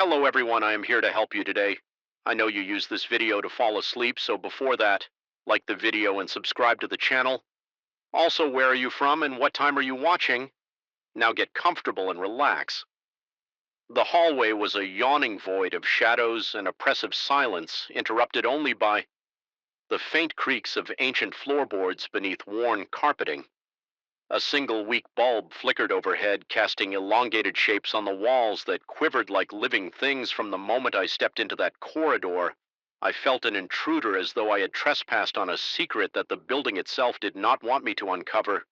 Hello everyone, I am here to help you today. I know you use this video to fall asleep, so before that, like the video and subscribe to the channel. Also, where are you from and what time are you watching? Now get comfortable and relax. The hallway was a yawning void of shadows and oppressive silence, interrupted only by the faint creaks of ancient floorboards beneath worn carpeting. A single weak bulb flickered overhead, casting elongated shapes on the walls that quivered like living things. From the moment I stepped into that corridor, I felt an intruder, as though I had trespassed on a secret that the building itself did not want me to uncover.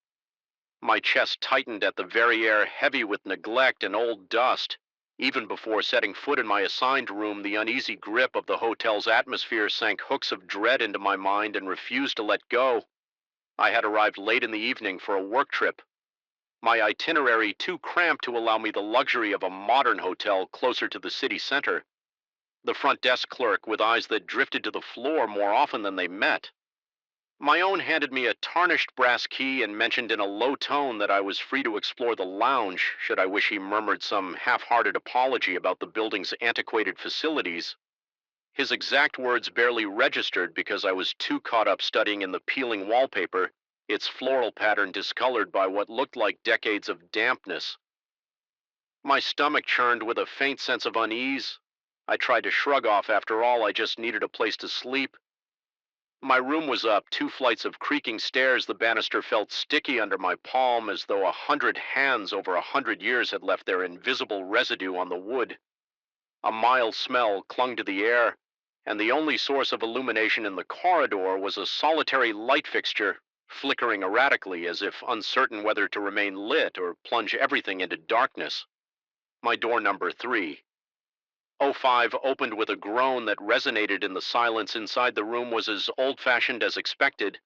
My chest tightened at the very air, heavy with neglect and old dust. Even before setting foot in my assigned room, the uneasy grip of the hotel's atmosphere sank hooks of dread into my mind and refused to let go. I had arrived late in the evening for a work trip, my itinerary too cramped to allow me the luxury of a modern hotel closer to the city center. The front desk clerk, with eyes that drifted to the floor more often than they met. My own handed me a tarnished brass key and mentioned in a low tone that I was free to explore the lounge, should I wish. He murmured some half-hearted apology about the building's antiquated facilities. His exact words barely registered because I was too caught up studying in the peeling wallpaper, its floral pattern discolored by what looked like decades of dampness. My stomach churned with a faint sense of unease. I tried to shrug off. After all, I just needed a place to sleep. My room was up 2 flights of creaking stairs. The banister felt sticky under my palm, as though 100 hands over 100 years had left their invisible residue on the wood. A mild smell clung to the air, and the only source of illumination in the corridor was a solitary light fixture, flickering erratically as if uncertain whether to remain lit or plunge everything into darkness. My door number 305 opened with a groan that resonated in the silence. Inside, the room was as old-fashioned as expected.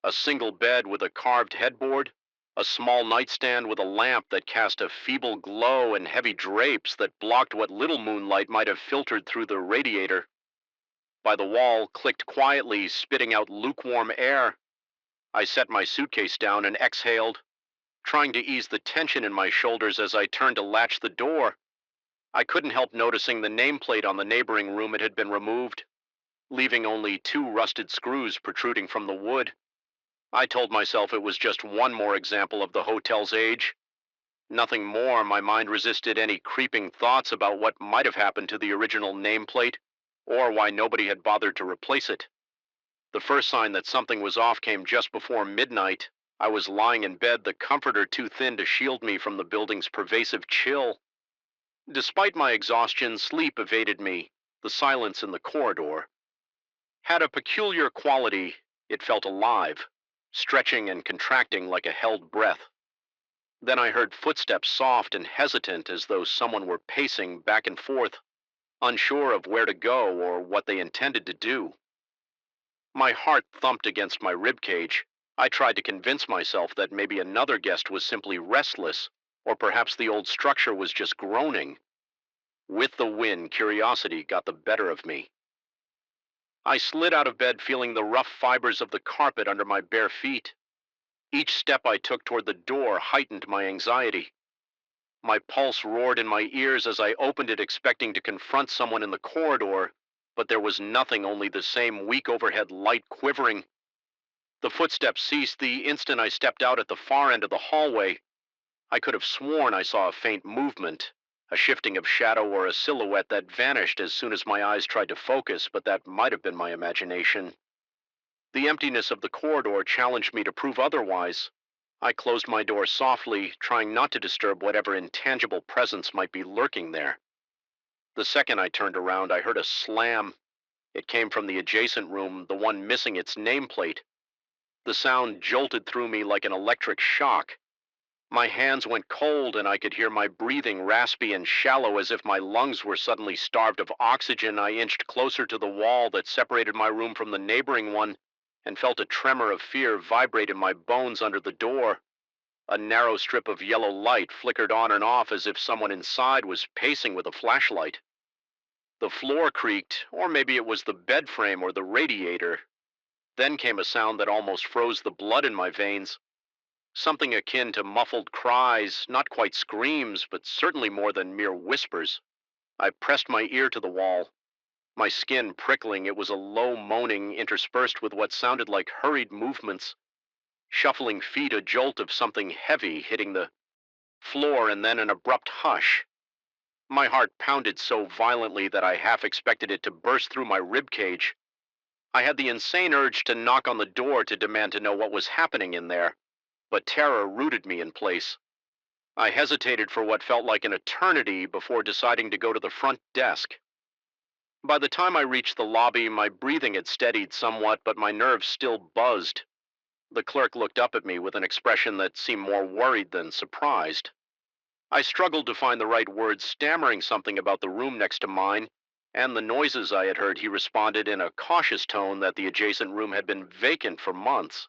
A single bed with a carved headboard, a small nightstand with a lamp that cast a feeble glow, and heavy drapes that blocked what little moonlight might have filtered through the radiator. By the wall clicked quietly, spitting out lukewarm air. I set my suitcase down and exhaled, trying to ease the tension in my shoulders as I turned to latch the door. I couldn't help noticing the nameplate on the neighboring room. It had been removed, leaving only 2 rusted screws protruding from the wood. I told myself it was just one more example of the hotel's age. Nothing more. My mind resisted any creeping thoughts about what might have happened to the original nameplate, or why nobody had bothered to replace it. The first sign that something was off came just before midnight. I was lying in bed, the comforter too thin to shield me from the building's pervasive chill. Despite my exhaustion, sleep evaded me. The silence in the corridor had a peculiar quality. It felt alive, stretching and contracting like a held breath. Then I heard footsteps, soft and hesitant, as though someone were pacing back and forth, unsure of where to go or what they intended to do. My heart thumped against my ribcage. I tried to convince myself that maybe another guest was simply restless, or perhaps the old structure was just groaning. With the wind, curiosity got the better of me. I slid out of bed, feeling the rough fibers of the carpet under my bare feet. Each step I took toward the door heightened my anxiety. My pulse roared in my ears as I opened it, expecting to confront someone in the corridor, but there was nothing, only the same weak overhead light quivering. The footsteps ceased the instant I stepped out at the far end of the hallway. I could have sworn I saw a faint movement, a shifting of shadow or a silhouette that vanished as soon as my eyes tried to focus, but that might have been my imagination. The emptiness of the corridor challenged me to prove otherwise. I closed my door softly, trying not to disturb whatever intangible presence might be lurking there. The second I turned around, I heard a slam. It came from the adjacent room, the one missing its nameplate. The sound jolted through me like an electric shock. My hands went cold, and I could hear my breathing raspy and shallow, as if my lungs were suddenly starved of oxygen. I inched closer to the wall that separated my room from the neighboring one, and felt a tremor of fear vibrate in my bones under the door. A narrow strip of yellow light flickered on and off as if someone inside was pacing with a flashlight. The floor creaked, or maybe it was the bed frame or the radiator. Then came a sound that almost froze the blood in my veins. Something akin to muffled cries, not quite screams, but certainly more than mere whispers. I pressed my ear to the wall, my skin prickling. It was a low moaning interspersed with what sounded like hurried movements, shuffling feet, a jolt of something heavy hitting the floor, and then an abrupt hush. My heart pounded so violently that I half expected it to burst through my rib cage. I had the insane urge to knock on the door to demand to know what was happening in there, but terror rooted me in place. I hesitated for what felt like an eternity before deciding to go to the front desk. By the time I reached the lobby, my breathing had steadied somewhat, but my nerves still buzzed. The clerk looked up at me with an expression that seemed more worried than surprised. I struggled to find the right words, stammering something about the room next to mine and the noises I had heard. He responded in a cautious tone that the adjacent room had been vacant for months,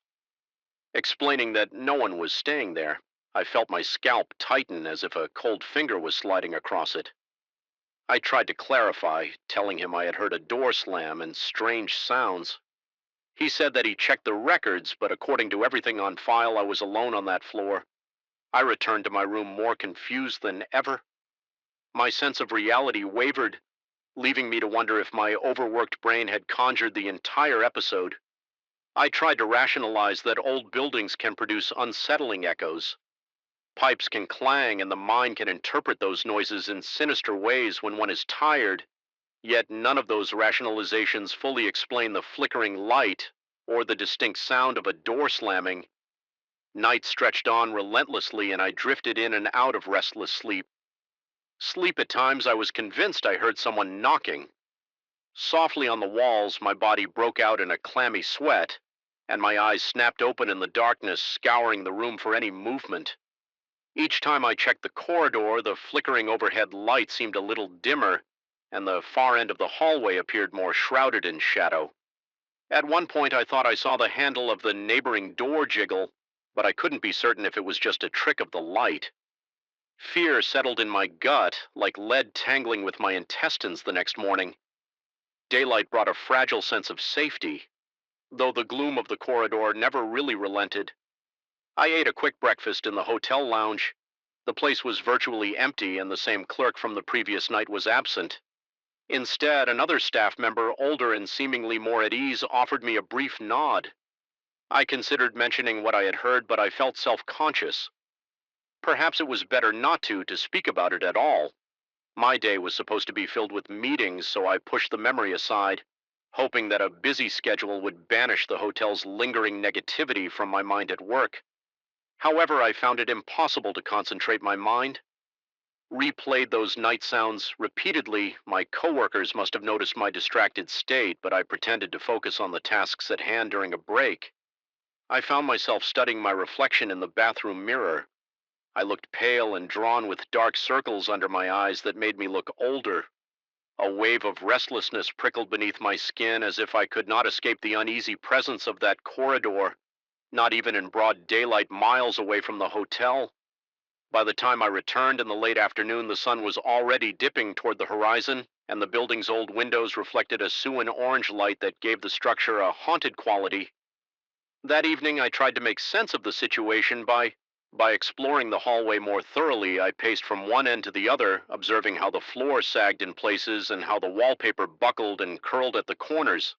explaining that no one was staying there. I felt my scalp tighten as if a cold finger was sliding across it. I tried to clarify, telling him I had heard a door slam and strange sounds. He said that he checked the records, but according to everything on file, I was alone on that floor. I returned to my room more confused than ever. My sense of reality wavered, leaving me to wonder if my overworked brain had conjured the entire episode. I tried to rationalize that old buildings can produce unsettling echoes. Pipes can clang, and the mind can interpret those noises in sinister ways when one is tired, yet none of those rationalizations fully explain the flickering light or the distinct sound of a door slamming. Night stretched on relentlessly, and I drifted in and out of restless sleep. At times, I was convinced I heard someone knocking. Softly on the walls, my body broke out in a clammy sweat, and my eyes snapped open in the darkness, scouring the room for any movement. Each time I checked the corridor, the flickering overhead light seemed a little dimmer, and the far end of the hallway appeared more shrouded in shadow. At one point, I thought I saw the handle of the neighboring door jiggle, but I couldn't be certain if it was just a trick of the light. Fear settled in my gut, like lead tangling with my intestines the next morning. Daylight brought a fragile sense of safety, though the gloom of the corridor never really relented. I ate a quick breakfast in the hotel lounge. The place was virtually empty, and the same clerk from the previous night was absent. Instead, another staff member, older and seemingly more at ease, offered me a brief nod. I considered mentioning what I had heard, but I felt self-conscious. Perhaps it was better not to speak about it at all. My day was supposed to be filled with meetings, so I pushed the memory aside, hoping that a busy schedule would banish the hotel's lingering negativity from my mind at work. However, I found it impossible to concentrate my mind. Replayed those night sounds repeatedly. My coworkers must have noticed my distracted state, but I pretended to focus on the tasks at hand during a break. I found myself studying my reflection in the bathroom mirror. I looked pale and drawn with dark circles under my eyes that made me look older. A wave of restlessness prickled beneath my skin as if I could not escape the uneasy presence of that corridor, not even in broad daylight miles away from the hotel. By the time I returned in the late afternoon, the sun was already dipping toward the horizon, and the building's old windows reflected a Suan orange light that gave the structure a haunted quality. That evening, I tried to make sense of the situation by exploring the hallway more thoroughly. I paced from one end to the other, observing how the floor sagged in places and how the wallpaper buckled and curled at the corners.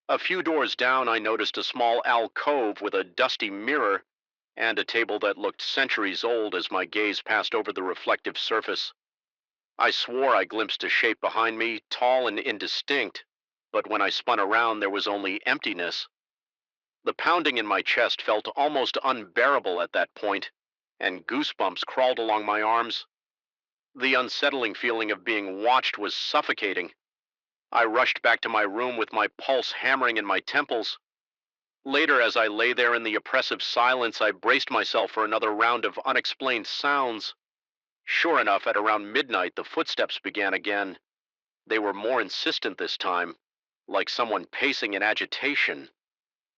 A few doors down, I noticed a small alcove with a dusty mirror and a table that looked centuries old as my gaze passed over the reflective surface. I swore I glimpsed a shape behind me, tall and indistinct, but when I spun around, there was only emptiness. The pounding in my chest felt almost unbearable at that point, and goosebumps crawled along my arms. The unsettling feeling of being watched was suffocating. I rushed back to my room with my pulse hammering in my temples. Later, as I lay there in the oppressive silence, I braced myself for another round of unexplained sounds. Sure enough, at around midnight, the footsteps began again. They were more insistent this time, like someone pacing in agitation.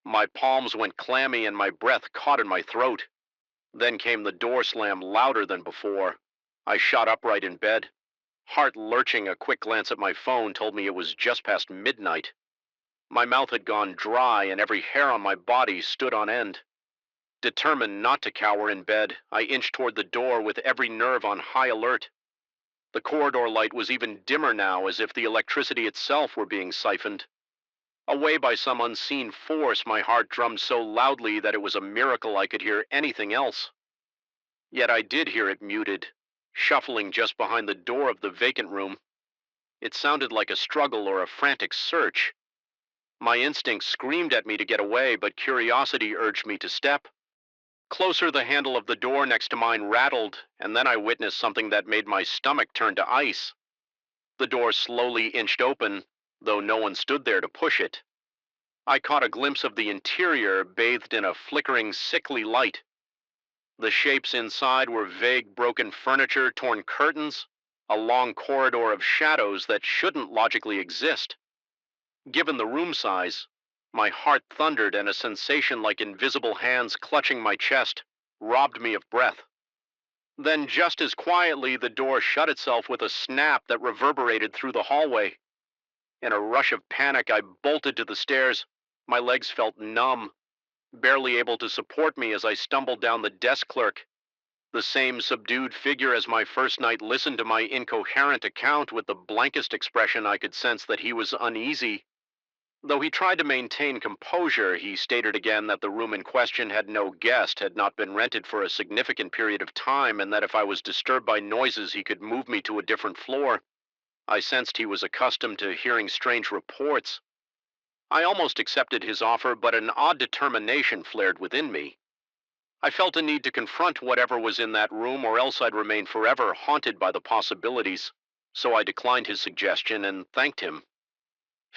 My palms went clammy and my breath caught in my throat. Then came the door slam, louder than before. I shot upright in bed. Heart lurching, a quick glance at my phone told me it was just past midnight. My mouth had gone dry and every hair on my body stood on end. Determined not to cower in bed, I inched toward the door with every nerve on high alert. The corridor light was even dimmer now, as if the electricity itself were being siphoned. Away by some unseen force, my heart drummed so loudly that it was a miracle I could hear anything else. Yet I did hear it muted, shuffling just behind the door of the vacant room. It sounded like a struggle or a frantic search. My instincts screamed at me to get away, but curiosity urged me to step. Closer, the handle of the door next to mine rattled, and then I witnessed something that made my stomach turn to ice. The door slowly inched open, though no one stood there to push it. I caught a glimpse of the interior, bathed in a flickering, sickly light. The shapes inside were vague, broken furniture, torn curtains, a long corridor of shadows that shouldn't logically exist. Given the room size, my heart thundered and a sensation like invisible hands clutching my chest robbed me of breath. Then, just as quietly, the door shut itself with a snap that reverberated through the hallway. In a rush of panic, I bolted to the stairs. My legs felt numb, barely able to support me as I stumbled down the desk clerk. The same subdued figure as my first night listened to my incoherent account with the blankest expression I could sense that he was uneasy. Though he tried to maintain composure, he stated again that the room in question had no guest, had not been rented for a significant period of time, and that if I was disturbed by noises, he could move me to a different floor. I sensed he was accustomed to hearing strange reports. I almost accepted his offer, but an odd determination flared within me. I felt a need to confront whatever was in that room, or else I'd remain forever haunted by the possibilities. So I declined his suggestion and thanked him.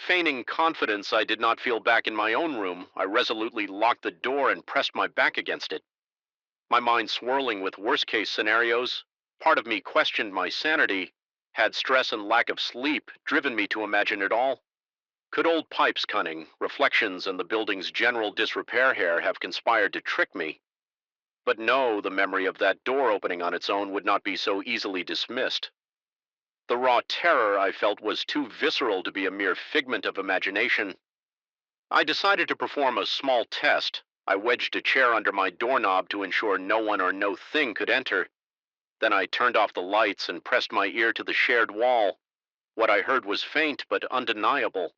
Feigning confidence I did not feel back in my own room, I resolutely locked the door and pressed my back against it. My mind swirling with worst-case scenarios, part of me questioned my sanity. Had stress and lack of sleep driven me to imagine it all? Could old Pipe's cunning, reflections, and the building's general disrepair here have conspired to trick me? But no, the memory of that door opening on its own would not be so easily dismissed. The raw terror I felt was too visceral to be a mere figment of imagination. I decided to perform a small test. I wedged a chair under my doorknob to ensure no one or no thing could enter. Then I turned off the lights and pressed my ear to the shared wall. What I heard was faint but undeniable.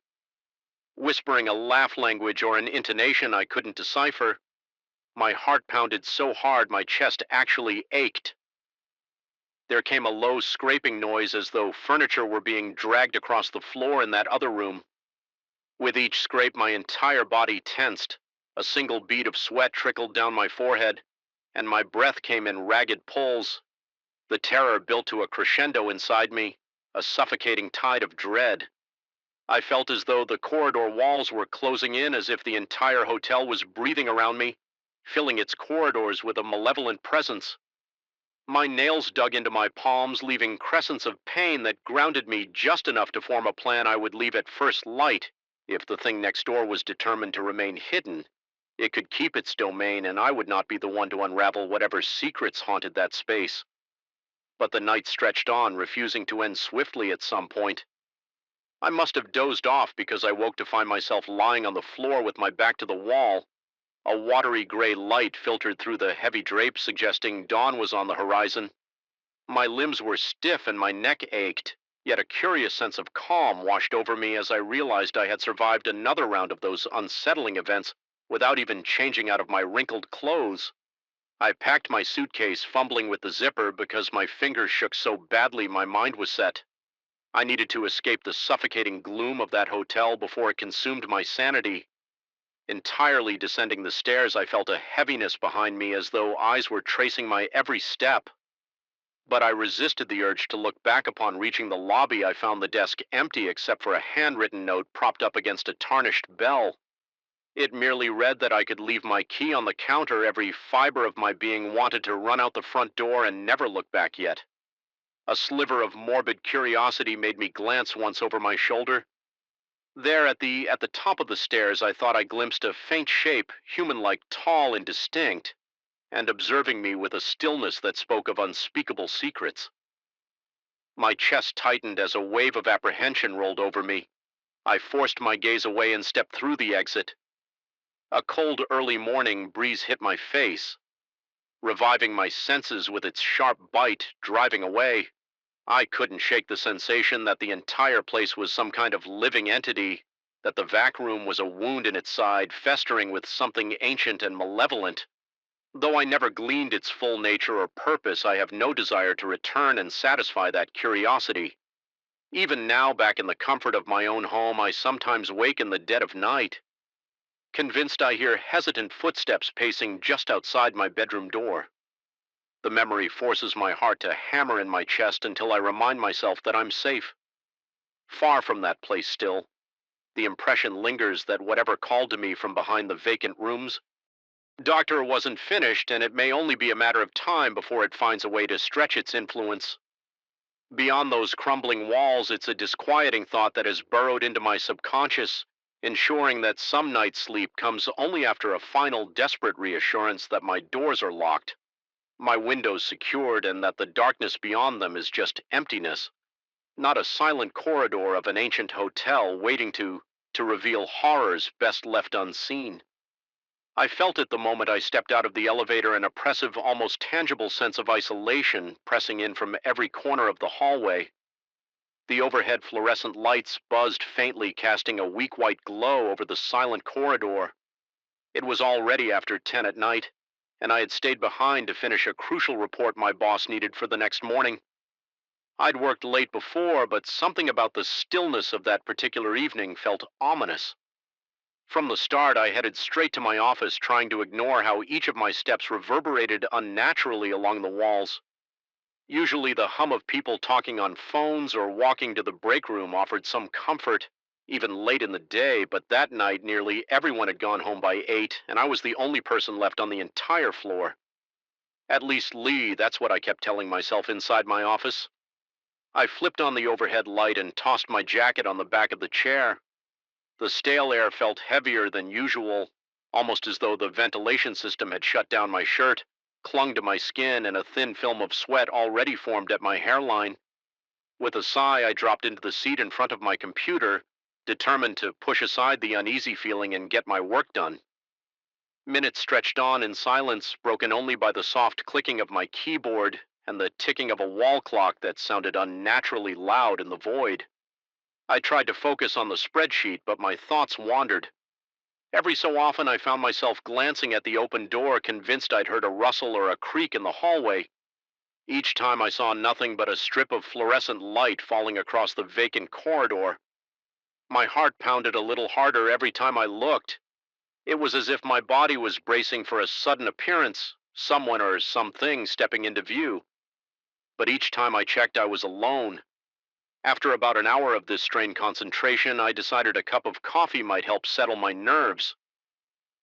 Whispering a laugh language or an intonation I couldn't decipher. My heart pounded so hard my chest actually ached. There came a low scraping noise as though furniture were being dragged across the floor in that other room. With each scrape, my entire body tensed. A single bead of sweat trickled down my forehead, and my breath came in ragged pulls. The terror built to a crescendo inside me, a suffocating tide of dread. I felt as though the corridor walls were closing in, as if the entire hotel was breathing around me, filling its corridors with a malevolent presence. My nails dug into my palms, leaving crescents of pain that grounded me just enough to form a plan I would leave at first light. If the thing next door was determined to remain hidden, it could keep its domain, and I would not be the one to unravel whatever secrets haunted that space. But the night stretched on, refusing to end swiftly at some point. I must have dozed off because I woke to find myself lying on the floor with my back to the wall. A watery gray light filtered through the heavy drapes, suggesting dawn was on the horizon. My limbs were stiff and my neck ached, yet a curious sense of calm washed over me as I realized I had survived another round of those unsettling events without even changing out of my wrinkled clothes. I packed my suitcase, fumbling with the zipper because my fingers shook so badly my mind was set. I needed to escape the suffocating gloom of that hotel before it consumed my sanity. Entirely descending the stairs, I felt a heaviness behind me as though eyes were tracing my every step. But I resisted the urge to look back. Upon reaching the lobby, I found the desk empty except for a handwritten note propped up against a tarnished bell. It merely read that I could leave my key on the counter. Every fiber of my being wanted to run out the front door and never look back yet. A sliver of morbid curiosity made me glance once over my shoulder. There at the top of the stairs, I thought I glimpsed a faint shape, human-like, tall and distinct, and observing me with a stillness that spoke of unspeakable secrets. My chest tightened as a wave of apprehension rolled over me. I forced my gaze away and stepped through the exit. A cold early morning breeze hit my face, reviving my senses with its sharp bite, driving away. I couldn't shake the sensation that the entire place was some kind of living entity, that the vac room was a wound in its side, festering with something ancient and malevolent. Though I never gleaned its full nature or purpose, I have no desire to return and satisfy that curiosity. Even now, back in the comfort of my own home, I sometimes wake in the dead of night, convinced I hear hesitant footsteps pacing just outside my bedroom door. The memory forces my heart to hammer in my chest until I remind myself that I'm safe. Far from that place still, the impression lingers that whatever called to me from behind the vacant rooms, Doctor wasn't finished, and it may only be a matter of time before it finds a way to stretch its influence. Beyond those crumbling walls, it's a disquieting thought that has burrowed into my subconscious, ensuring that some night's sleep comes only after a final desperate reassurance that my doors are locked, my windows secured, and that the darkness beyond them is just emptiness, not a silent corridor of an ancient hotel waiting to reveal horrors best left unseen. I felt it the moment I stepped out of the elevator, an oppressive, almost tangible sense of isolation pressing in from every corner of the hallway. The overhead fluorescent lights buzzed faintly, casting a weak white glow over the silent corridor. It was already after 10 at night, and I had stayed behind to finish a crucial report my boss needed for the next morning. I'd worked late before, but something about the stillness of that particular evening felt ominous. From the start, I headed straight to my office, trying to ignore how each of my steps reverberated unnaturally along the walls. Usually, the hum of people talking on phones or walking to the break room offered some comfort, even late in the day, but that night, nearly everyone had gone home by 8, and I was the only person left on the entire floor. At least Lee, that's what I kept telling myself inside my office. I flipped on the overhead light and tossed my jacket on the back of the chair. The stale air felt heavier than usual, almost as though the ventilation system had shut down my shirt, clung to my skin, and a thin film of sweat already formed at my hairline. With a sigh, I dropped into the seat in front of my computer, determined to push aside the uneasy feeling and get my work done. Minutes stretched on in silence, broken only by the soft clicking of my keyboard and the ticking of a wall clock that sounded unnaturally loud in the void. I tried to focus on the spreadsheet, but my thoughts wandered. Every so often, I found myself glancing at the open door, convinced I'd heard a rustle or a creak in the hallway. Each time I saw nothing but a strip of fluorescent light falling across the vacant corridor. My heart pounded a little harder every time I looked. It was as if my body was bracing for a sudden appearance, someone or something stepping into view. But each time I checked, I was alone. After about an hour of this strained concentration, I decided a cup of coffee might help settle my nerves.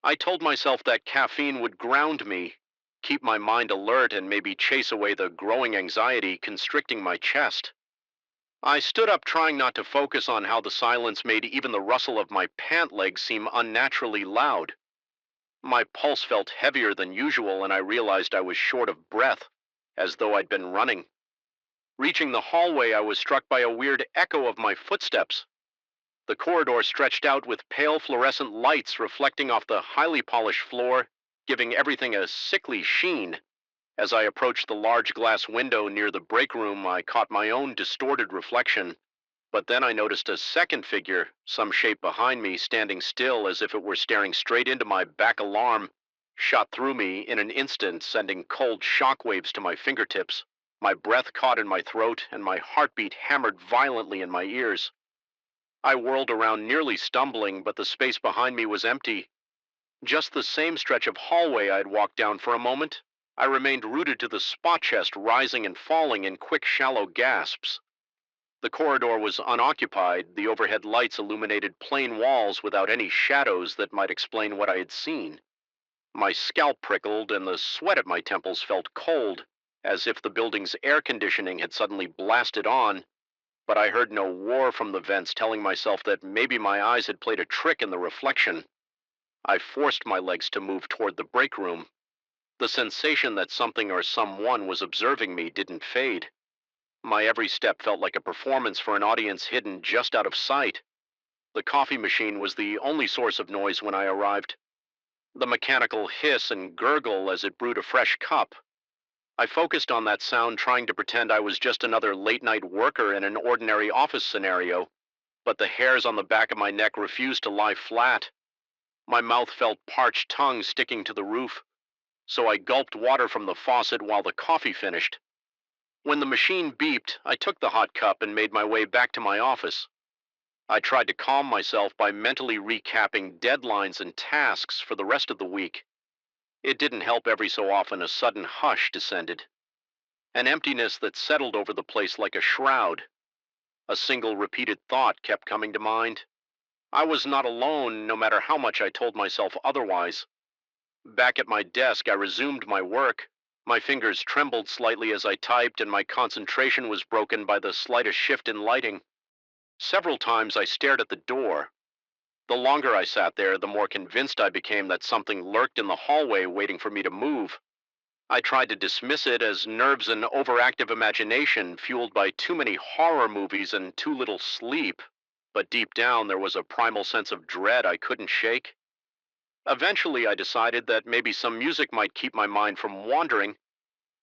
I told myself that caffeine would ground me, keep my mind alert, and maybe chase away the growing anxiety constricting my chest. I stood up, trying not to focus on how the silence made even the rustle of my pant legs seem unnaturally loud. My pulse felt heavier than usual, and I realized I was short of breath, as though I'd been running. Reaching the hallway, I was struck by a weird echo of my footsteps. The corridor stretched out with pale fluorescent lights reflecting off the highly polished floor, giving everything a sickly sheen. As I approached the large glass window near the break room, I caught my own distorted reflection. But then I noticed a second figure, some shape behind me, standing still as if it were staring straight into my back. Alarm shot through me in an instant, sending cold shockwaves to my fingertips. My breath caught in my throat, and my heartbeat hammered violently in my ears. I whirled around, nearly stumbling, but the space behind me was empty. Just the same stretch of hallway I'd walked down for a moment. I remained rooted to the spot chest, rising and falling in quick, shallow gasps. The corridor was unoccupied. The overhead lights illuminated plain walls without any shadows that might explain what I had seen. My scalp prickled, and the sweat at my temples felt cold, as if the building's air conditioning had suddenly blasted on. But I heard no roar from the vents, telling myself that maybe my eyes had played a trick in the reflection. I forced my legs to move toward the break room. The sensation that something or someone was observing me didn't fade. My every step felt like a performance for an audience hidden just out of sight. The coffee machine was the only source of noise when I arrived. The mechanical hiss and gurgle as it brewed a fresh cup. I focused on that sound, trying to pretend I was just another late-night worker in an ordinary office scenario, but the hairs on the back of my neck refused to lie flat. My mouth felt parched tongue sticking to the roof, so I gulped water from the faucet while the coffee finished. When the machine beeped, I took the hot cup and made my way back to my office. I tried to calm myself by mentally recapping deadlines and tasks for the rest of the week. It didn't help. Every so often a sudden hush descended, an emptiness that settled over the place like a shroud. A single repeated thought kept coming to mind. I was not alone, no matter how much I told myself otherwise. Back at my desk, I resumed my work. My fingers trembled slightly as I typed, and my concentration was broken by the slightest shift in lighting. Several times I stared at the door. The longer I sat there, the more convinced I became that something lurked in the hallway waiting for me to move. I tried to dismiss it as nerves and overactive imagination fueled by too many horror movies and too little sleep, but deep down there was a primal sense of dread I couldn't shake. Eventually, I decided that maybe some music might keep my mind from wandering.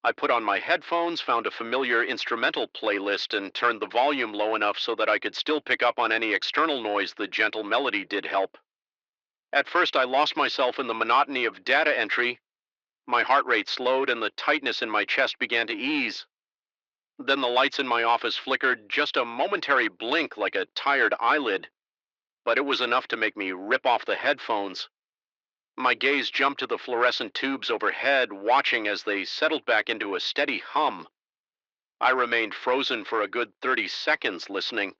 I put on my headphones, found a familiar instrumental playlist, and turned the volume low enough so that I could still pick up on any external noise. The gentle melody did help. At first, I lost myself in the monotony of data entry. My heart rate slowed and the tightness in my chest began to ease. Then the lights in my office flickered, just a momentary blink like a tired eyelid, but it was enough to make me rip off the headphones. My gaze jumped to the fluorescent tubes overhead, watching as they settled back into a steady hum. I remained frozen for a good 30 seconds listening.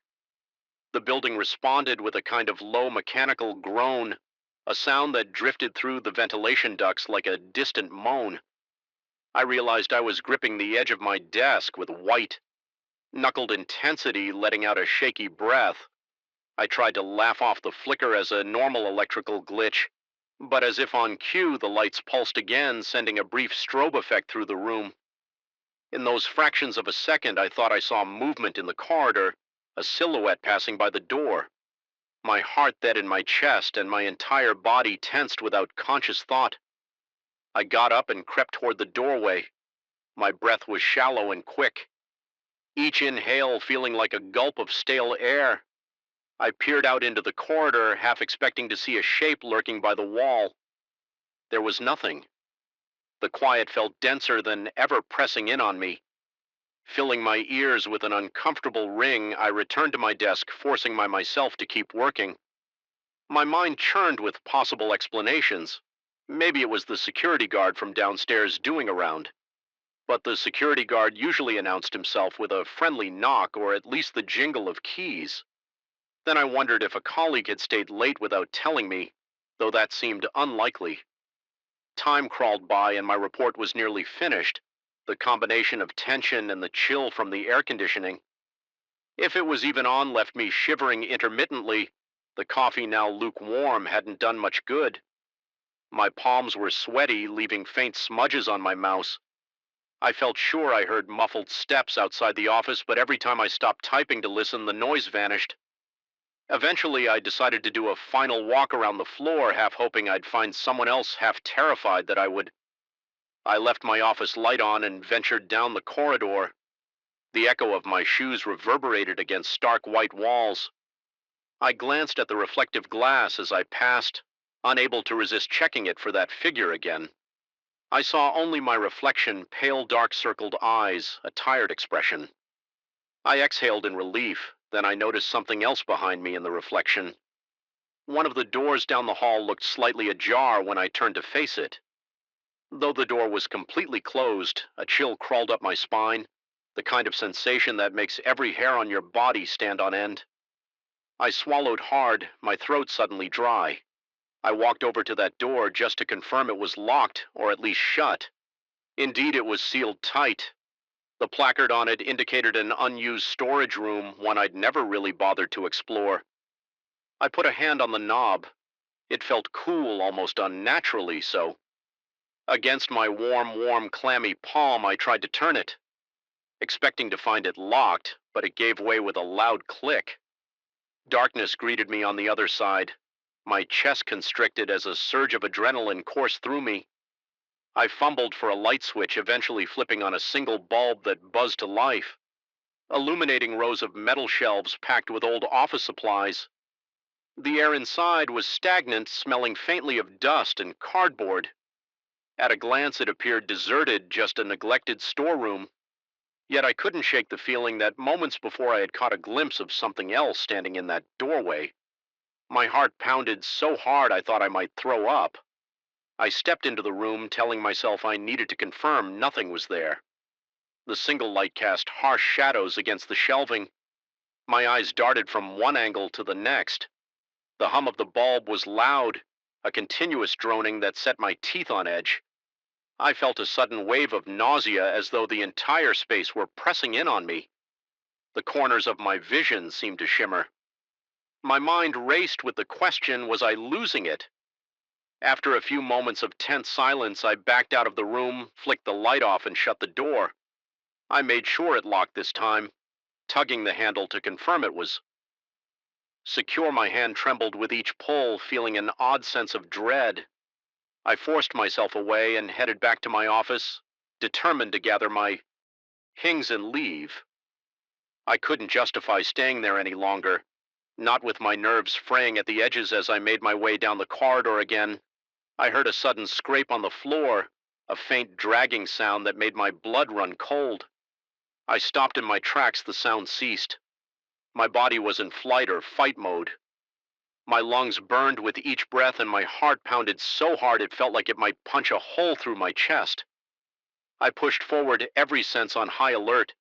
The building responded with a kind of low mechanical groan, a sound that drifted through the ventilation ducts like a distant moan. I realized I was gripping the edge of my desk with white, knuckled intensity, letting out a shaky breath. I tried to laugh off the flicker as a normal electrical glitch, but as if on cue, the lights pulsed again, sending a brief strobe effect through the room. In those fractions of a second, I thought I saw movement in the corridor, a silhouette passing by the door. My heart dead in my chest, and my entire body tensed without conscious thought. I got up and crept toward the doorway. My breath was shallow and quick, each inhale feeling like a gulp of stale air. I peered out into the corridor, half expecting to see a shape lurking by the wall. There was nothing. The quiet felt denser than ever, pressing in on me. Filling my ears with an uncomfortable ring, I returned to my desk, forcing myself to keep working. My mind churned with possible explanations. Maybe it was the security guard from downstairs doing a round. But the security guard usually announced himself with a friendly knock or at least the jingle of keys. Then I wondered if a colleague had stayed late without telling me, though that seemed unlikely. Time crawled by and my report was nearly finished, the combination of tension and the chill from the air conditioning. If it was even on, left me shivering intermittently. The coffee, now lukewarm, hadn't done much good. My palms were sweaty, leaving faint smudges on my mouse. I felt sure I heard muffled steps outside the office, but every time I stopped typing to listen, the noise vanished. Eventually, I decided to do a final walk around the floor, half hoping I'd find someone else half terrified that I would. I left my office light on and ventured down the corridor. The echo of my shoes reverberated against stark white walls. I glanced at the reflective glass as I passed, unable to resist checking it for that figure again. I saw only my reflection, pale dark-circled eyes, a tired expression. I exhaled in relief, then I noticed something else behind me in the reflection. One of the doors down the hall looked slightly ajar when I turned to face it. Though the door was completely closed, a chill crawled up my spine, the kind of sensation that makes every hair on your body stand on end. I swallowed hard, my throat suddenly dry. I walked over to that door just to confirm it was locked, or at least shut. Indeed, it was sealed tight. The placard on it indicated an unused storage room, one I'd never really bothered to explore. I put a hand on the knob. It felt cool, almost unnaturally so. Against my warm, clammy palm, I tried to turn it, expecting to find it locked, but it gave way with a loud click. Darkness greeted me on the other side. My chest constricted as a surge of adrenaline coursed through me. I fumbled for a light switch, eventually flipping on a single bulb that buzzed to life, illuminating rows of metal shelves packed with old office supplies. The air inside was stagnant, smelling faintly of dust and cardboard. At a glance, it appeared deserted, just a neglected storeroom. Yet I couldn't shake the feeling that moments before I had caught a glimpse of something else standing in that doorway. My heart pounded so hard I thought I might throw up. I stepped into the room, telling myself I needed to confirm nothing was there. The single light cast harsh shadows against the shelving. My eyes darted from one angle to the next. The hum of the bulb was loud, a continuous droning that set my teeth on edge. I felt a sudden wave of nausea, as though the entire space were pressing in on me. The corners of my vision seemed to shimmer. My mind raced with the question, was I losing it? After a few moments of tense silence, I backed out of the room, flicked the light off, and shut the door. I made sure it locked this time, tugging the handle to confirm it was secure. My hand trembled with each pull, feeling an odd sense of dread. I forced myself away and headed back to my office, determined to gather my things and leave. I couldn't justify staying there any longer, not with my nerves fraying at the edges. As I made my way down the corridor again, I heard a sudden scrape on the floor, a faint dragging sound that made my blood run cold. I stopped in my tracks. The sound ceased. My body was in flight or fight mode. My lungs burned with each breath, and my heart pounded so hard it felt like it might punch a hole through my chest. I pushed forward, every sense on high alert.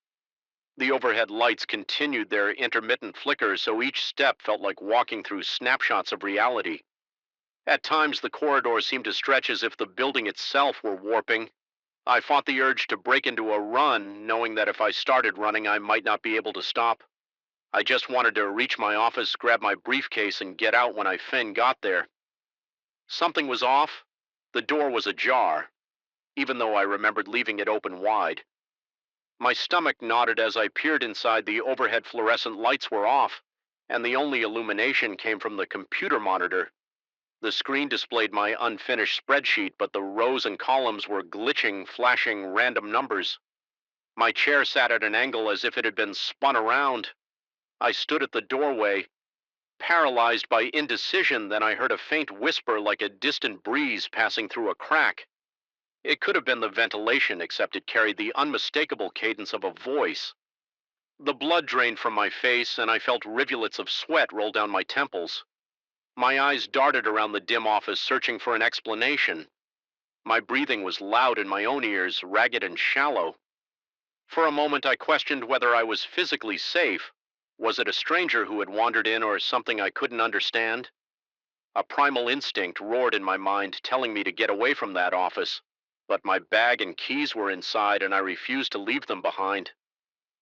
The overhead lights continued their intermittent flickers, so each step felt like walking through snapshots of reality. At times, the corridor seemed to stretch as if the building itself were warping. I fought the urge to break into a run, knowing that if I started running, I might not be able to stop. I just wanted to reach my office, grab my briefcase, and get out when I got there. Something was off. The door was ajar, even though I remembered leaving it open wide. My stomach knotted as I peered inside. The overhead fluorescent lights were off, and the only illumination came from the computer monitor. The screen displayed my unfinished spreadsheet, but the rows and columns were glitching, flashing random numbers. My chair sat at an angle as if it had been spun around. I stood at the doorway, paralyzed by indecision. Then I heard a faint whisper, like a distant breeze passing through a crack. It could have been the ventilation, except it carried the unmistakable cadence of a voice. The blood drained from my face, and I felt rivulets of sweat roll down my temples. My eyes darted around the dim office, searching for an explanation. My breathing was loud in my own ears, ragged and shallow. For a moment, I questioned whether I was physically safe. Was it a stranger who had wandered in, or something I couldn't understand? A primal instinct roared in my mind, telling me to get away from that office. But my bag and keys were inside, and I refused to leave them behind.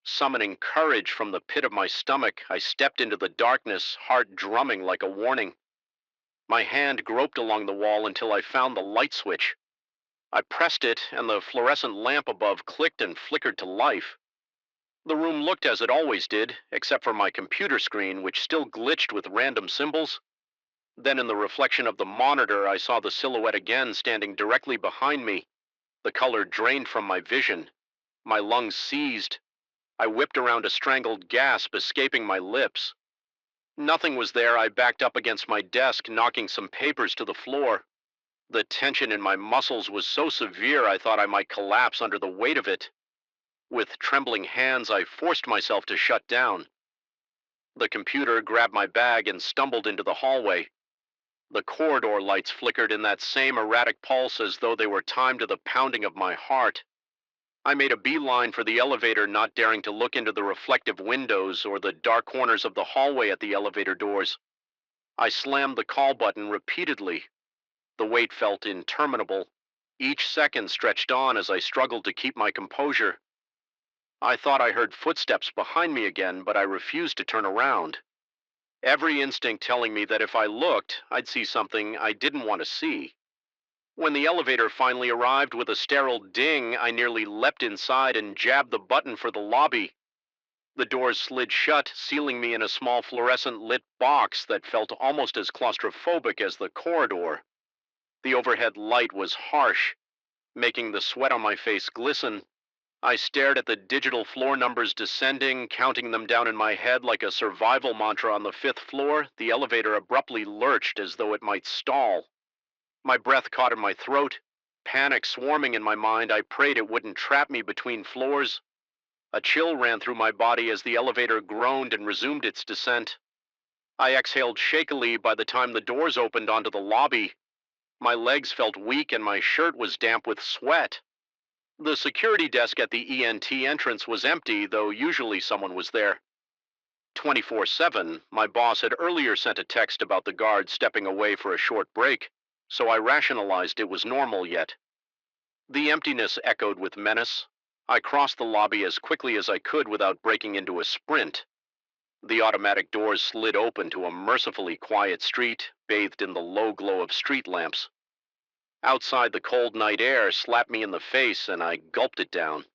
Summoning courage from the pit of my stomach, I stepped into the darkness, heart drumming like a warning. My hand groped along the wall until I found the light switch. I pressed it, and the fluorescent lamp above clicked and flickered to life. The room looked as it always did, except for my computer screen, which still glitched with random symbols. Then in the reflection of the monitor, I saw the silhouette again, standing directly behind me. The color drained from my vision. My lungs seized. I whipped around, a strangled gasp escaping my lips. Nothing was there. I backed up against my desk, knocking some papers to the floor. The tension in my muscles was so severe I thought I might collapse under the weight of it. With trembling hands, I forced myself to shut down. The computer grabbed my bag and stumbled into the hallway. The corridor lights flickered in that same erratic pulse, as though they were timed to the pounding of my heart. I made a beeline for the elevator, not daring to look into the reflective windows or the dark corners of the hallway at the elevator doors. I slammed the call button repeatedly. The wait felt interminable. Each second stretched on as I struggled to keep my composure. I thought I heard footsteps behind me again, but I refused to turn around. Every instinct telling me that if I looked, I'd see something I didn't want to see. When the elevator finally arrived with a sterile ding, I nearly leapt inside and jabbed the button for the lobby. The doors slid shut, sealing me in a small fluorescent lit box that felt almost as claustrophobic as the corridor. The overhead light was harsh. making the sweat on my face glisten. I stared at the digital floor numbers descending, counting them down in my head like a survival mantra. On the fifth floor, the elevator abruptly lurched as though it might stall. My breath caught in my throat. Panic swarming in my mind, I prayed it wouldn't trap me between floors. A chill ran through my body as the elevator groaned and resumed its descent. I exhaled shakily by the time the doors opened onto the lobby. My legs felt weak and my shirt was damp with sweat. The security desk at the ENT entrance was empty, though usually someone was there. 24/7, my boss had earlier sent a text about the guard stepping away for a short break, so I rationalized it was normal yet. The emptiness echoed with menace. I crossed the lobby as quickly as I could without breaking into a sprint. The automatic doors slid open to a mercifully quiet street, bathed in the low glow of street lamps. Outside, the cold night air slapped me in the face, and I gulped it down.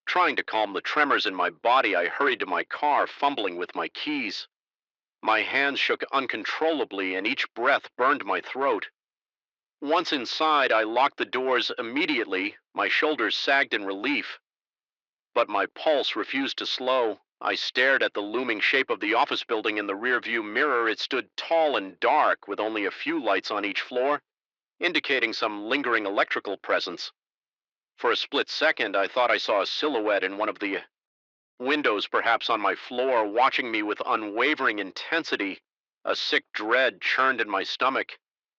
Trying to calm the tremors in my body, I hurried to my car, fumbling with my keys. My hands shook uncontrollably, and each breath burned my throat. Once inside, I locked the doors immediately. My shoulders sagged in relief. But my pulse refused to slow. I stared at the looming shape of the office building in the rearview mirror. It stood tall and dark, with only a few lights on each floor, indicating some lingering electrical presence. For a split second, I thought I saw a silhouette in one of the windows, perhaps on my floor, watching me with unwavering intensity. A sick dread churned in my stomach,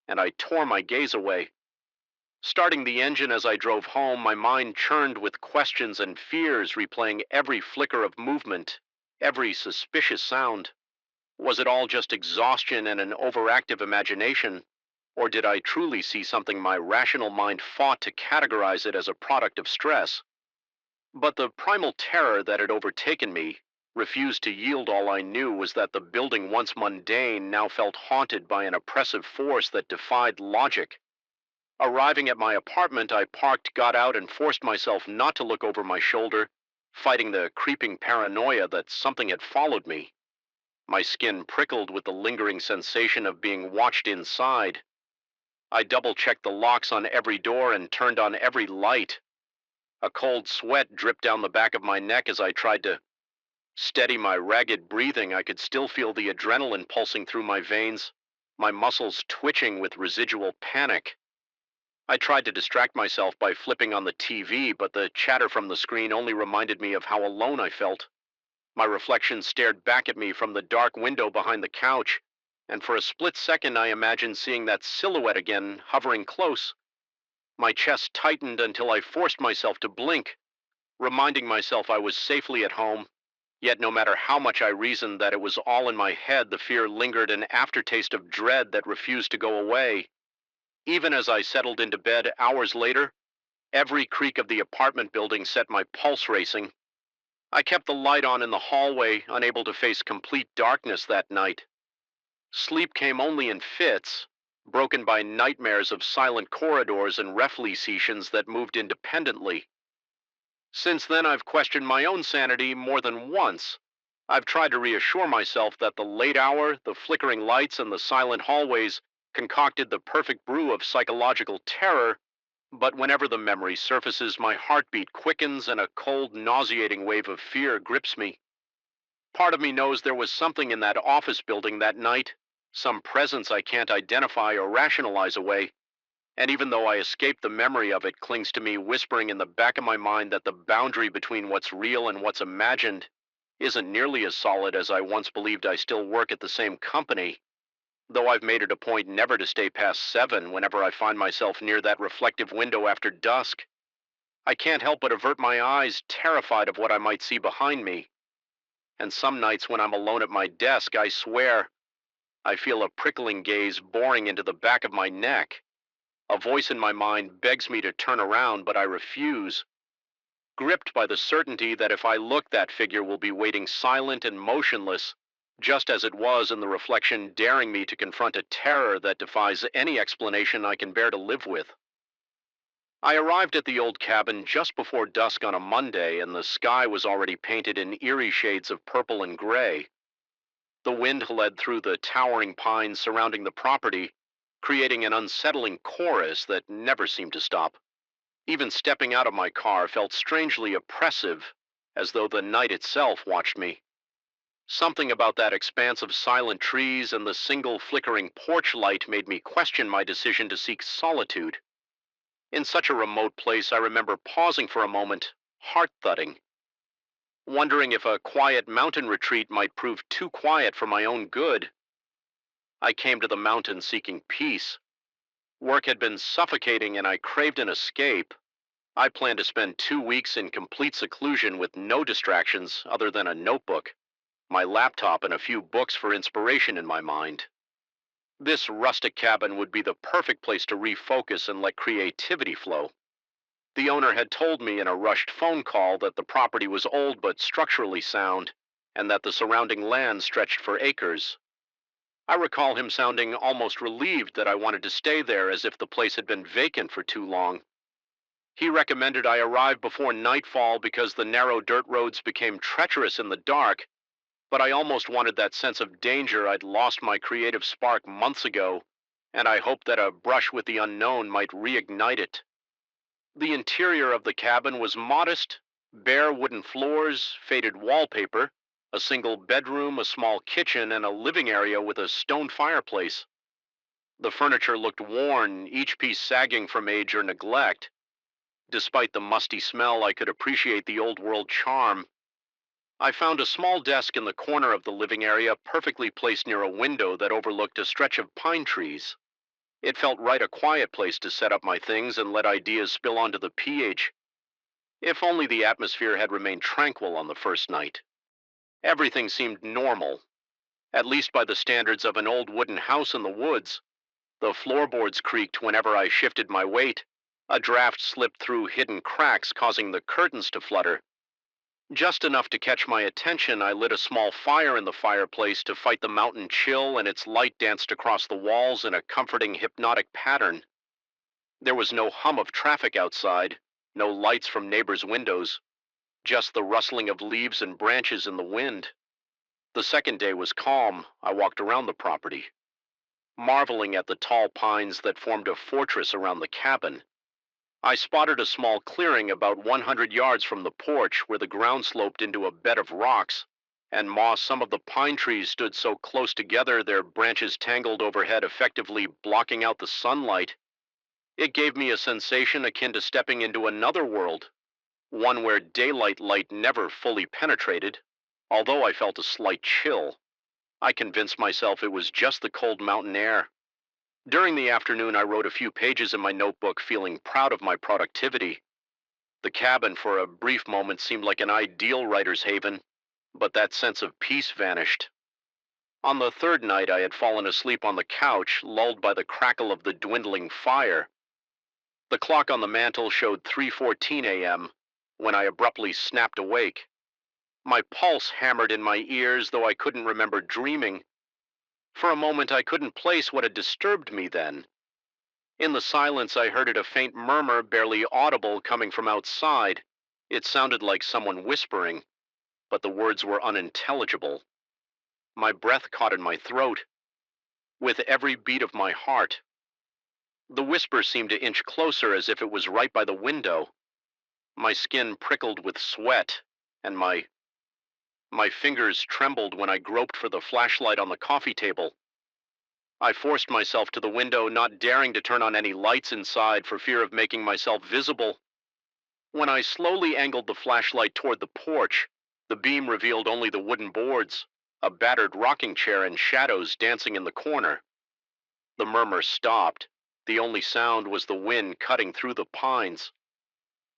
and I tore my gaze away. Starting the engine as I drove home, my mind churned with questions and fears, replaying every flicker of movement, every suspicious sound. Was it all just exhaustion and an overactive imagination? Or did I truly see something my rational mind fought to categorize it as a product of stress? But the primal terror that had overtaken me refused to yield. All I knew was that the building, once mundane, now felt haunted by an oppressive force that defied logic. Arriving at my apartment, I parked, got out, and forced myself not to look over my shoulder, fighting the creeping paranoia that something had followed me. My skin prickled with the lingering sensation of being watched inside. I double-checked the locks on every door and turned on every light. A cold sweat dripped down the back of my neck as I tried to steady my ragged breathing. I could still feel the adrenaline pulsing through my veins, my muscles twitching with residual panic. I tried to distract myself by flipping on the TV, but the chatter from the screen only reminded me of how alone I felt. My reflection stared back at me from the dark window behind the couch, and for a split second I imagined seeing that silhouette again, hovering close. My chest tightened until I forced myself to blink, reminding myself I was safely at home. Yet no matter how much I reasoned that it was all in my head, the fear lingered, an aftertaste of dread that refused to go away. Even as I settled into bed hours later, every creak of the apartment building set my pulse racing. I kept the light on in the hallway, unable to face complete darkness that night. Sleep came only in fits, broken by nightmares of silent corridors and reflexions that moved independently. Since then, I've questioned my own sanity more than once. I've tried to reassure myself that the late hour, the flickering lights, and the silent hallways concocted the perfect brew of psychological terror, but whenever the memory surfaces, my heartbeat quickens and a cold, nauseating wave of fear grips me. Part of me knows there was something in that office building that night, some presence I can't identify or rationalize away, and even though I escaped, the memory of it clings to me, whispering in the back of my mind that the boundary between what's real and what's imagined isn't nearly as solid as I once believed. I still work at the same company, though I've made it a point never to stay past 7 whenever I find myself near that reflective window after dusk. I can't help but avert my eyes, terrified of what I might see behind me. And some nights when I'm alone at my desk, I swear, I feel a prickling gaze boring into the back of my neck. A voice in my mind begs me to turn around, but I refuse, gripped by the certainty that if I look, that figure will be waiting silent and motionless, just as it was in the reflection, daring me to confront a terror that defies any explanation I can bear to live with. I arrived at the old cabin just before dusk on a Monday, and the sky was already painted in eerie shades of purple and gray. The wind led through the towering pines surrounding the property, creating an unsettling chorus that never seemed to stop. Even stepping out of my car felt strangely oppressive, as though the night itself watched me. Something about that expanse of silent trees and the single flickering porch light made me question my decision to seek solitude. In such a remote place, I remember pausing for a moment, heart thudding, wondering if a quiet mountain retreat might prove too quiet for my own good. I came to the mountains seeking peace. Work had been suffocating and I craved an escape. I planned to spend 2 weeks in complete seclusion with no distractions other than a notebook, my laptop, and a few books for inspiration in my mind. This rustic cabin would be the perfect place to refocus and let creativity flow. The owner had told me in a rushed phone call that the property was old but structurally sound, and that the surrounding land stretched for acres. I recall him sounding almost relieved that I wanted to stay there, as if the place had been vacant for too long. He recommended I arrive before nightfall because the narrow dirt roads became treacherous in the dark, but I almost wanted that sense of danger. I'd lost my creative spark months ago, and I hoped that a brush with the unknown might reignite it. The interior of the cabin was modest: bare wooden floors, faded wallpaper, a single bedroom, a small kitchen, and a living area with a stone fireplace. The furniture looked worn, each piece sagging from age or neglect. Despite the musty smell, I could appreciate the old world charm. I found a small desk in the corner of the living area, perfectly placed near a window that overlooked a stretch of pine trees. It felt right, a quiet place to set up my things and let ideas spill onto the pH. If only the atmosphere had remained tranquil on the first night. Everything seemed normal, at least by the standards of an old wooden house in the woods. The floorboards creaked whenever I shifted my weight. A draft slipped through hidden cracks, causing the curtains to flutter. Just enough to catch my attention, I lit a small fire in the fireplace to fight the mountain chill, and its light danced across the walls in a comforting, hypnotic pattern. There was no hum of traffic outside, no lights from neighbors' windows, just the rustling of leaves and branches in the wind. The second day was calm. I walked around the property, marveling at the tall pines that formed a fortress around the cabin. I spotted a small clearing about 100 yards from the porch where the ground sloped into a bed of rocks and moss. Some of the pine trees stood so close together, their branches tangled overhead, effectively blocking out the sunlight. It gave me a sensation akin to stepping into another world, one where daylight light never fully penetrated. Although I felt a slight chill, I convinced myself it was just the cold mountain air. During the afternoon, I wrote a few pages in my notebook, feeling proud of my productivity. The cabin, for a brief moment, seemed like an ideal writer's haven, but that sense of peace vanished. On the third night, I had fallen asleep on the couch, lulled by the crackle of the dwindling fire. The clock on the mantel showed 3:14 a.m. when I abruptly snapped awake. My pulse hammered in my ears, though I couldn't remember dreaming. For a moment, I couldn't place what had disturbed me then. In the silence, I heard a faint murmur, barely audible, coming from outside. It sounded like someone whispering, but the words were unintelligible. My breath caught in my throat, with every beat of my heart. The whisper seemed to inch closer, as if it was right by the window. My skin prickled with sweat, and my fingers trembled when I groped for the flashlight on the coffee table. I forced myself to the window, not daring to turn on any lights inside for fear of making myself visible. When I slowly angled the flashlight toward the porch, the beam revealed only the wooden boards, a battered rocking chair, and shadows dancing in the corner. The murmur stopped. The only sound was the wind cutting through the pines.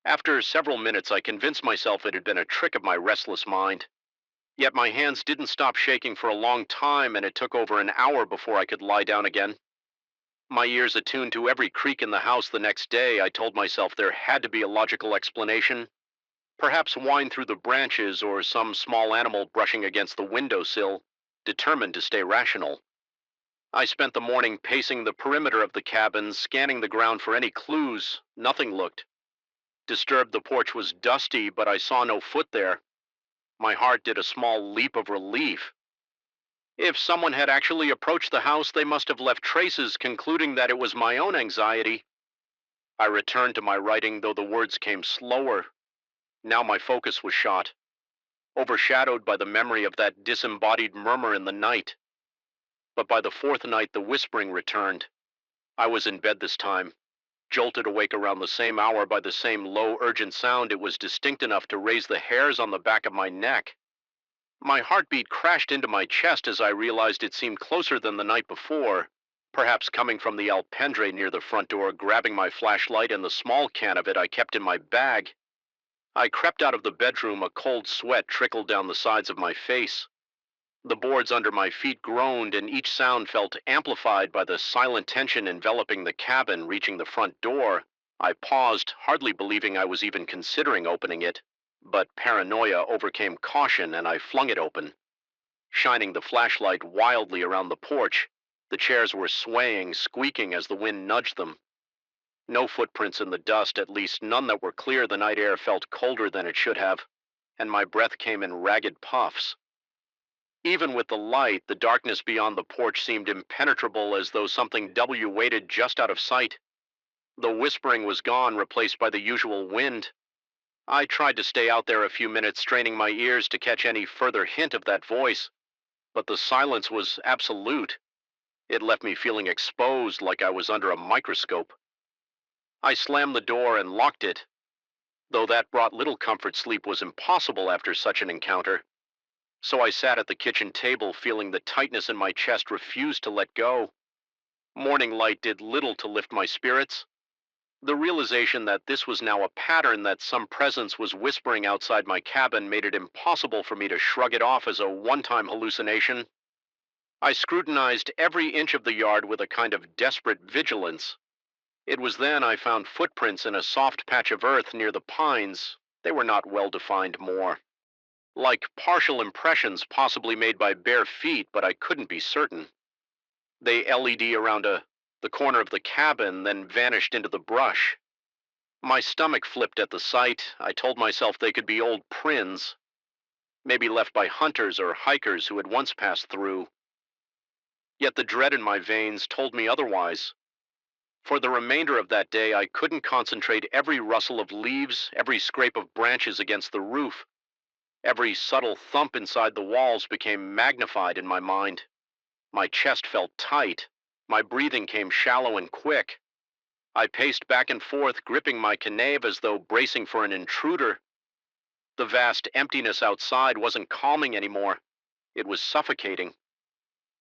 After several minutes, I convinced myself it had been a trick of my restless mind. Yet my hands didn't stop shaking for a long time, and it took over an hour before I could lie down again. My ears attuned to every creak in the house. The next day, I told myself there had to be a logical explanation. Perhaps whine through the branches, or some small animal brushing against the windowsill, determined to stay rational. I spent the morning pacing the perimeter of the cabin, scanning the ground for any clues. Nothing looked disturbed. The porch was dusty, but I saw no foot there. My heart did a small leap of relief. If someone had actually approached the house, they must have left traces, concluding that it was my own anxiety. I returned to my writing, though the words came slower. Now my focus was shot, overshadowed by the memory of that disembodied murmur in the night. But by the fourth night, the whispering returned. I was in bed this time, jolted awake around the same hour by the same low, urgent sound. It was distinct enough to raise the hairs on the back of my neck. My heartbeat crashed into my chest as I realized it seemed closer than the night before, perhaps coming from the alpendre near the front door. Grabbing my flashlight and the small can of it I kept in my bag, I crept out of the bedroom. A cold sweat trickled down the sides of my face. The boards under my feet groaned, and each sound felt amplified by the silent tension enveloping the cabin. Reaching the front door, I paused, hardly believing I was even considering opening it. But paranoia overcame caution, and I flung it open. Shining the flashlight wildly around the porch, the chairs were swaying, squeaking as the wind nudged them. No footprints in the dust, at least none that were clear. The night air felt colder than it should have, and my breath came in ragged puffs. Even with the light, the darkness beyond the porch seemed impenetrable, as though something waited just out of sight. The whispering was gone, replaced by the usual wind. I tried to stay out there a few minutes, straining my ears to catch any further hint of that voice, but the silence was absolute. It left me feeling exposed, like I was under a microscope. I slammed the door and locked it, though that brought little comfort. Sleep was impossible after such an encounter. So I sat at the kitchen table, feeling the tightness in my chest refuse to let go. Morning light did little to lift my spirits. The realization that this was now a pattern, that some presence was whispering outside my cabin, made it impossible for me to shrug it off as a one-time hallucination. I scrutinized every inch of the yard with a kind of desperate vigilance. It was then I found footprints in a soft patch of earth near the pines. They were not well defined, more like partial impressions, possibly made by bare feet, but I couldn't be certain. They LED around the corner of the cabin, then vanished into the brush. My stomach flipped at the sight. I told myself they could be old prints, maybe left by hunters or hikers who had once passed through. Yet the dread in my veins told me otherwise. For the remainder of that day, I couldn't concentrate. Every rustle of leaves, every scrape of branches against the roof, every subtle thump inside the walls became magnified in my mind. My chest felt tight. My breathing came shallow and quick. I paced back and forth, gripping my canave as though bracing for an intruder. The vast emptiness outside wasn't calming anymore. It was suffocating.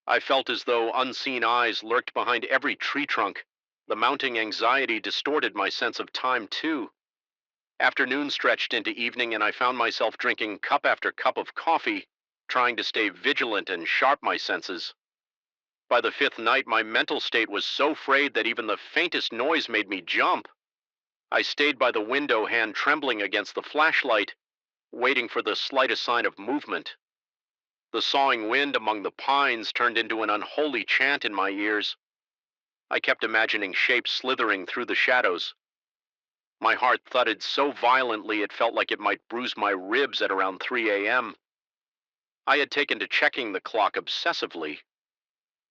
I felt as though unseen eyes lurked behind every tree trunk. The mounting anxiety distorted my sense of time, too. Afternoon stretched into evening, and I found myself drinking cup after cup of coffee, trying to stay vigilant and sharp my senses. By the fifth night, my mental state was so frayed that even the faintest noise made me jump. I stayed by the window, hand trembling against the flashlight, waiting for the slightest sign of movement. The sawing wind among the pines turned into an unholy chant in my ears. I kept imagining shapes slithering through the shadows. My heart thudded so violently it felt like it might bruise my ribs at around 3 a.m. I had taken to checking the clock obsessively.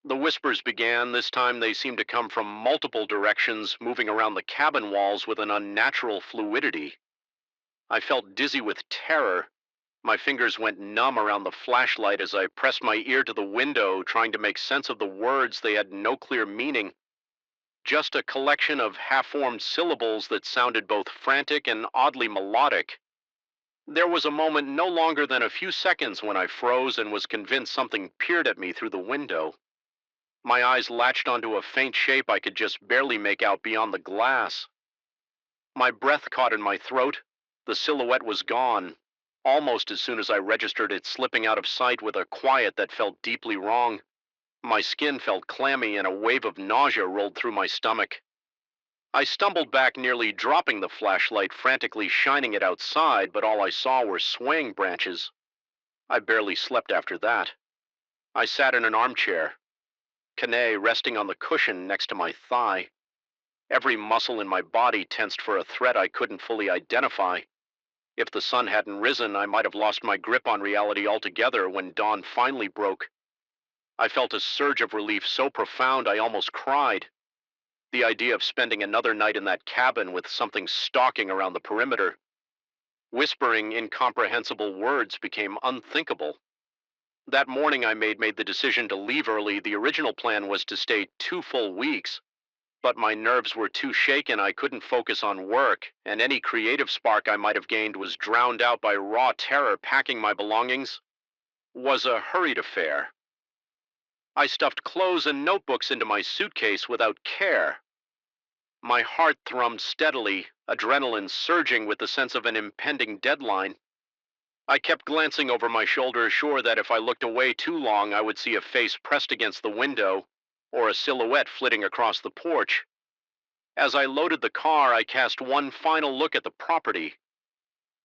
The whispers began. This time they seemed to come from multiple directions, moving around the cabin walls with an unnatural fluidity. I felt dizzy with terror. My fingers went numb around the flashlight as I pressed my ear to the window, trying to make sense of the words. They had no clear meaning, just a collection of half-formed syllables that sounded both frantic and oddly melodic. There was a moment, no longer than a few seconds, when I froze and was convinced something peered at me through the window. My eyes latched onto a faint shape I could just barely make out beyond the glass. My breath caught in my throat. The silhouette was gone, almost as soon as I registered it slipping out of sight with a quiet that felt deeply wrong. My skin felt clammy, and a wave of nausea rolled through my stomach. I stumbled back, nearly dropping the flashlight, frantically shining it outside, but all I saw were swaying branches. I barely slept after that. I sat in an armchair, Kane resting on the cushion next to my thigh. Every muscle in my body tensed for a threat I couldn't fully identify. If the sun hadn't risen, I might have lost my grip on reality altogether. When dawn finally broke, I felt a surge of relief so profound I almost cried. The idea of spending another night in that cabin with something stalking around the perimeter, whispering incomprehensible words, became unthinkable. That morning I made the decision to leave early. The original plan was to stay 2 full weeks, but my nerves were too shaken I couldn't focus on work, and any creative spark I might have gained was drowned out by raw terror. Packing my belongings was a hurried affair. I stuffed clothes and notebooks into my suitcase without care. My heart thrummed steadily, adrenaline surging with the sense of an impending deadline. I kept glancing over my shoulder, sure that if I looked away too long, I would see a face pressed against the window or a silhouette flitting across the porch. As I loaded the car, I cast one final look at the property.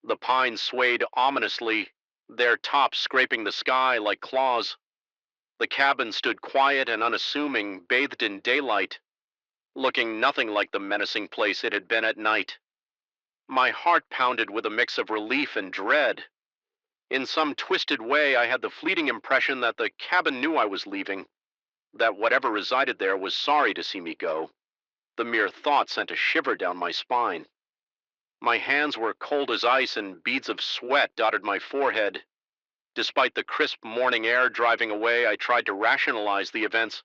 The pines swayed ominously, their tops scraping the sky like claws. The cabin stood quiet and unassuming, bathed in daylight, looking nothing like the menacing place it had been at night. My heart pounded with a mix of relief and dread. In some twisted way, I had the fleeting impression that the cabin knew I was leaving, that whatever resided there was sorry to see me go. The mere thought sent a shiver down my spine. My hands were cold as ice and beads of sweat dotted my forehead. Despite the crisp morning air driving away, I tried to rationalize the events.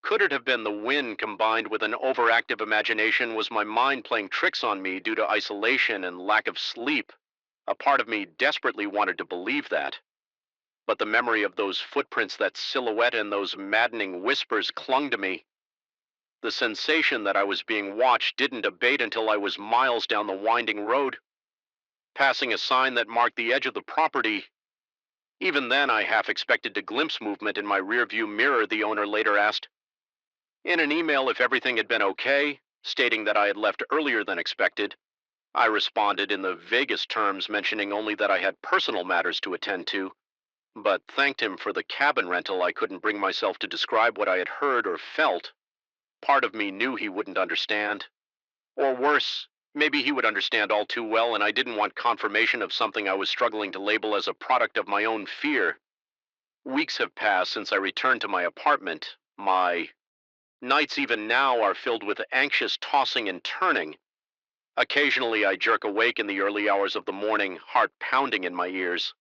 Could it have been the wind combined with an overactive imagination? Was my mind playing tricks on me due to isolation and lack of sleep? A part of me desperately wanted to believe that. But the memory of those footprints, that silhouette, and those maddening whispers clung to me. The sensation that I was being watched didn't abate until I was miles down the winding road, passing a sign that marked the edge of the property. Even then, I half expected to glimpse movement in my rearview mirror, the owner later asked. In an email if everything had been okay, stating that I had left earlier than expected, I responded in the vaguest terms, mentioning only that I had personal matters to attend to, but thanked him for the cabin rental. I couldn't bring myself to describe what I had heard or felt. Part of me knew he wouldn't understand. Or worse, maybe he would understand all too well, and I didn't want confirmation of something I was struggling to label as a product of my own fear. Weeks have passed since I returned to my apartment. My nights even now are filled with anxious tossing and turning. Occasionally I jerk awake in the early hours of the morning, heart pounding in my ears,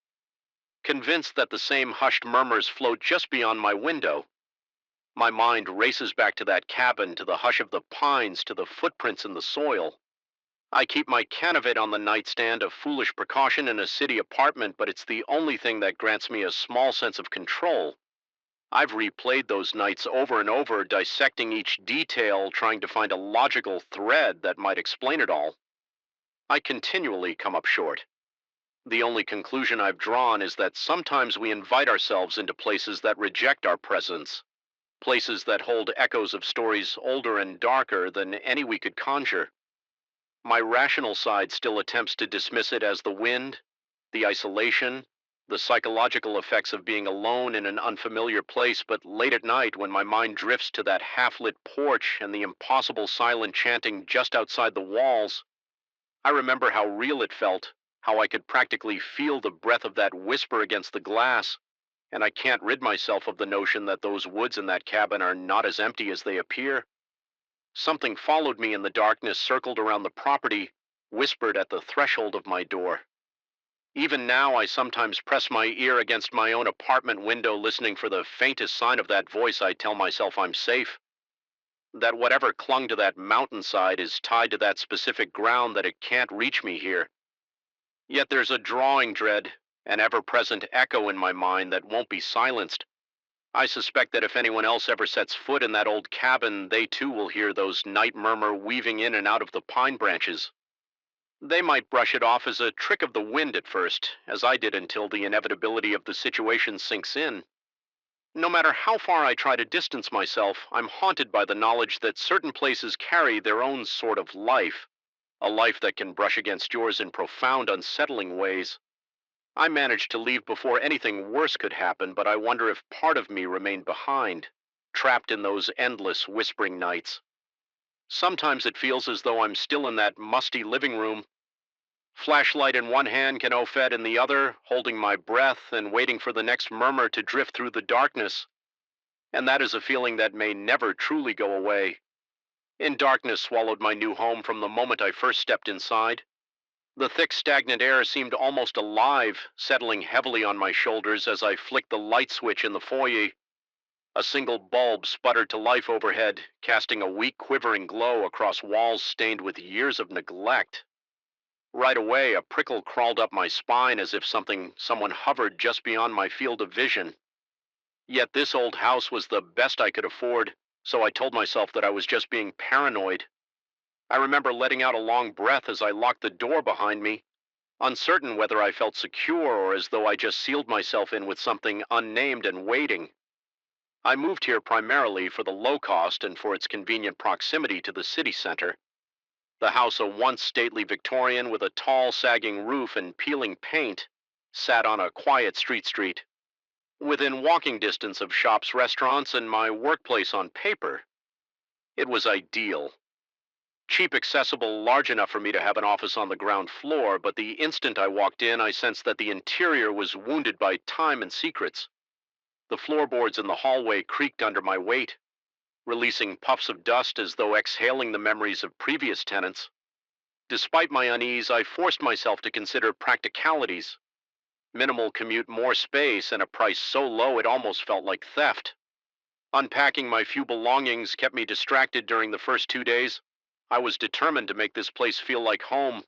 convinced that the same hushed murmurs float just beyond my window. My mind races back to that cabin, to the hush of the pines, to the footprints in the soil. I keep my Canavet on the nightstand, a foolish precaution in a city apartment, but it's the only thing that grants me a small sense of control. I've replayed those nights over and over, dissecting each detail, trying to find a logical thread that might explain it all. I continually come up short. The only conclusion I've drawn is that sometimes we invite ourselves into places that reject our presence, places that hold echoes of stories older and darker than any we could conjure. My rational side still attempts to dismiss it as the wind, the isolation, the psychological effects of being alone in an unfamiliar place, but late at night, when my mind drifts to that half-lit porch and the impossible silent chanting just outside the walls, I remember how real it felt, how I could practically feel the breath of that whisper against the glass, and I can't rid myself of the notion that those woods in that cabin are not as empty as they appear. Something followed me in the darkness, circled around the property, whispered at the threshold of my door. Even now, I sometimes press my ear against my own apartment window, listening for the faintest sign of that voice. I tell myself I'm safe, that whatever clung to that mountainside is tied to that specific ground, that it can't reach me here. Yet there's a drawing dread, an ever-present echo in my mind that won't be silenced. I suspect that if anyone else ever sets foot in that old cabin, they too will hear those night murmur weaving in and out of the pine branches. They might brush it off as a trick of the wind at first, as I did until the inevitability of the situation sinks in. No matter how far I try to distance myself, I'm haunted by the knowledge that certain places carry their own sort of life, a life that can brush against yours in profound, unsettling ways. I managed to leave before anything worse could happen, but I wonder if part of me remained behind, trapped in those endless whispering nights. Sometimes it feels as though I'm still in that musty living room, flashlight in one hand, Canofed in the other, holding my breath and waiting for the next murmur to drift through the darkness. And that is a feeling that may never truly go away. In darkness swallowed my new home from the moment I first stepped inside. The thick, stagnant air seemed almost alive, settling heavily on my shoulders as I flicked the light switch in the foyer. A single bulb sputtered to life overhead, casting a weak, quivering glow across walls stained with years of neglect. Right away, a prickle crawled up my spine as if someone hovered just beyond my field of vision. Yet this old house was the best I could afford, so I told myself that I was just being paranoid. I remember letting out a long breath as I locked the door behind me, uncertain whether I felt secure or as though I just sealed myself in with something unnamed and waiting. I moved here primarily for the low cost and for its convenient proximity to the city center. The house, a once stately Victorian with a tall, sagging roof and peeling paint, sat on a quiet street, within walking distance of shops, restaurants, and my workplace on paper. It was ideal. Cheap, accessible, large enough for me to have an office on the ground floor, but the instant I walked in, I sensed that the interior was wounded by time and secrets. The floorboards in the hallway creaked under my weight, releasing puffs of dust as though exhaling the memories of previous tenants. Despite my unease, I forced myself to consider practicalities. Minimal commute, more space, and a price so low it almost felt like theft. Unpacking my few belongings kept me distracted during the first 2 days. I was determined to make this place feel like home,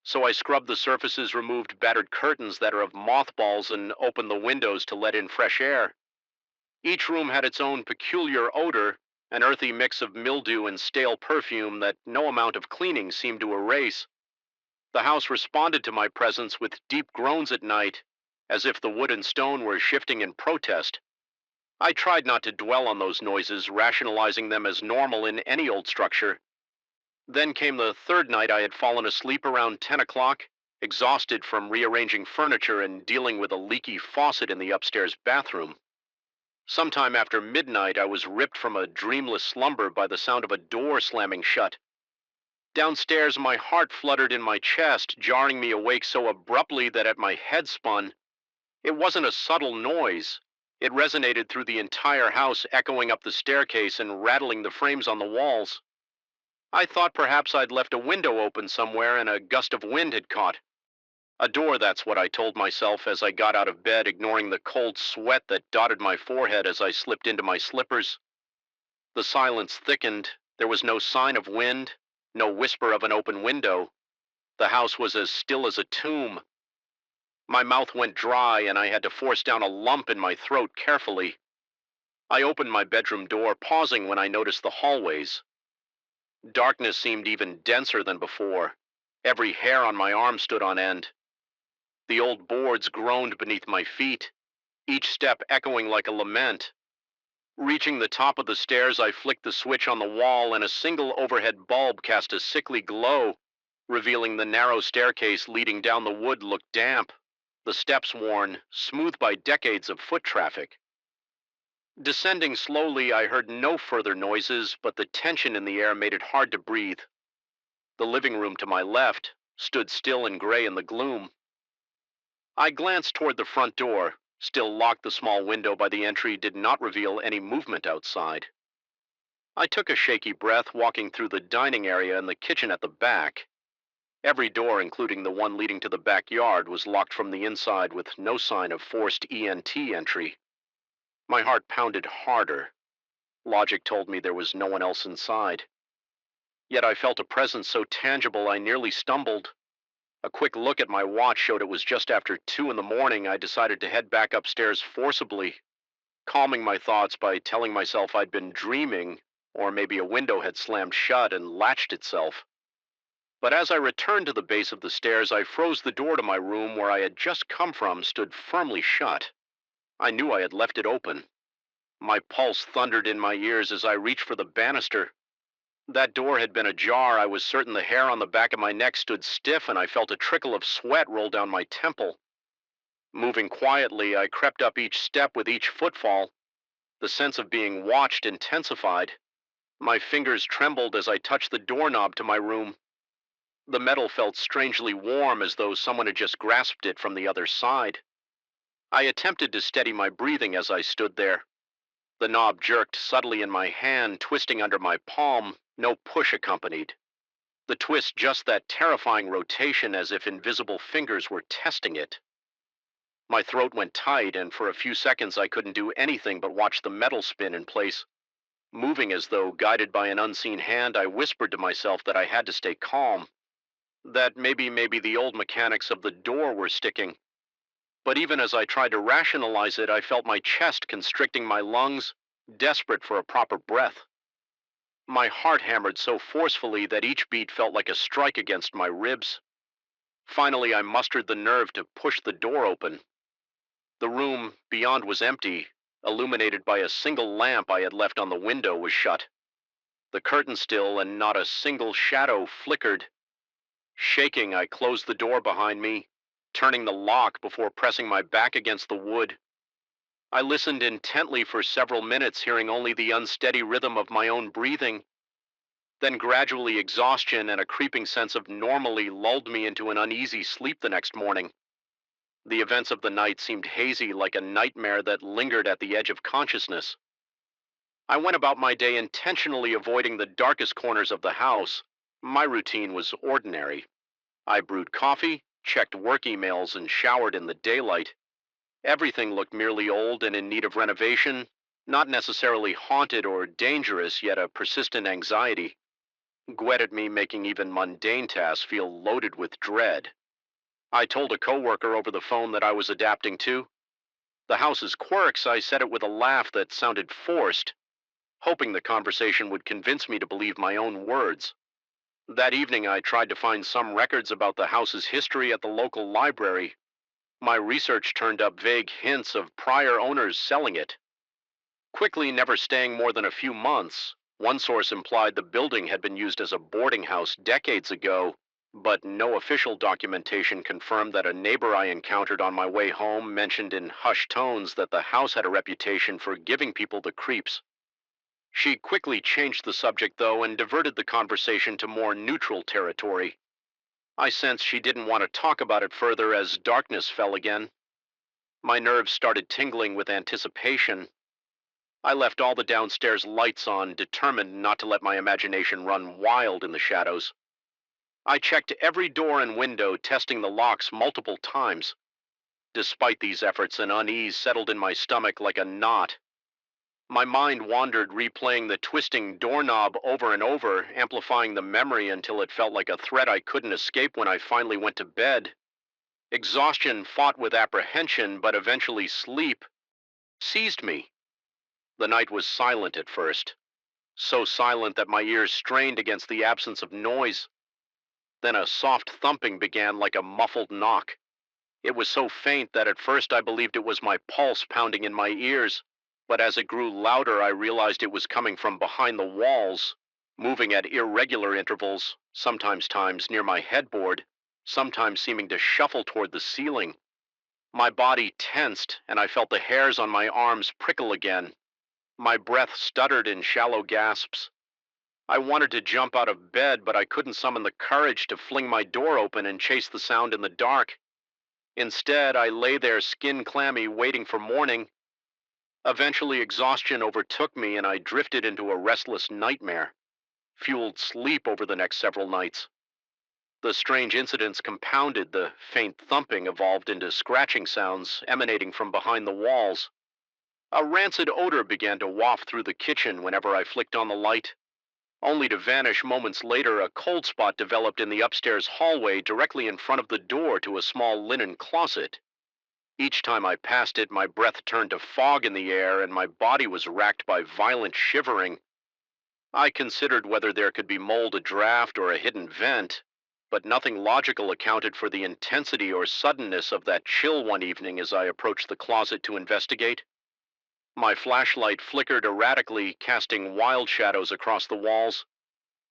so I scrubbed the surfaces, removed battered curtains that are of mothballs, and opened the windows to let in fresh air. Each room had its own peculiar odor, an earthy mix of mildew and stale perfume that no amount of cleaning seemed to erase. The house responded to my presence with deep groans at night, as if the wood and stone were shifting in protest. I tried not to dwell on those noises, rationalizing them as normal in any old structure. Then came the third night I had fallen asleep around 10 o'clock, exhausted from rearranging furniture and dealing with a leaky faucet in the upstairs bathroom. Sometime after midnight, I was ripped from a dreamless slumber by the sound of a door slamming shut. Downstairs, my heart fluttered in my chest, jarring me awake so abruptly that at my head spun. It wasn't a subtle noise. It resonated through the entire house, echoing up the staircase and rattling the frames on the walls. I thought perhaps I'd left a window open somewhere and a gust of wind had caught. A door, that's what I told myself as I got out of bed, ignoring the cold sweat that dotted my forehead as I slipped into my slippers. The silence thickened. There was no sign of wind, no whisper of an open window. The house was as still as a tomb. My mouth went dry and I had to force down a lump in my throat carefully. I opened my bedroom door, pausing when I noticed the hallways. Darkness seemed even denser than before. Every hair on my arm stood on end. The old boards groaned beneath my feet, each step echoing like a lament. Reaching the top of the stairs, I flicked the switch on the wall and a single overhead bulb cast a sickly glow, revealing the narrow staircase leading down the wood looked damp, the steps worn, smooth by decades of foot traffic. Descending slowly, I heard no further noises, but the tension in the air made it hard to breathe. The living room to my left stood still and gray in the gloom. I glanced toward the front door. Still locked, the small window by the entry did not reveal any movement outside. I took a shaky breath, walking through the dining area and the kitchen at the back. Every door, including the one leading to the backyard, was locked from the inside with no sign of forced ENT entry. My heart pounded harder. Logic told me there was no one else inside. Yet I felt a presence so tangible I nearly stumbled. A quick look at my watch showed it was just after 2 in the morning. I decided to head back upstairs forcibly, calming my thoughts by telling myself I'd been dreaming, or maybe a window had slammed shut and latched itself. But as I returned to the base of the stairs, I froze. The door to my room, where I had just come from, stood firmly shut. I knew I had left it open. My pulse thundered in my ears as I reached for the banister. That door had been ajar. I was certain the hair on the back of my neck stood stiff, and I felt a trickle of sweat roll down my temple. Moving quietly, I crept up each step with each footfall. The sense of being watched intensified. My fingers trembled as I touched the doorknob to my room. The metal felt strangely warm, as though someone had just grasped it from the other side. I attempted to steady my breathing as I stood there. The knob jerked subtly in my hand, twisting under my palm, No push accompanied. The twist just that terrifying rotation as if invisible fingers were testing it. My throat went tight, and for a few seconds I couldn't do anything but watch the metal spin in place. Moving as though guided by an unseen hand, I whispered to myself that I had to stay calm, that maybe the old mechanics of the door were sticking. But even as I tried to rationalize it, I felt my chest constricting my lungs, desperate for a proper breath. My heart hammered so forcefully that each beat felt like a strike against my ribs. Finally, I mustered the nerve to push the door open. The room beyond was empty, illuminated by a single lamp I had left on the window was shut. The curtain still, and not a single shadow flickered. Shaking, I closed the door behind me, turning the lock before pressing my back against the wood. I listened intently for several minutes, hearing only the unsteady rhythm of my own breathing. Then gradually exhaustion and a creeping sense of normalcy lulled me into an uneasy sleep the next morning. The events of the night seemed hazy, like a nightmare that lingered at the edge of consciousness. I went about my day intentionally avoiding the darkest corners of the house. My routine was ordinary. I brewed coffee, checked work emails, and showered in the daylight. Everything looked merely old and in need of renovation, not necessarily haunted or dangerous, yet a persistent anxiety gwed me, making even mundane tasks feel loaded with dread. I told a coworker over the phone that I was adapting to the house's quirks. I said it with a laugh that sounded forced, hoping the conversation would convince me to believe my own words. That evening, I tried to find some records about the house's history at the local library. My research turned up vague hints of prior owners selling it, quickly never staying more than a few months. One source implied the building had been used as a boarding house decades ago, but no official documentation confirmed that. A neighbor I encountered on my way home mentioned in hushed tones that the house had a reputation for giving people the creeps. She quickly changed the subject, though, and diverted the conversation to more neutral territory. I sensed she didn't want to talk about it further as darkness fell again. My nerves started tingling with anticipation. I left all the downstairs lights on, determined not to let my imagination run wild in the shadows. I checked every door and window, testing the locks multiple times. Despite these efforts, an unease settled in my stomach like a knot. My mind wandered, replaying the twisting doorknob over and over, amplifying the memory until it felt like a threat I couldn't escape when I finally went to bed. Exhaustion fought with apprehension, but eventually sleep seized me. The night was silent at first, so silent that my ears strained against the absence of noise. Then a soft thumping began like a muffled knock. It was so faint that at first I believed it was my pulse pounding in my ears, but as it grew louder, I realized it was coming from behind the walls, moving at irregular intervals, sometimes times near my headboard, sometimes seeming to shuffle toward the ceiling. My body tensed, and I felt the hairs on my arms prickle again. My breath stuttered in shallow gasps. I wanted to jump out of bed, but I couldn't summon the courage to fling my door open and chase the sound in the dark. Instead, I lay there skin clammy, waiting for morning. Eventually, exhaustion overtook me, and I drifted into a restless nightmare, fueled sleep over the next several nights. The strange incidents compounded. The faint thumping evolved into scratching sounds emanating from behind the walls. A rancid odor began to waft through the kitchen whenever I flicked on the light, only to vanish moments later. A cold spot developed in the upstairs hallway directly in front of the door to a small linen closet. Each time I passed it, my breath turned to fog in the air, and my body was racked by violent shivering. I considered whether there could be mold, a draft, or a hidden vent, but nothing logical accounted for the intensity or suddenness of that chill one evening as I approached the closet to investigate. My flashlight flickered erratically, casting wild shadows across the walls.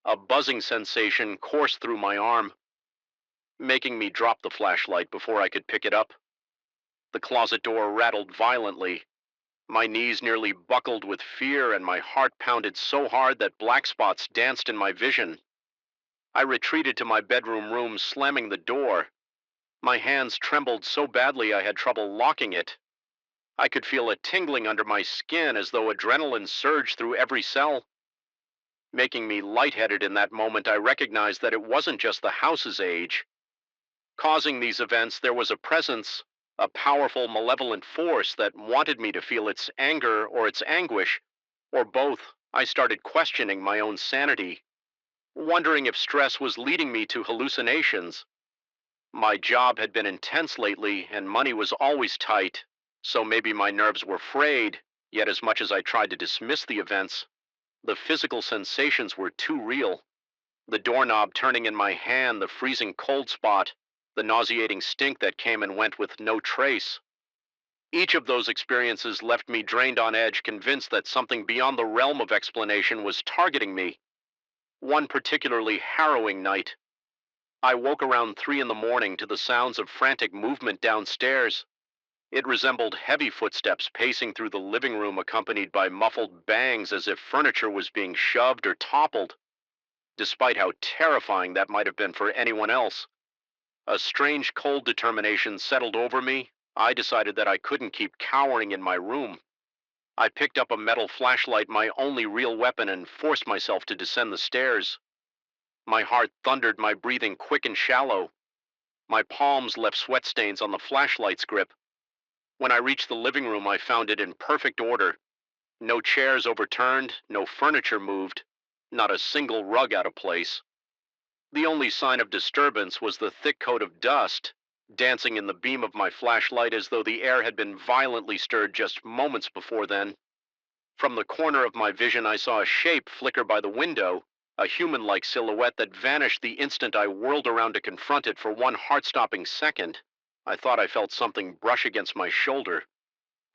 A buzzing sensation coursed through my arm, making me drop the flashlight before I could pick it up. The closet door rattled violently. My knees nearly buckled with fear, and my heart pounded so hard that black spots danced in my vision. I retreated to my bedroom, slamming the door. My hands trembled so badly I had trouble locking it. I could feel it tingling under my skin as though adrenaline surged through every cell. Making me lightheaded in that moment, I recognized that it wasn't just the house's age. Causing these events, there was a presence, a powerful, malevolent force that wanted me to feel its anger or its anguish, or both. I started questioning my own sanity, wondering if stress was leading me to hallucinations. My job had been intense lately, and money was always tight, so maybe my nerves were frayed, yet as much as I tried to dismiss the events, the physical sensations were too real. The doorknob turning in my hand, the freezing cold spot, the nauseating stink that came and went with no trace. Each of those experiences left me drained on edge, convinced that something beyond the realm of explanation was targeting me. One particularly harrowing night, I woke around 3 in the morning to the sounds of frantic movement downstairs. It resembled heavy footsteps pacing through the living room, accompanied by muffled bangs as if furniture was being shoved or toppled. Despite how terrifying that might have been for anyone else, a strange cold determination settled over me. I decided that I couldn't keep cowering in my room. I picked up a metal flashlight, my only real weapon, and forced myself to descend the stairs. My heart thundered, my breathing quick and shallow. My palms left sweat stains on the flashlight's grip. When I reached the living room, I found it in perfect order. No chairs overturned, no furniture moved, not a single rug out of place. The only sign of disturbance was the thick coat of dust, dancing in the beam of my flashlight as though the air had been violently stirred just moments before then. From the corner of my vision, I saw a shape flicker by the window, a human-like silhouette that vanished the instant I whirled around to confront it for one heart-stopping second. I thought I felt something brush against my shoulder.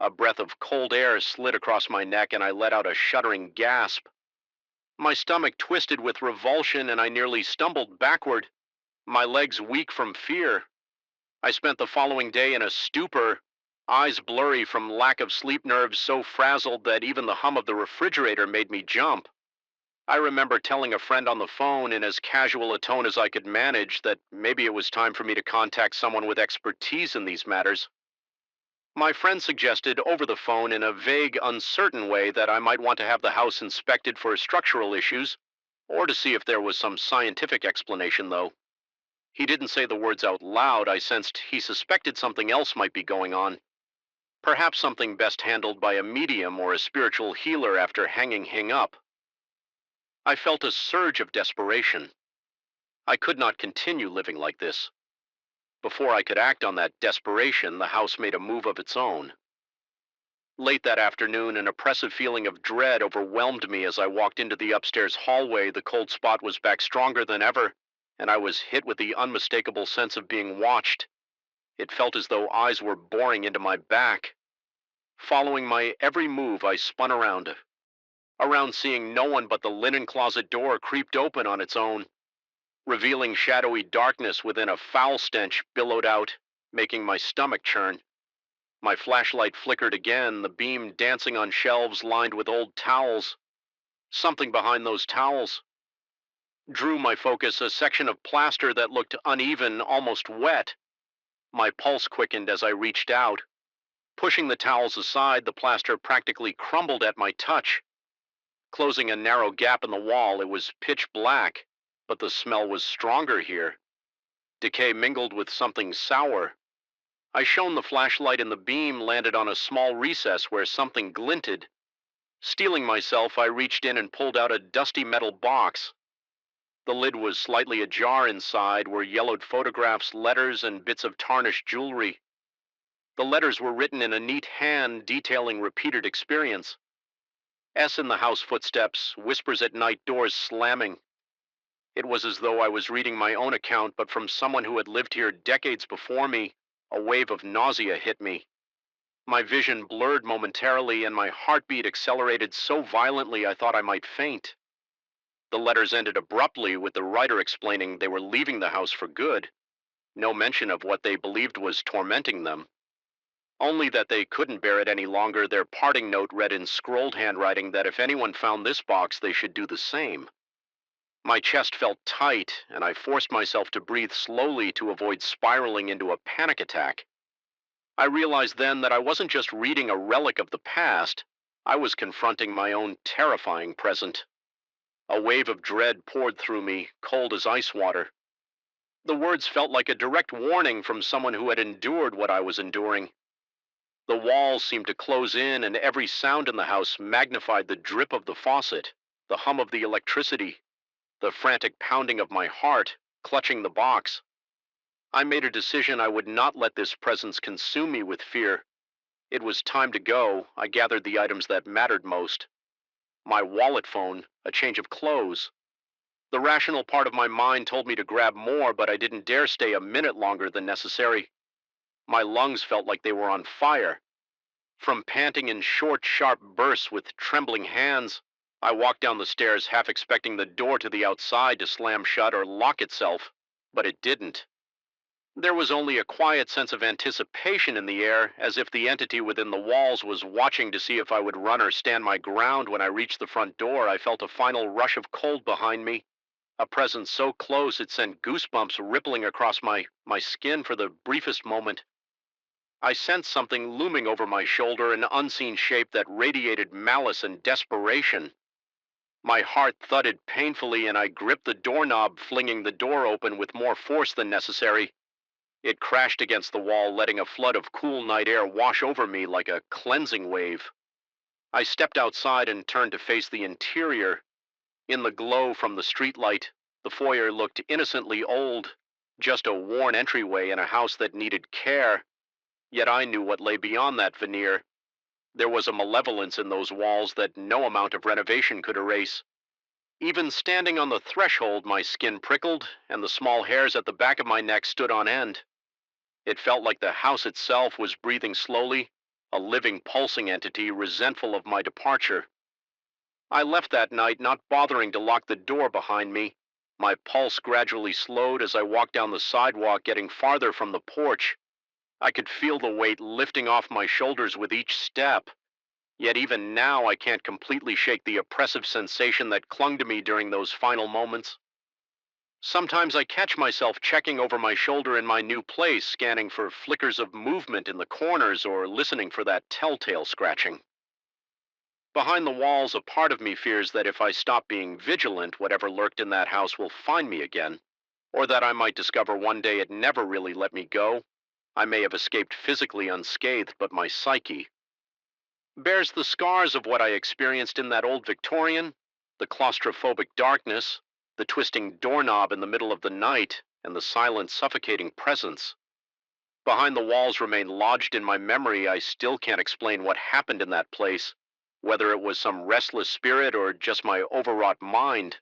A breath of cold air slid across my neck, and I let out a shuddering gasp. My stomach twisted with revulsion, and I nearly stumbled backward, my legs weak from fear. I spent the following day in a stupor, eyes blurry from lack of sleep, nerves so frazzled that even the hum of the refrigerator made me jump. I remember telling a friend on the phone in as casual a tone as I could manage that maybe it was time for me to contact someone with expertise in these matters. My friend suggested over the phone in a vague, uncertain way that I might want to have the house inspected for structural issues, or to see if there was some scientific explanation, though. He didn't say the words out loud. I sensed he suspected something else might be going on. Perhaps something best handled by a medium or a spiritual healer after hanging up. I felt a surge of desperation. I could not continue living like this. Before I could act on that desperation, the house made a move of its own. Late that afternoon, an oppressive feeling of dread overwhelmed me as I walked into the upstairs hallway. The cold spot was back stronger than ever, and I was hit with the unmistakable sense of being watched. It felt as though eyes were boring into my back. Following my every move, I spun around. Around, seeing no one but the linen closet door creeped open on its own, revealing shadowy darkness within. A foul stench billowed out, making my stomach churn. My flashlight flickered again, the beam dancing on shelves lined with old towels. Something behind those towels drew my focus, a section of plaster that looked uneven, almost wet. My pulse quickened as I reached out. Pushing the towels aside, the plaster practically crumbled at my touch, closing a narrow gap in the wall. It was pitch black, but the smell was stronger here. Decay mingled with something sour. I shone the flashlight, and the beam landed on a small recess where something glinted. Steeling myself, I reached in and pulled out a dusty metal box. The lid was slightly ajar. Inside were yellowed photographs, letters, and bits of tarnished jewelry. The letters were written in a neat hand, detailing repeated experience. S in the house footsteps, whispers at night, doors slamming. It was as though I was reading my own account, but from someone who had lived here decades before me. A wave of nausea hit me. My vision blurred momentarily, and my heartbeat accelerated so violently I thought I might faint. The letters ended abruptly, with the writer explaining they were leaving the house for good. No mention of what they believed was tormenting them. Only that they couldn't bear it any longer. Their parting note read in scrolled handwriting that if anyone found this box, they should do the same. My chest felt tight, and I forced myself to breathe slowly to avoid spiraling into a panic attack. I realized then that I wasn't just reading a relic of the past, I was confronting my own terrifying present. A wave of dread poured through me, cold as ice water. The words felt like a direct warning from someone who had endured what I was enduring. The walls seemed to close in, and every sound in the house magnified the drip of the faucet, the hum of the electricity, the frantic pounding of my heart, clutching the box. I made a decision I would not let this presence consume me with fear. It was time to go. I gathered the items that mattered most. My wallet phone, a change of clothes. The rational part of my mind told me to grab more, but I didn't dare stay a minute longer than necessary. My lungs felt like they were on fire. From panting in short, sharp bursts with trembling hands, I walked down the stairs half expecting the door to the outside to slam shut or lock itself, but it didn't. There was only a quiet sense of anticipation in the air, as if the entity within the walls was watching to see if I would run or stand my ground. When I reached the front door, I felt a final rush of cold behind me, a presence so close it sent goosebumps rippling across my skin for the briefest moment. I sensed something looming over my shoulder, an unseen shape that radiated malice and desperation. My heart thudded painfully, and I gripped the doorknob, flinging the door open with more force than necessary. It crashed against the wall, letting a flood of cool night air wash over me like a cleansing wave. I stepped outside and turned to face the interior. In the glow from the streetlight, the foyer looked innocently old, just a worn entryway in a house that needed care. Yet I knew what lay beyond that veneer. There was a malevolence in those walls that no amount of renovation could erase. Even standing on the threshold, my skin prickled, and the small hairs at the back of my neck stood on end. It felt like the house itself was breathing slowly, a living, pulsing entity resentful of my departure. I left that night, not bothering to lock the door behind me. My pulse gradually slowed as I walked down the sidewalk, getting farther from the porch. I could feel the weight lifting off my shoulders with each step. Yet even now, I can't completely shake the oppressive sensation that clung to me during those final moments. Sometimes I catch myself checking over my shoulder in my new place, scanning for flickers of movement in the corners or listening for that telltale scratching. Behind the walls, a part of me fears that if I stop being vigilant, whatever lurked in that house will find me again, or that I might discover one day it never really let me go. I may have escaped physically unscathed, but my psyche bears the scars of what I experienced in that old Victorian, the claustrophobic darkness, the twisting doorknob in the middle of the night, and the silent, suffocating presence. Behind the walls remain lodged in my memory. I still can't explain what happened in that place, whether it was some restless spirit or just my overwrought mind.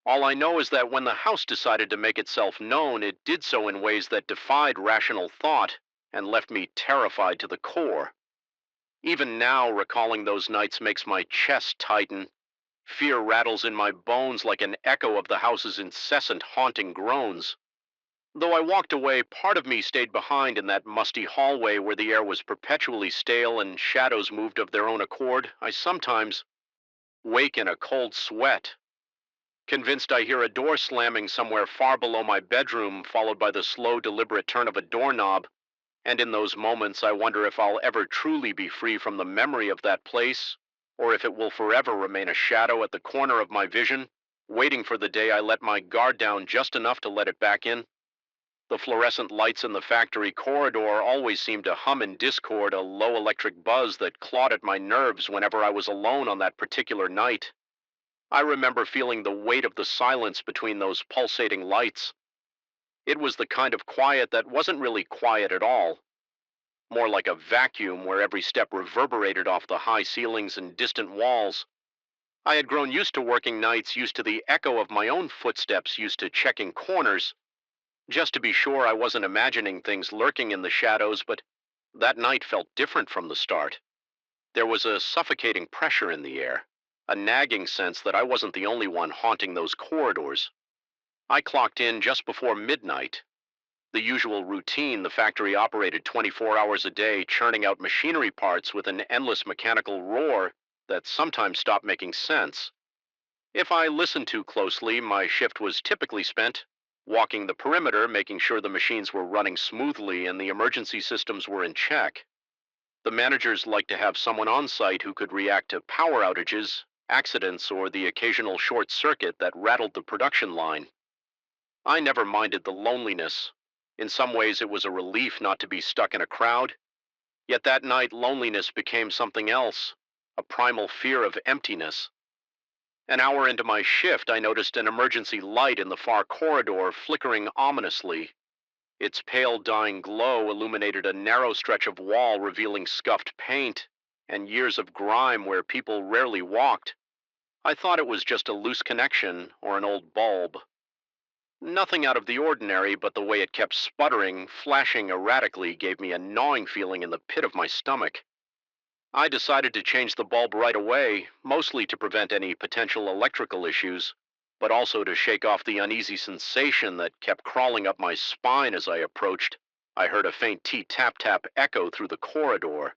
All I know is that when the house decided to make itself known, it did so in ways that defied rational thought and left me terrified to the core. Even now, recalling those nights makes my chest tighten. Fear rattles in my bones like an echo of the house's incessant haunting groans. Though I walked away, part of me stayed behind in that musty hallway where the air was perpetually stale and shadows moved of their own accord. I sometimes wake in a cold sweat, convinced I hear a door slamming somewhere far below my bedroom, followed by the slow, deliberate turn of a doorknob. And in those moments, I wonder if I'll ever truly be free from the memory of that place, or if it will forever remain a shadow at the corner of my vision, waiting for the day I let my guard down just enough to let it back in. The fluorescent lights in the factory corridor always seemed to hum in discord, a low electric buzz that clawed at my nerves whenever I was alone on that particular night. I remember feeling the weight of the silence between those pulsating lights. It was the kind of quiet that wasn't really quiet at all, more like a vacuum where every step reverberated off the high ceilings and distant walls. I had grown used to working nights, used to the echo of my own footsteps, used to checking corners, just to be sure I wasn't imagining things lurking in the shadows, but that night felt different from the start. There was a suffocating pressure in the air, a nagging sense that I wasn't the only one haunting those corridors. I clocked in just before midnight. The usual routine, the factory operated 24 hours a day, churning out machinery parts with an endless mechanical roar that sometimes stopped making sense. If I listened too closely, my shift was typically spent walking the perimeter, making sure the machines were running smoothly and the emergency systems were in check. The managers liked to have someone on site who could react to power outages, accidents, or the occasional short circuit that rattled the production line. I never minded the loneliness. In some ways, it was a relief not to be stuck in a crowd. Yet that night, loneliness became something else, a primal fear of emptiness. An hour into my shift, I noticed an emergency light in the far corridor flickering ominously. Its pale dying glow illuminated a narrow stretch of wall revealing scuffed paint and years of grime where people rarely walked. I thought it was just a loose connection or an old bulb. Nothing out of the ordinary, but the way it kept sputtering, flashing erratically, gave me a gnawing feeling in the pit of my stomach. I decided to change the bulb right away, mostly to prevent any potential electrical issues, but also to shake off the uneasy sensation that kept crawling up my spine as I approached. I heard a faint tap-tap echo through the corridor.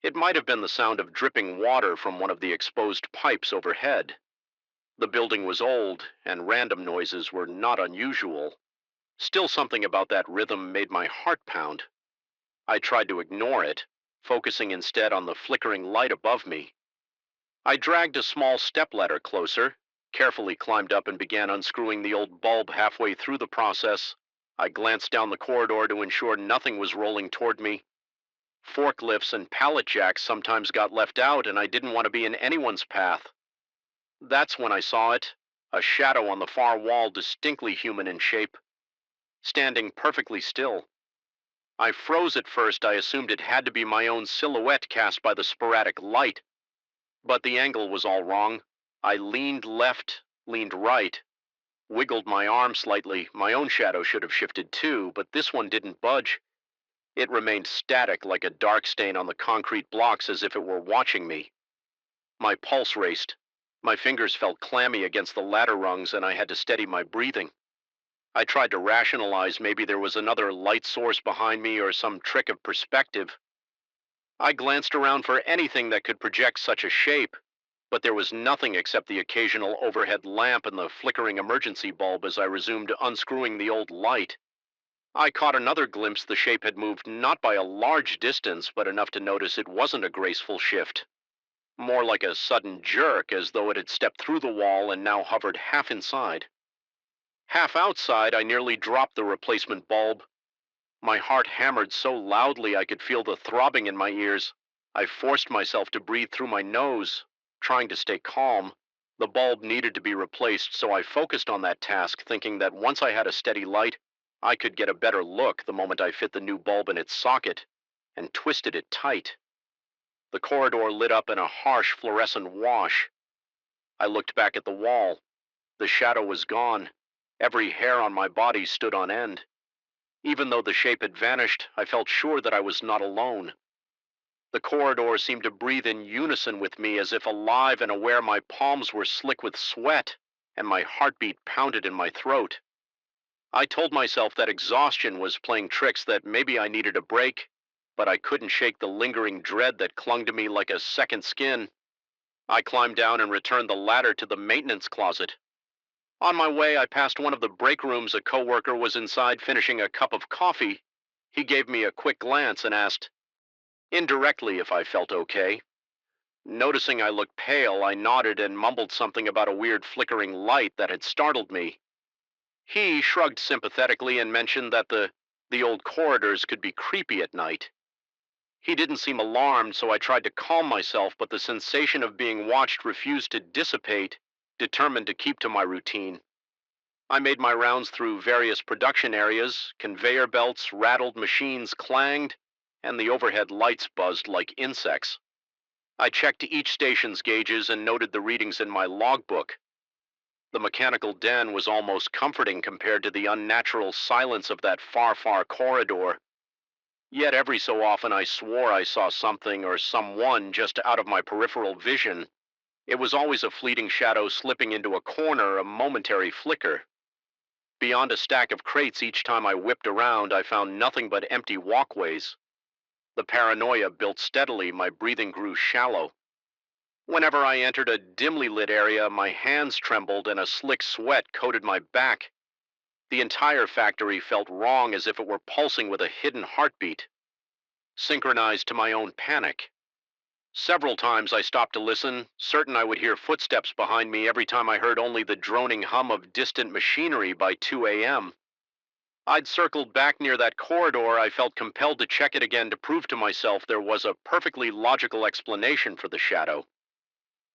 It might have been the sound of dripping water from one of the exposed pipes overhead. The building was old, and random noises were not unusual. Still, something about that rhythm made my heart pound. I tried to ignore it, focusing instead on the flickering light above me. I dragged a small stepladder closer, carefully climbed up and began unscrewing the old bulb halfway through the process. I glanced down the corridor to ensure nothing was rolling toward me. Forklifts and pallet jacks sometimes got left out, and I didn't want to be in anyone's path. That's when I saw it, a shadow on the far wall distinctly human in shape, standing perfectly still. I froze at first. I assumed it had to be my own silhouette cast by the sporadic light, but the angle was all wrong. I leaned left, leaned right, wiggled my arm slightly. My own shadow should have shifted too, but this one didn't budge. It remained static like a dark stain on the concrete blocks, as if it were watching me. My pulse raced. My fingers felt clammy against the ladder rungs, and I had to steady my breathing. I tried to rationalize maybe there was another light source behind me or some trick of perspective. I glanced around for anything that could project such a shape, but there was nothing except the occasional overhead lamp and the flickering emergency bulb as I resumed unscrewing the old light. I caught another glimpse. The shape had moved not by a large distance, but enough to notice it wasn't a graceful shift. More like a sudden jerk, as though it had stepped through the wall and now hovered half inside. Half outside, I nearly dropped the replacement bulb. My heart hammered so loudly I could feel the throbbing in my ears. I forced myself to breathe through my nose, trying to stay calm. The bulb needed to be replaced, so I focused on that task, thinking that once I had a steady light, I could get a better look the moment I fit the new bulb in its socket and twisted it tight. The corridor lit up in a harsh fluorescent wash. I looked back at the wall. The shadow was gone. Every hair on my body stood on end. Even though the shape had vanished, I felt sure that I was not alone. The corridor seemed to breathe in unison with me, as if alive and aware. My palms were slick with sweat, and my heartbeat pounded in my throat. I told myself that exhaustion was playing tricks, that maybe I needed a break, but I couldn't shake the lingering dread that clung to me like a second skin. I climbed down and returned the ladder to the maintenance closet. On my way, I passed one of the break rooms. A coworker was inside finishing a cup of coffee. He gave me a quick glance and asked, indirectly, if I felt okay. Noticing I looked pale, I nodded and mumbled something about a weird flickering light that had startled me. He shrugged sympathetically and mentioned that the old corridors could be creepy at night. He didn't seem alarmed, so I tried to calm myself, but the sensation of being watched refused to dissipate, determined to keep to my routine. I made my rounds through various production areas. Conveyor belts rattled, machines clanged, and the overhead lights buzzed like insects. I checked each station's gauges and noted the readings in my logbook. The mechanical den was almost comforting compared to the unnatural silence of that far corridor. Yet every so often I swore I saw something or someone just out of my peripheral vision. It was always a fleeting shadow slipping into a corner, a momentary flicker. Beyond a stack of crates, each time I whipped around, I found nothing but empty walkways. The paranoia built steadily. My breathing grew shallow. Whenever I entered a dimly lit area, my hands trembled and a slick sweat coated my back. The entire factory felt wrong, as if it were pulsing with a hidden heartbeat, synchronized to my own panic. Several times I stopped to listen, certain I would hear footsteps behind me every time I heard only the droning hum of distant machinery by 2 a.m. I'd circled back near that corridor. I felt compelled to check it again to prove to myself there was a perfectly logical explanation for the shadow.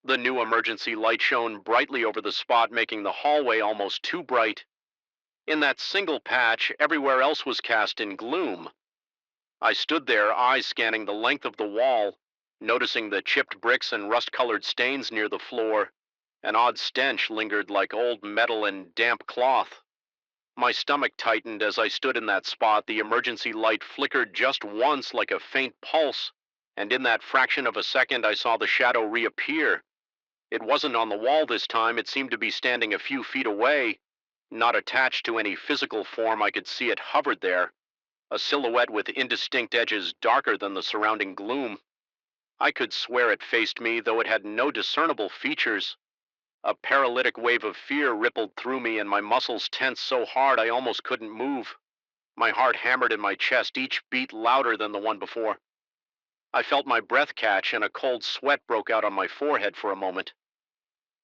The new emergency light shone brightly over the spot, making the hallway almost too bright. In that single patch, everywhere else was cast in gloom. I stood there, eyes scanning the length of the wall, noticing the chipped bricks and rust-colored stains near the floor. An odd stench lingered like old metal and damp cloth. My stomach tightened as I stood in that spot. The emergency light flickered just once like a faint pulse, and in that fraction of a second I saw the shadow reappear. It wasn't on the wall this time. It seemed to be standing a few feet away. Not attached to any physical form, I could see it hovered there, a silhouette with indistinct edges darker than the surrounding gloom. I could swear it faced me, though it had no discernible features. A paralytic wave of fear rippled through me, and my muscles tensed so hard I almost couldn't move. My heart hammered in my chest, each beat louder than the one before. I felt my breath catch, and a cold sweat broke out on my forehead for a moment.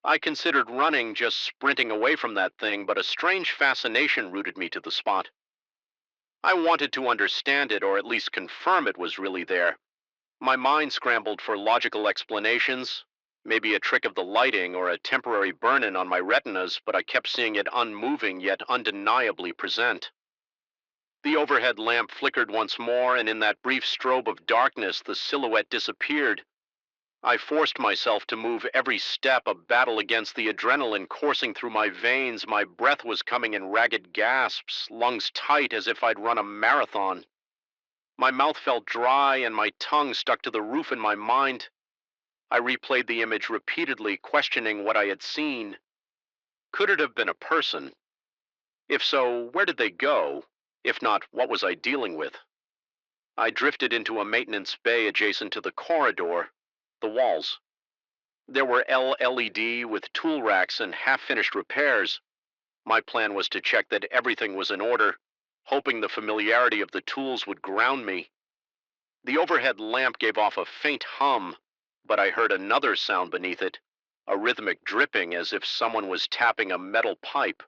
I considered running, just sprinting away from that thing, but a strange fascination rooted me to the spot. I wanted to understand it, or at least confirm it was really there. My mind scrambled for logical explanations, maybe a trick of the lighting or a temporary burn-in on my retinas, but I kept seeing it unmoving yet undeniably present. The overhead lamp flickered once more, and in that brief strobe of darkness, the silhouette disappeared. I forced myself to move every step, a battle against the adrenaline coursing through my veins. My breath was coming in ragged gasps, lungs tight as if I'd run a marathon. My mouth felt dry and my tongue stuck to the roof in my mind. I replayed the image repeatedly, questioning what I had seen. Could it have been a person? If so, where did they go? If not, what was I dealing with? I drifted into a maintenance bay adjacent to the corridor, the walls. There were LED with tool racks and half-finished repairs. My plan was to check that everything was in order, hoping the familiarity of the tools would ground me. The overhead lamp gave off a faint hum, but I heard another sound beneath it, a rhythmic dripping as if someone was tapping a metal pipe.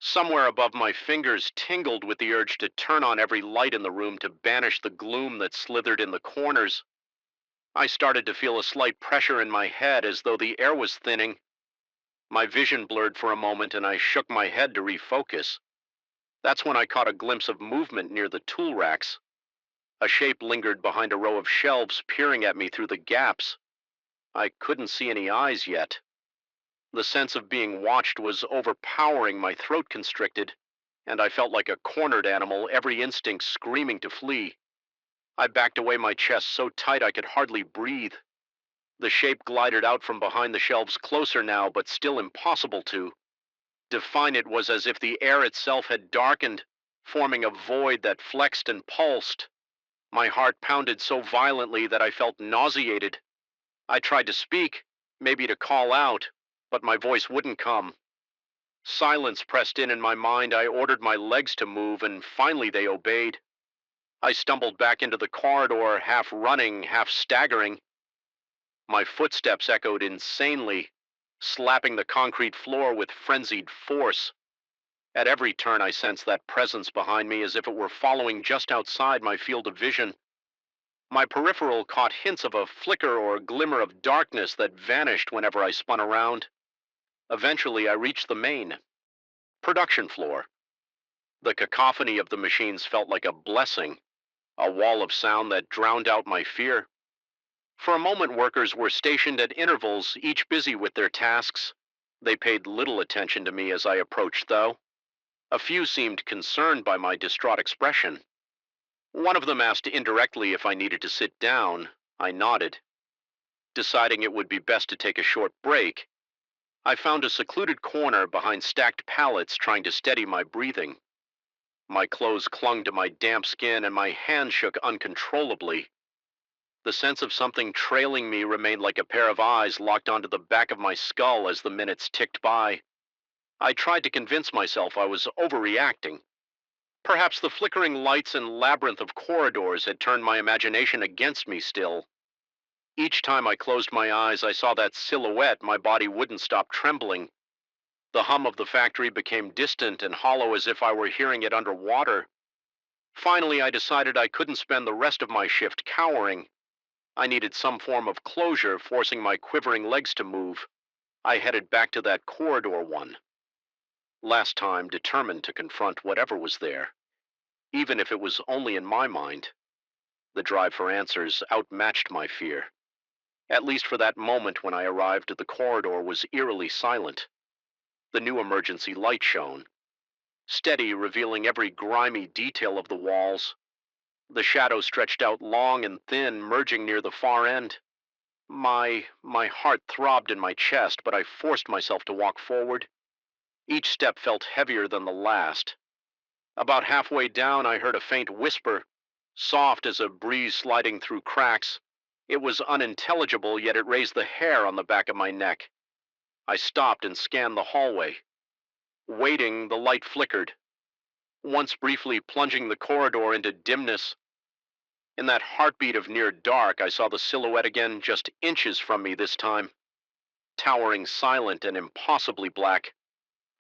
Somewhere above my fingers tingled with the urge to turn on every light in the room to banish the gloom that slithered in the corners. I started to feel a slight pressure in my head as though the air was thinning. My vision blurred for a moment and I shook my head to refocus. That's when I caught a glimpse of movement near the tool racks. A shape lingered behind a row of shelves, peering at me through the gaps. I couldn't see any eyes yet. The sense of being watched was overpowering. My throat constricted, and I felt like a cornered animal, every instinct screaming to flee. I backed away, my chest so tight I could hardly breathe. The shape glided out from behind the shelves, closer now, but still impossible to define. It was as if the air itself had darkened, forming a void that flexed and pulsed. My heart pounded so violently that I felt nauseated. I tried to speak, maybe to call out, but my voice wouldn't come. Silence pressed in my mind. I ordered my legs to move, and finally they obeyed. I stumbled back into the corridor, half running, half staggering. My footsteps echoed insanely, slapping the concrete floor with frenzied force. At every turn I sensed that presence behind me, as if it were following just outside my field of vision. My peripheral caught hints of a flicker or glimmer of darkness that vanished whenever I spun around. Eventually I reached the main production floor. The cacophony of the machines felt like a blessing, a wall of sound that drowned out my fear. For a moment workers were stationed at intervals, each busy with their tasks. They paid little attention to me as I approached, though. A few seemed concerned by my distraught expression. One of them asked indirectly if I needed to sit down. I nodded. Deciding it would be best to take a short break, I found a secluded corner behind stacked pallets, trying to steady my breathing. My clothes clung to my damp skin and my hands shook uncontrollably. The sense of something trailing me remained like a pair of eyes locked onto the back of my skull as the minutes ticked by. I tried to convince myself I was overreacting. Perhaps the flickering lights and labyrinth of corridors had turned my imagination against me still. Each time I closed my eyes, I saw that silhouette. My body wouldn't stop trembling. The hum of the factory became distant and hollow as if I were hearing it underwater. Finally, I decided I couldn't spend the rest of my shift cowering. I needed some form of closure, forcing my quivering legs to move. I headed back to that corridor one. Last time, determined to confront whatever was there, even if it was only in my mind. The drive for answers outmatched my fear. At least for that moment when I arrived, the corridor was eerily silent. The new emergency light shone, steady, revealing every grimy detail of the walls. The shadows stretched out long and thin, merging near the far end. My heart throbbed in my chest, but I forced myself to walk forward. Each step felt heavier than the last. About halfway down, I heard a faint whisper, soft as a breeze sliding through cracks. It was unintelligible, yet it raised the hair on the back of my neck. I stopped and scanned the hallway. Waiting, the light flickered, once briefly plunging the corridor into dimness. In that heartbeat of near dark, I saw the silhouette again, just inches from me this time, towering silent and impossibly black.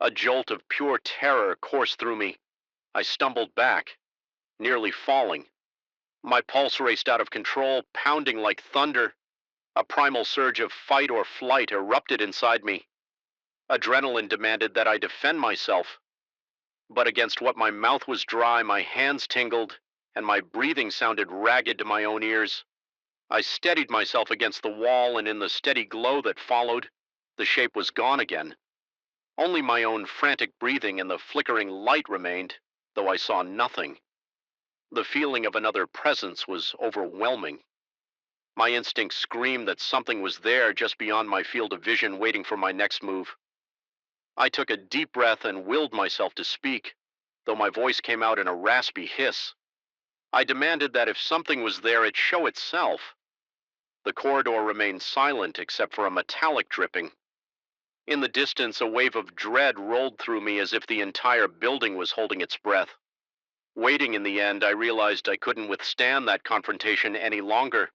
A jolt of pure terror coursed through me. I stumbled back, nearly falling. My pulse raced out of control, pounding like thunder. A primal surge of fight or flight erupted inside me. Adrenaline demanded that I defend myself. But against what my mouth was dry, my hands tingled, and my breathing sounded ragged to my own ears. I steadied myself against the wall, and in the steady glow that followed, the shape was gone again. Only my own frantic breathing and the flickering light remained, though I saw nothing. The feeling of another presence was overwhelming. My instincts screamed that something was there just beyond my field of vision, waiting for my next move. I took a deep breath and willed myself to speak, though my voice came out in a raspy hiss. I demanded that if something was there, it show itself. The corridor remained silent except for a metallic dripping. In the distance, a wave of dread rolled through me as if the entire building was holding its breath. Waiting in the end, I realized I couldn't withstand that confrontation any longer.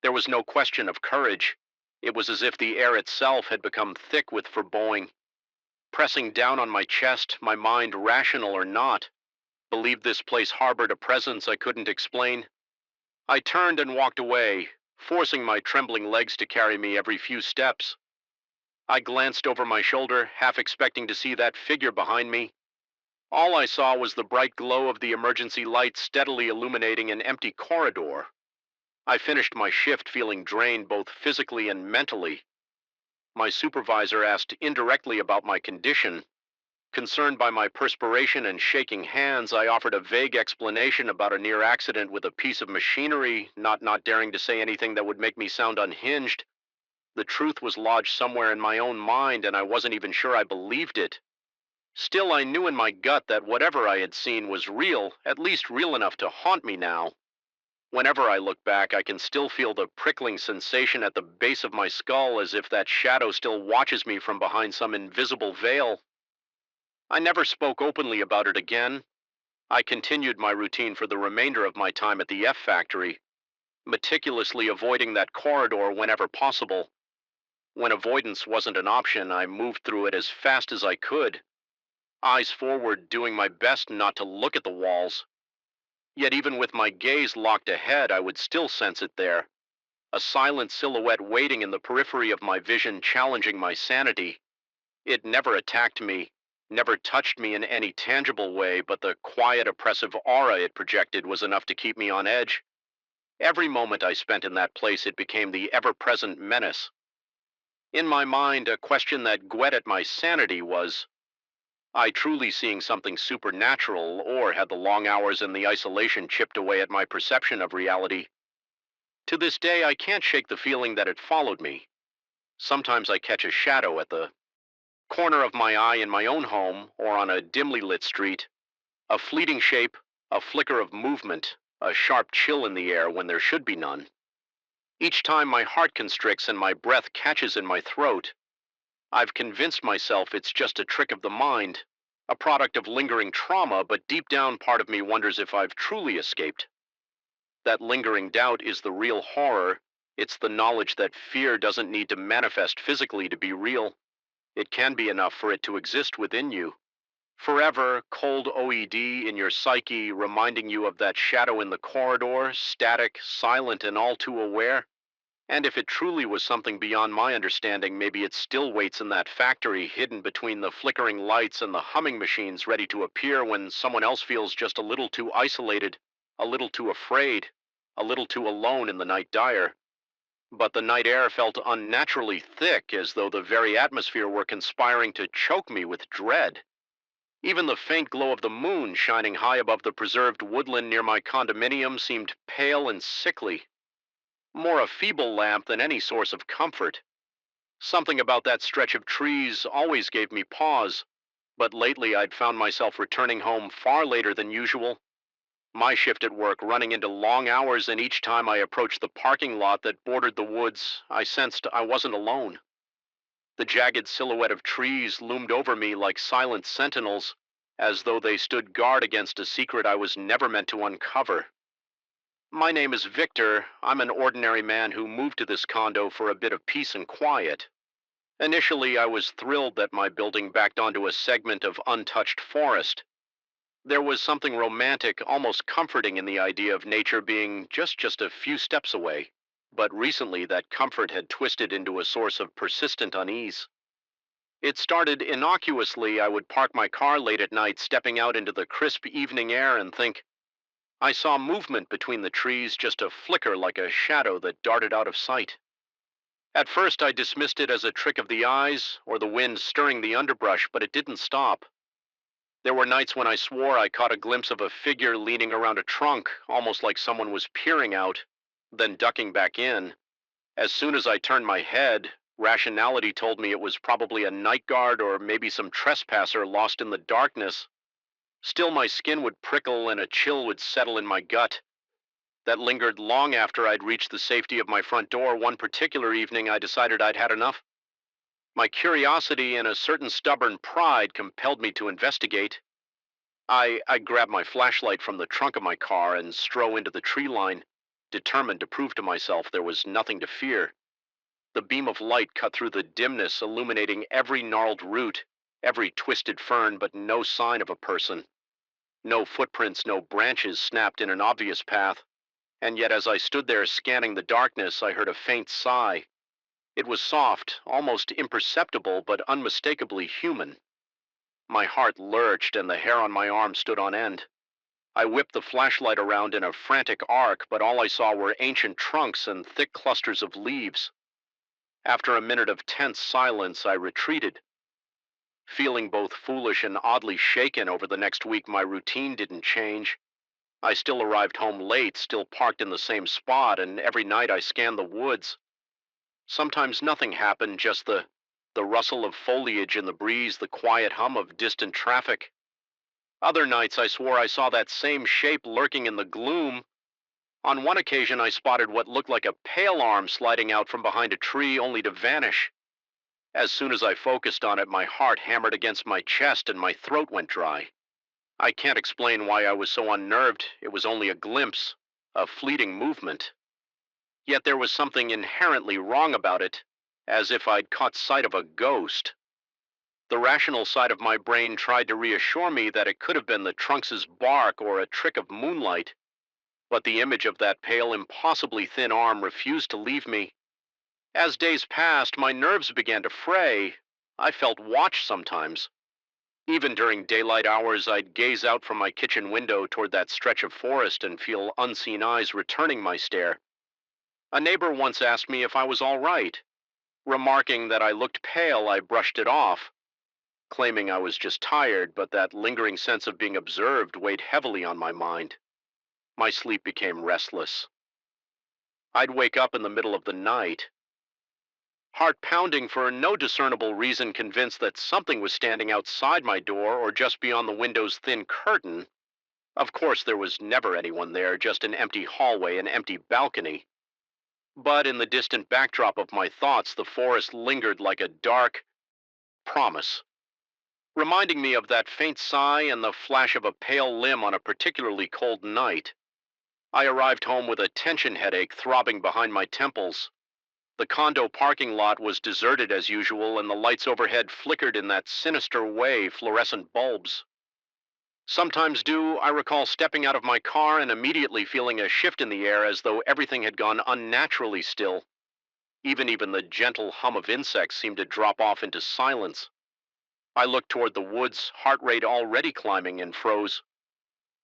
There was no question of courage. It was as if the air itself had become thick with foreboding. Pressing down on my chest, my mind, rational or not, believed this place harbored a presence I couldn't explain. I turned and walked away, forcing my trembling legs to carry me every few steps. I glanced over my shoulder, half expecting to see that figure behind me. All I saw was the bright glow of the emergency light steadily illuminating an empty corridor. I finished my shift feeling drained both physically and mentally. My supervisor asked indirectly about my condition. Concerned by my perspiration and shaking hands, I offered a vague explanation about a near accident with a piece of machinery, not daring to say anything that would make me sound unhinged. The truth was lodged somewhere in my own mind, and I wasn't even sure I believed it. Still, I knew in my gut that whatever I had seen was real, at least real enough to haunt me now. Whenever I look back, I can still feel the prickling sensation at the base of my skull, as if that shadow still watches me from behind some invisible veil. I never spoke openly about it again. I continued my routine for the remainder of my time at the F factory, meticulously avoiding that corridor whenever possible. When avoidance wasn't an option, I moved through it as fast as I could, eyes forward, doing my best not to look at the walls. Yet even with my gaze locked ahead, I would still sense it there, a silent silhouette waiting in the periphery of my vision, challenging my sanity. It never attacked me, never touched me in any tangible way, but the quiet, oppressive aura it projected was enough to keep me on edge. Every moment I spent in that place, it became the ever-present menace. In my mind, a question that gwed at my sanity was, I truly seeing something supernatural, or had the long hours and the isolation chipped away at my perception of reality? To this day, I can't shake the feeling that it followed me. Sometimes I catch a shadow at the corner of my eye in my own home or on a dimly lit street, a fleeting shape, a flicker of movement, a sharp chill in the air when there should be none. Each time my heart constricts and my breath catches in my throat, I've convinced myself it's just a trick of the mind, a product of lingering trauma, but deep down part of me wonders if I've truly escaped. That lingering doubt is the real horror, It's the knowledge that fear doesn't need to manifest physically to be real. It can be enough for it to exist within you. Forever cold OED in your psyche, reminding you of that shadow in the corridor, static, silent, and all too aware. And if it truly was something beyond my understanding, maybe it still waits in that factory, hidden between the flickering lights and the humming machines, ready to appear when someone else feels just a little too isolated, a little too afraid, a little too alone in the night dire. But the night air felt unnaturally thick, as though the very atmosphere were conspiring to choke me with dread. Even the faint glow of the moon shining high above the preserved woodland near my condominium seemed pale and sickly, more a feeble lamp than any source of comfort. Something about that stretch of trees always gave me pause, but lately I'd found myself returning home far later than usual, my shift at work running into long hours, and each time I approached the parking lot that bordered the woods, I sensed I wasn't alone. The jagged silhouette of trees loomed over me like silent sentinels, as though they stood guard against a secret I was never meant to uncover. My name is Victor. I'm an ordinary man who moved to this condo for a bit of peace and quiet. Initially, I was thrilled that my building backed onto a segment of untouched forest. There was something romantic, almost comforting in the idea of nature being just a few steps away. But recently, that comfort had twisted into a source of persistent unease. It started innocuously. I would park my car late at night, stepping out into the crisp evening air, and think, I saw movement between the trees, just a flicker like a shadow that darted out of sight. At first, I dismissed it as a trick of the eyes or the wind stirring the underbrush, but it didn't stop. There were nights when I swore I caught a glimpse of a figure leaning around a trunk, almost like someone was peering out, then ducking back in. As soon as I turned my head, rationality told me it was probably a night guard or maybe some trespasser lost in the darkness. Still, my skin would prickle and a chill would settle in my gut. That lingered long after I'd reached the safety of my front door. One particular evening, I decided I'd had enough. My curiosity and a certain stubborn pride compelled me to investigate. I grabbed my flashlight from the trunk of my car and strode into the tree line, determined to prove to myself there was nothing to fear. The beam of light cut through the dimness, illuminating every gnarled root, every twisted fern, but no sign of a person. No footprints, no branches snapped in an obvious path. And yet, as I stood there scanning the darkness, I heard a faint sigh. It was soft, almost imperceptible, but unmistakably human. My heart lurched and the hair on my arm stood on end. I whipped the flashlight around in a frantic arc, but all I saw were ancient trunks and thick clusters of leaves. After a minute of tense silence, I retreated. Feeling both foolish and oddly shaken over the next week, my routine didn't change. I still arrived home late, still parked in the same spot, and every night I scanned the woods. Sometimes nothing happened, just the rustle of foliage in the breeze, the quiet hum of distant traffic. Other nights I swore I saw that same shape lurking in the gloom. On one occasion I spotted what looked like a pale arm sliding out from behind a tree, only to vanish. As soon as I focused on it, my heart hammered against my chest and my throat went dry. I can't explain why I was so unnerved. It was only a glimpse, a fleeting movement. Yet there was something inherently wrong about it, as if I'd caught sight of a ghost. The rational side of my brain tried to reassure me that it could have been the trunks' bark or a trick of moonlight, but the image of that pale, impossibly thin arm refused to leave me. As days passed, my nerves began to fray. I felt watched sometimes. Even during daylight hours, I'd gaze out from my kitchen window toward that stretch of forest and feel unseen eyes returning my stare. A neighbor once asked me if I was all right. Remarking that I looked pale, I brushed it off, claiming I was just tired, but that lingering sense of being observed weighed heavily on my mind. My sleep became restless. I'd wake up in the middle of the night, heart pounding for no discernible reason, convinced that something was standing outside my door or just beyond the window's thin curtain. Of course, there was never anyone there, just an empty hallway, an empty balcony. But in the distant backdrop of my thoughts, the forest lingered like a dark promise, reminding me of that faint sigh and the flash of a pale limb on a particularly cold night. I arrived home with a tension headache throbbing behind my temples. The condo parking lot was deserted as usual, and the lights overhead flickered in that sinister way fluorescent bulbs sometimes do. I recall stepping out of my car and immediately feeling a shift in the air as though everything had gone unnaturally still. Even the gentle hum of insects seemed to drop off into silence. I looked toward the woods, heart rate already climbing, and froze.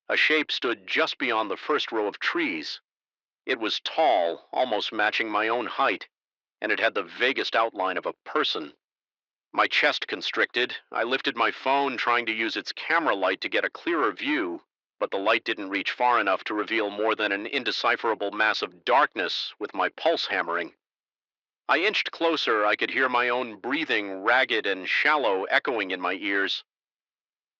A shape stood just beyond the first row of trees. It was tall, almost matching my own height, and it had the vaguest outline of a person. My chest constricted. I lifted my phone, trying to use its camera light to get a clearer view, but the light didn't reach far enough to reveal more than an indecipherable mass of darkness with my pulse hammering. I inched closer. I could hear my own breathing, ragged and shallow, echoing in my ears.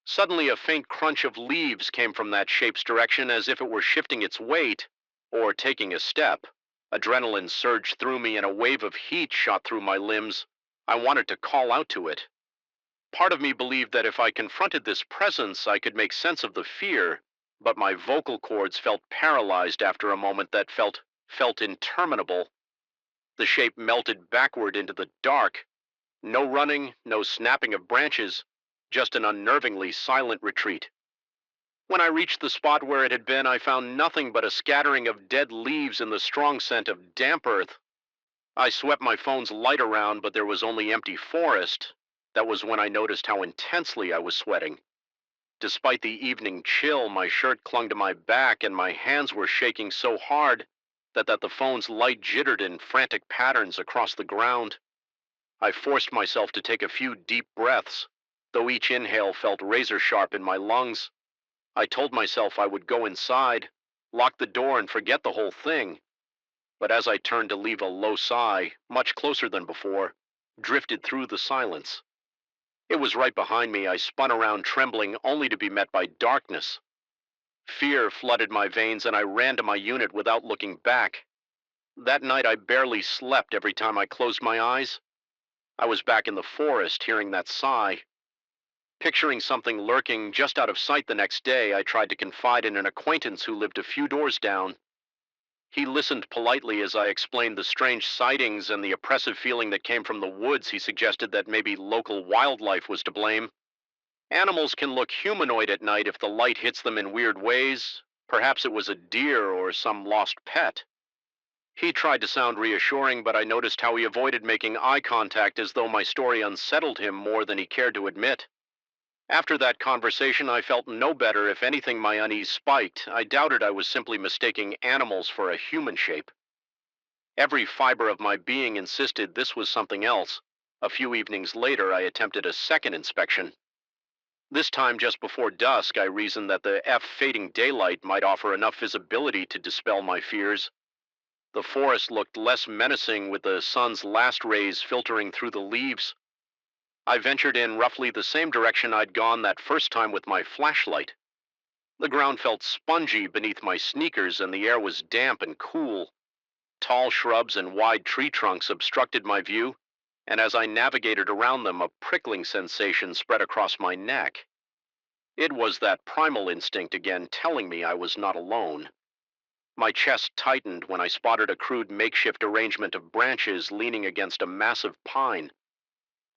Suddenly, a faint crunch of leaves came from that shape's direction as if it were shifting its weight or taking a step. Adrenaline surged through me and a wave of heat shot through my limbs. I wanted to call out to it. Part of me believed that if I confronted this presence, I could make sense of the fear, but my vocal cords felt paralyzed after a moment that felt interminable. The shape melted backward into the dark. No running, no snapping of branches, just an unnervingly silent retreat. When I reached the spot where it had been, I found nothing but a scattering of dead leaves and the strong scent of damp earth. I swept my phone's light around, but there was only empty forest. That was when I noticed how intensely I was sweating. Despite the evening chill, my shirt clung to my back and my hands were shaking so hard that the phone's light jittered in frantic patterns across the ground. I forced myself to take a few deep breaths, though each inhale felt razor sharp in my lungs. I told myself I would go inside, lock the door, and forget the whole thing. But as I turned to leave, a low sigh, much closer than before, drifted through the silence. It was right behind me. I spun around, trembling, only to be met by darkness. Fear flooded my veins, and I ran to my unit without looking back. That night, I barely slept every time I closed my eyes. I was back in the forest, hearing that sigh. Picturing something lurking just out of sight the next day, I tried to confide in an acquaintance who lived a few doors down. He listened politely as I explained the strange sightings and the oppressive feeling that came from the woods. He suggested that maybe local wildlife was to blame. Animals can look humanoid at night if the light hits them in weird ways. Perhaps it was a deer or some lost pet. He tried to sound reassuring, but I noticed how he avoided making eye contact, as though my story unsettled him more than he cared to admit. After that conversation, I felt no better. If anything, my unease spiked. I doubted I was simply mistaking animals for a human shape. Every fiber of my being insisted this was something else. A few evenings later, I attempted a second inspection. This time, just before dusk, I reasoned that the fading daylight might offer enough visibility to dispel my fears. The forest looked less menacing with the sun's last rays filtering through the leaves. I ventured in roughly the same direction I'd gone that first time with my flashlight. The ground felt spongy beneath my sneakers, and the air was damp and cool. Tall shrubs and wide tree trunks obstructed my view, and as I navigated around them, a prickling sensation spread across my neck. It was that primal instinct again, telling me I was not alone. My chest tightened when I spotted a crude makeshift arrangement of branches leaning against a massive pine.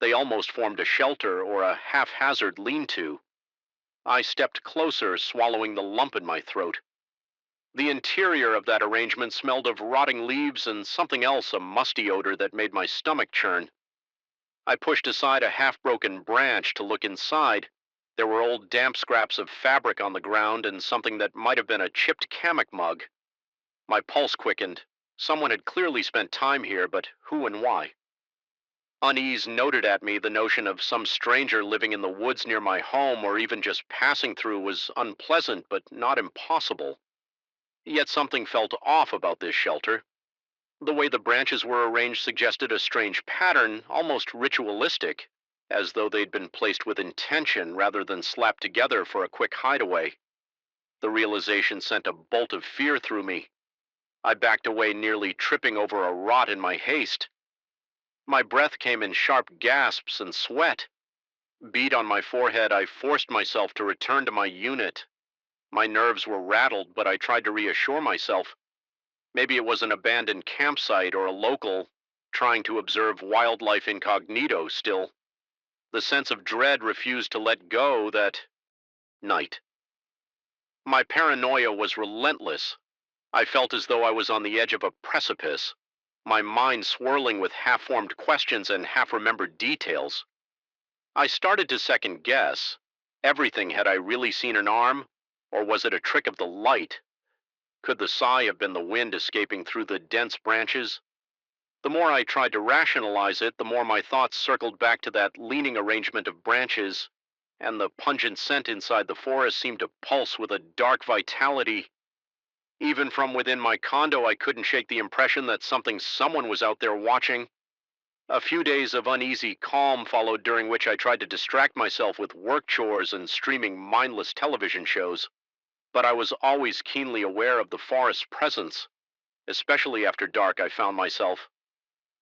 They almost formed a shelter or a haphazard lean-to. I stepped closer, swallowing the lump in my throat. The interior of that arrangement smelled of rotting leaves and something else, a musty odor that made my stomach churn. I pushed aside a half-broken branch to look inside. There were old damp scraps of fabric on the ground and something that might have been a chipped Kamek mug. My pulse quickened. Someone had clearly spent time here, but who and why? Unease noted at me. The notion of some stranger living in the woods near my home or even just passing through was unpleasant, but not impossible. Yet something felt off about this shelter. The way the branches were arranged suggested a strange pattern, almost ritualistic, as though they'd been placed with intention rather than slapped together for a quick hideaway. The realization sent a bolt of fear through me. I backed away, nearly tripping over a rot in my haste. My breath came in sharp gasps and sweat. Bead on my forehead, I forced myself to return to my unit. My nerves were rattled, but I tried to reassure myself. Maybe it was an abandoned campsite or a local trying to observe wildlife incognito still. The sense of dread refused to let go that night. My paranoia was relentless. I felt as though I was on the edge of a precipice, my mind swirling with half-formed questions and half-remembered details. I started to second guess. Everything, had I really seen an arm? Or was it a trick of the light? Could the sigh have been the wind escaping through the dense branches? The more I tried to rationalize it, the more my thoughts circled back to that leaning arrangement of branches, and the pungent scent inside the forest seemed to pulse with a dark vitality. Even from within my condo, I couldn't shake the impression that someone was out there watching. A few days of uneasy calm followed, during which I tried to distract myself with work chores and streaming mindless television shows. But I was always keenly aware of the forest's presence, especially after dark. I found myself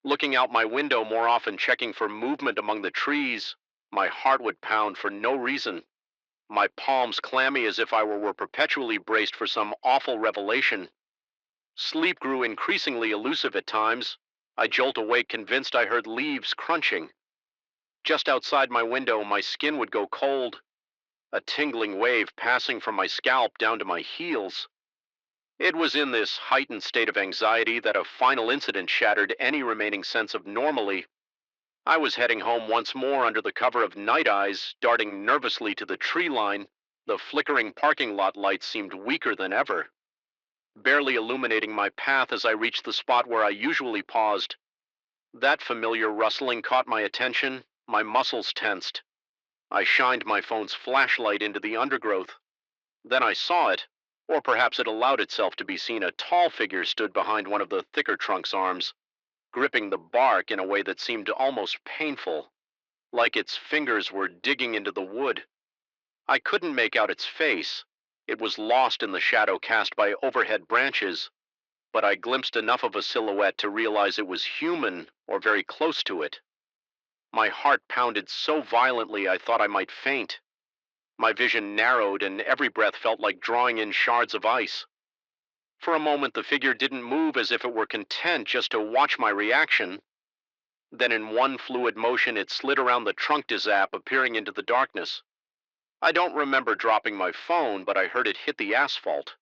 looking out my window more often, checking for movement among the trees. My heart would pound for no reason, my palms clammy as if I were perpetually braced for some awful revelation. Sleep grew increasingly elusive at times. I jolt awake convinced I heard leaves crunching. Just outside my window, my skin would go cold, a tingling wave passing from my scalp down to my heels. It was in this heightened state of anxiety that a final incident shattered any remaining sense of normalcy. I was heading home once more under the cover of night eyes, darting nervously to the tree line. The flickering parking lot lights seemed weaker than ever, barely illuminating my path as I reached the spot where I usually paused. That familiar rustling caught my attention. My muscles tensed. I shined my phone's flashlight into the undergrowth. Then I saw it, or perhaps it allowed itself to be seen. A tall figure stood behind one of the thicker trunk's arms, gripping the bark in a way that seemed almost painful, like its fingers were digging into the wood. I couldn't make out its face. It was lost in the shadow cast by overhead branches, but I glimpsed enough of a silhouette to realize it was human or very close to it. My heart pounded so violently I thought I might faint. My vision narrowed, and every breath felt like drawing in shards of ice. For a moment, the figure didn't move, as if it were content just to watch my reaction. Then in one fluid motion, it slid around the trunk to zap, appearing into the darkness. I don't remember dropping my phone, but I heard it hit the asphalt.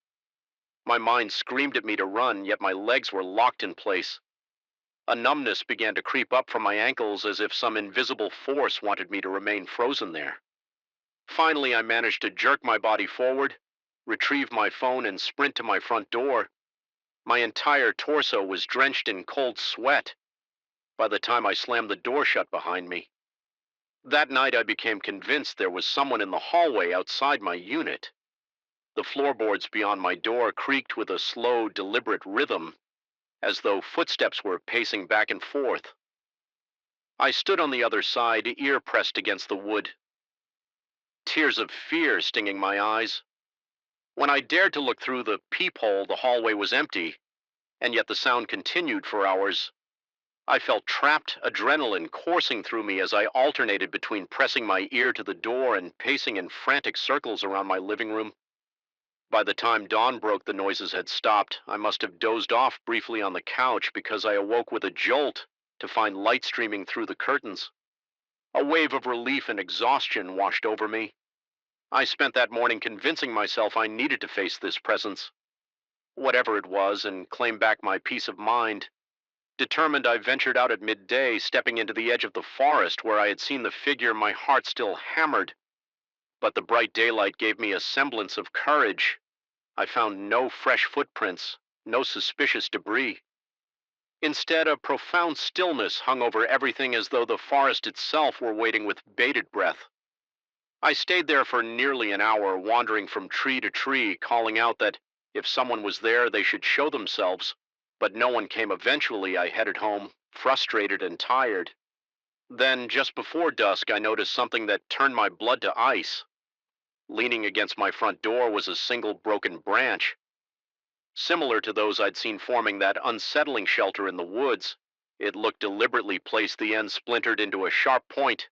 My mind screamed at me to run, yet my legs were locked in place. A numbness began to creep up from my ankles, as if some invisible force wanted me to remain frozen there. Finally, I managed to jerk my body forward, retrieve my phone, and sprint to my front door. My entire torso was drenched in cold sweat by the time I slammed the door shut behind me. That night, I became convinced there was someone in the hallway outside my unit. The floorboards beyond my door creaked with a slow, deliberate rhythm, as though footsteps were pacing back and forth. I stood on the other side, ear pressed against the wood, tears of fear stinging my eyes. When I dared to look through the peephole, the hallway was empty, and yet the sound continued for hours. I felt trapped, adrenaline coursing through me as I alternated between pressing my ear to the door and pacing in frantic circles around my living room. By the time dawn broke, the noises had stopped. I must have dozed off briefly on the couch, because I awoke with a jolt to find light streaming through the curtains. A wave of relief and exhaustion washed over me. I spent that morning convincing myself I needed to face this presence, whatever it was, and claim back my peace of mind. Determined, I ventured out at midday, stepping into the edge of the forest where I had seen the figure, my heart still hammered. But the bright daylight gave me a semblance of courage. I found no fresh footprints, no suspicious debris. Instead, a profound stillness hung over everything, as though the forest itself were waiting with bated breath. I stayed there for nearly an hour, wandering from tree to tree, calling out that if someone was there, they should show themselves. But no one came. Eventually, I headed home, frustrated and tired. Then, just before dusk, I noticed something that turned my blood to ice. Leaning against my front door was a single broken branch, similar to those I'd seen forming that unsettling shelter in the woods. It looked deliberately placed, the end splintered into a sharp point.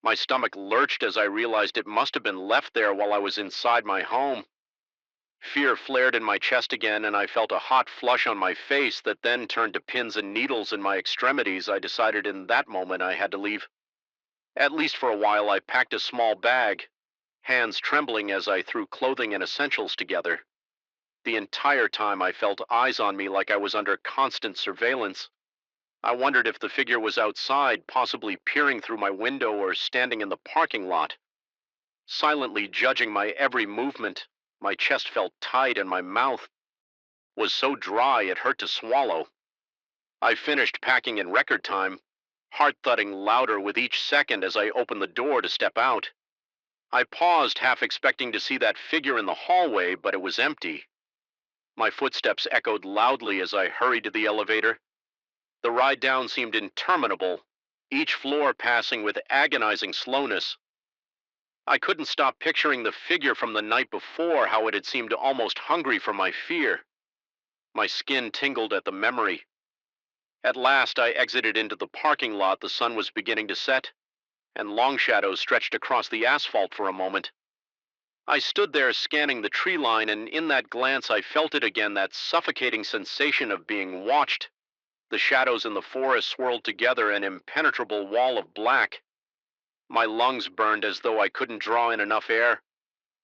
My stomach lurched as I realized it must have been left there while I was inside my home. Fear flared in my chest again, and I felt a hot flush on my face that then turned to pins and needles in my extremities. I decided in that moment I had to leave. At least for a while, I packed a small bag, hands trembling as I threw clothing and essentials together. The entire time I felt eyes on me like I was under constant surveillance. I wondered if the figure was outside, possibly peering through my window or standing in the parking lot, silently judging my every movement. My chest felt tight and my mouth was so dry it hurt to swallow. I finished packing in record time, heart thudding louder with each second as I opened the door to step out. I paused, half expecting to see that figure in the hallway, but it was empty. My footsteps echoed loudly as I hurried to the elevator. The ride down seemed interminable, each floor passing with agonizing slowness. I couldn't stop picturing the figure from the night before, how it had seemed almost hungry for my fear. My skin tingled at the memory. At last, I exited into the parking lot. The sun was beginning to set, and long shadows stretched across the asphalt for a moment. I stood there scanning the tree line, and in that glance I felt it again, that suffocating sensation of being watched. The shadows in the forest swirled together, an impenetrable wall of black. My lungs burned as though I couldn't draw in enough air.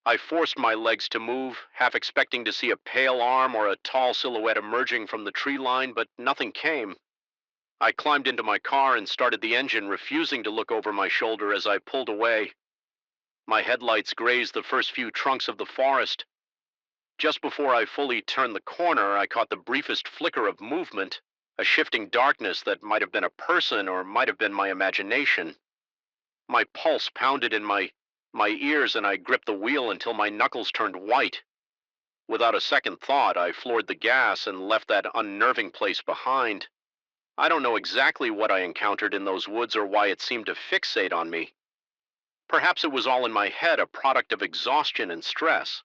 I forced my legs to move, half expecting to see a pale arm or a tall silhouette emerging from the tree line, but nothing came. I climbed into my car and started the engine, refusing to look over my shoulder as I pulled away. My headlights grazed the first few trunks of the forest. Just before I fully turned the corner, I caught the briefest flicker of movement, a shifting darkness that might have been a person or might have been my imagination. My pulse pounded in my ears, and I gripped the wheel until my knuckles turned white. Without a second thought, I floored the gas and left that unnerving place behind. I don't know exactly what I encountered in those woods or why it seemed to fixate on me. Perhaps it was all in my head, a product of exhaustion and stress.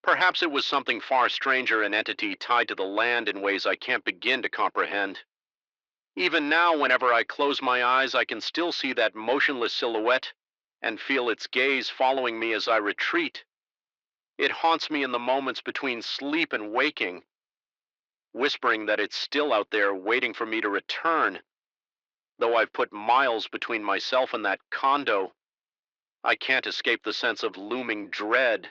Perhaps it was something far stranger, an entity tied to the land in ways I can't begin to comprehend. Even now, whenever I close my eyes, I can still see that motionless silhouette and feel its gaze following me as I retreat. It haunts me in the moments between sleep and waking, whispering that it's still out there waiting for me to return. Though I've put miles between myself and that condo, I can't escape the sense of looming dread.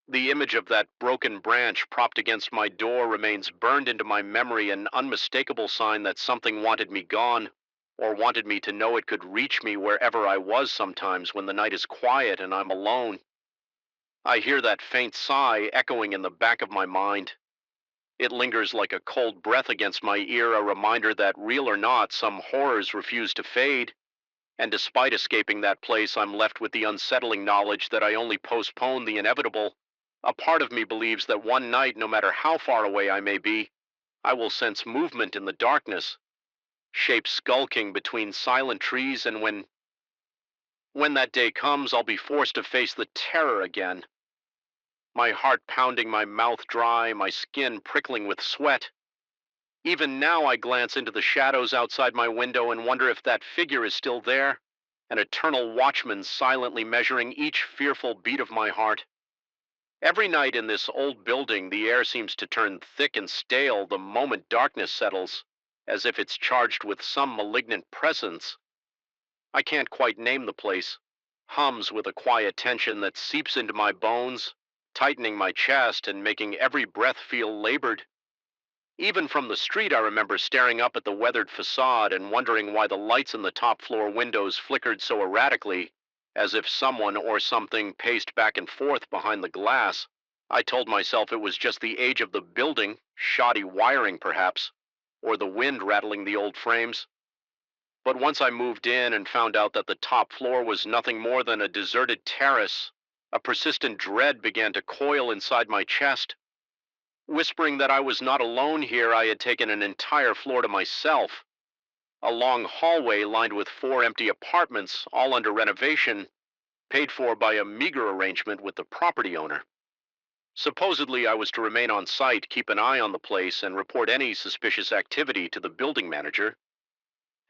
The image of that broken branch propped against my door remains burned into my memory, an unmistakable sign that something wanted me gone, or wanted me to know it could reach me wherever I was sometimes when the night is quiet and I'm alone. I hear that faint sigh echoing in the back of my mind. It lingers like a cold breath against my ear, a reminder that, real or not, some horrors refuse to fade. And despite escaping that place, I'm left with the unsettling knowledge that I only postpone the inevitable. A part of me believes that one night, no matter how far away I may be, I will sense movement in the darkness, shapes skulking between silent trees, and when that day comes, I'll be forced to face the terror again. My heart pounding, my mouth dry, my skin prickling with sweat. Even now I glance into the shadows outside my window and wonder if that figure is still there, an eternal watchman silently measuring each fearful beat of my heart. Every night in this old building, the air seems to turn thick and stale the moment darkness settles, as if it's charged with some malignant presence. I can't quite name the place. Hums with a quiet tension that seeps into my bones, tightening my chest and making every breath feel labored. Even from the street, I remember staring up at the weathered facade and wondering why the lights in the top floor windows flickered so erratically, as if someone or something paced back and forth behind the glass. I told myself it was just the age of the building, shoddy wiring perhaps, or the wind rattling the old frames. But once I moved in and found out that the top floor was nothing more than a deserted terrace, a persistent dread began to coil inside my chest. Whispering that I was not alone here, I had taken an entire floor to myself. A long hallway lined with 4 empty apartments, all under renovation, paid for by a meager arrangement with the property owner. Supposedly, I was to remain on site, keep an eye on the place, and report any suspicious activity to the building manager.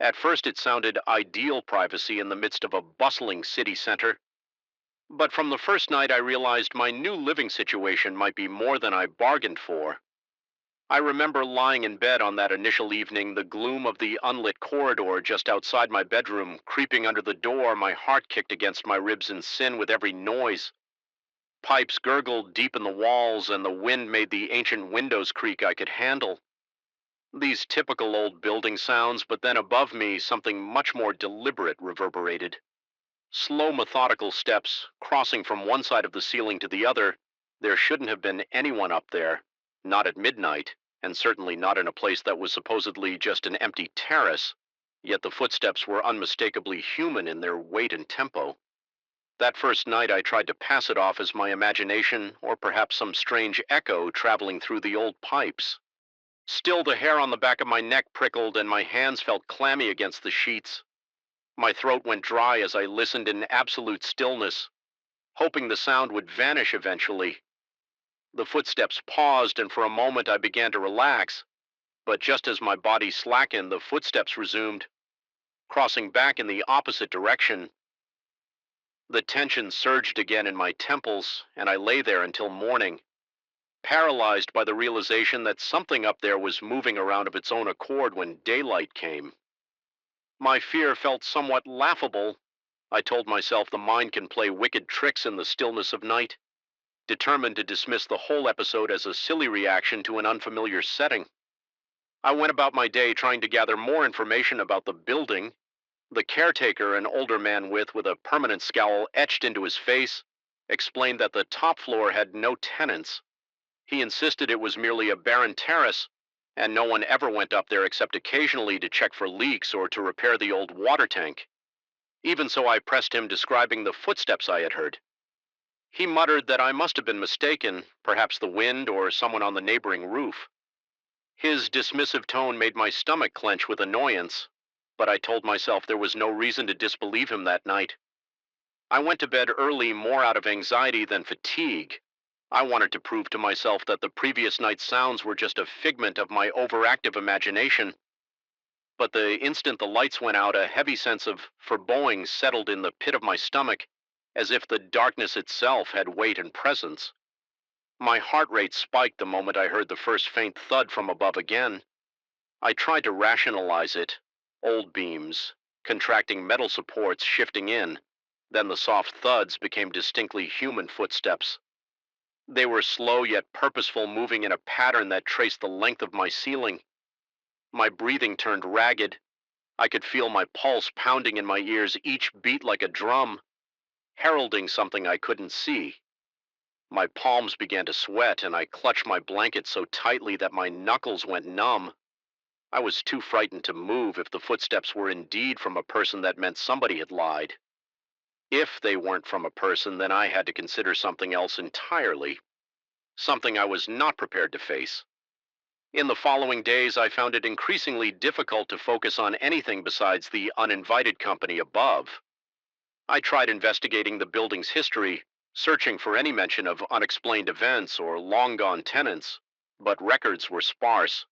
At first, it sounded ideal privacy in the midst of a bustling city center. But from the first night, I realized my new living situation might be more than I bargained for. I remember lying in bed on that initial evening, the gloom of the unlit corridor just outside my bedroom, creeping under the door, my heart kicked against my ribs in sin with every noise. Pipes gurgled deep in the walls, and the wind made the ancient windows creak I could handle. These typical old building sounds, but then above me, something much more deliberate reverberated. Slow, methodical steps, crossing from one side of the ceiling to the other. There shouldn't have been anyone up there, not at midnight, and certainly not in a place that was supposedly just an empty terrace, yet the footsteps were unmistakably human in their weight and tempo. That first night I tried to pass it off as my imagination, or perhaps some strange echo traveling through the old pipes. Still, the hair on the back of my neck prickled and my hands felt clammy against the sheets. My throat went dry as I listened in absolute stillness, hoping the sound would vanish eventually. The footsteps paused, and for a moment I began to relax, but just as my body slackened, the footsteps resumed, crossing back in the opposite direction. The tension surged again in my temples, and I lay there until morning, paralyzed by the realization that something up there was moving around of its own accord when daylight came. My fear felt somewhat laughable. I told myself the mind can play wicked tricks in the stillness of night, determined to dismiss the whole episode as a silly reaction to an unfamiliar setting. I went about my day trying to gather more information about the building. The caretaker, an older man with a permanent scowl etched into his face, explained that the top floor had no tenants. He insisted it was merely a barren terrace, and no one ever went up there except occasionally to check for leaks or to repair the old water tank. Even so, I pressed him describing the footsteps I had heard. He muttered that I must have been mistaken, perhaps the wind or someone on the neighboring roof. His dismissive tone made my stomach clench with annoyance, but I told myself there was no reason to disbelieve him that night. I went to bed early more out of anxiety than fatigue. I wanted to prove to myself that the previous night's sounds were just a figment of my overactive imagination. But the instant the lights went out, a heavy sense of foreboding settled in the pit of my stomach, as if the darkness itself had weight and presence. My heart rate spiked the moment I heard the first faint thud from above again. I tried to rationalize it. Old beams, contracting metal supports shifting in. Then the soft thuds became distinctly human footsteps. They were slow yet purposeful, moving in a pattern that traced the length of my ceiling. My breathing turned ragged. I could feel my pulse pounding in my ears, each beat like a drum, heralding something I couldn't see. My palms began to sweat, and I clutched my blanket so tightly that my knuckles went numb. I was too frightened to move. If the footsteps were indeed from a person, that meant somebody had lied. If they weren't from a person, then I had to consider something else entirely, something I was not prepared to face. In the following days, I found it increasingly difficult to focus on anything besides the uninvited company above. I tried investigating the building's history, searching for any mention of unexplained events or long-gone tenants, but records were sparse.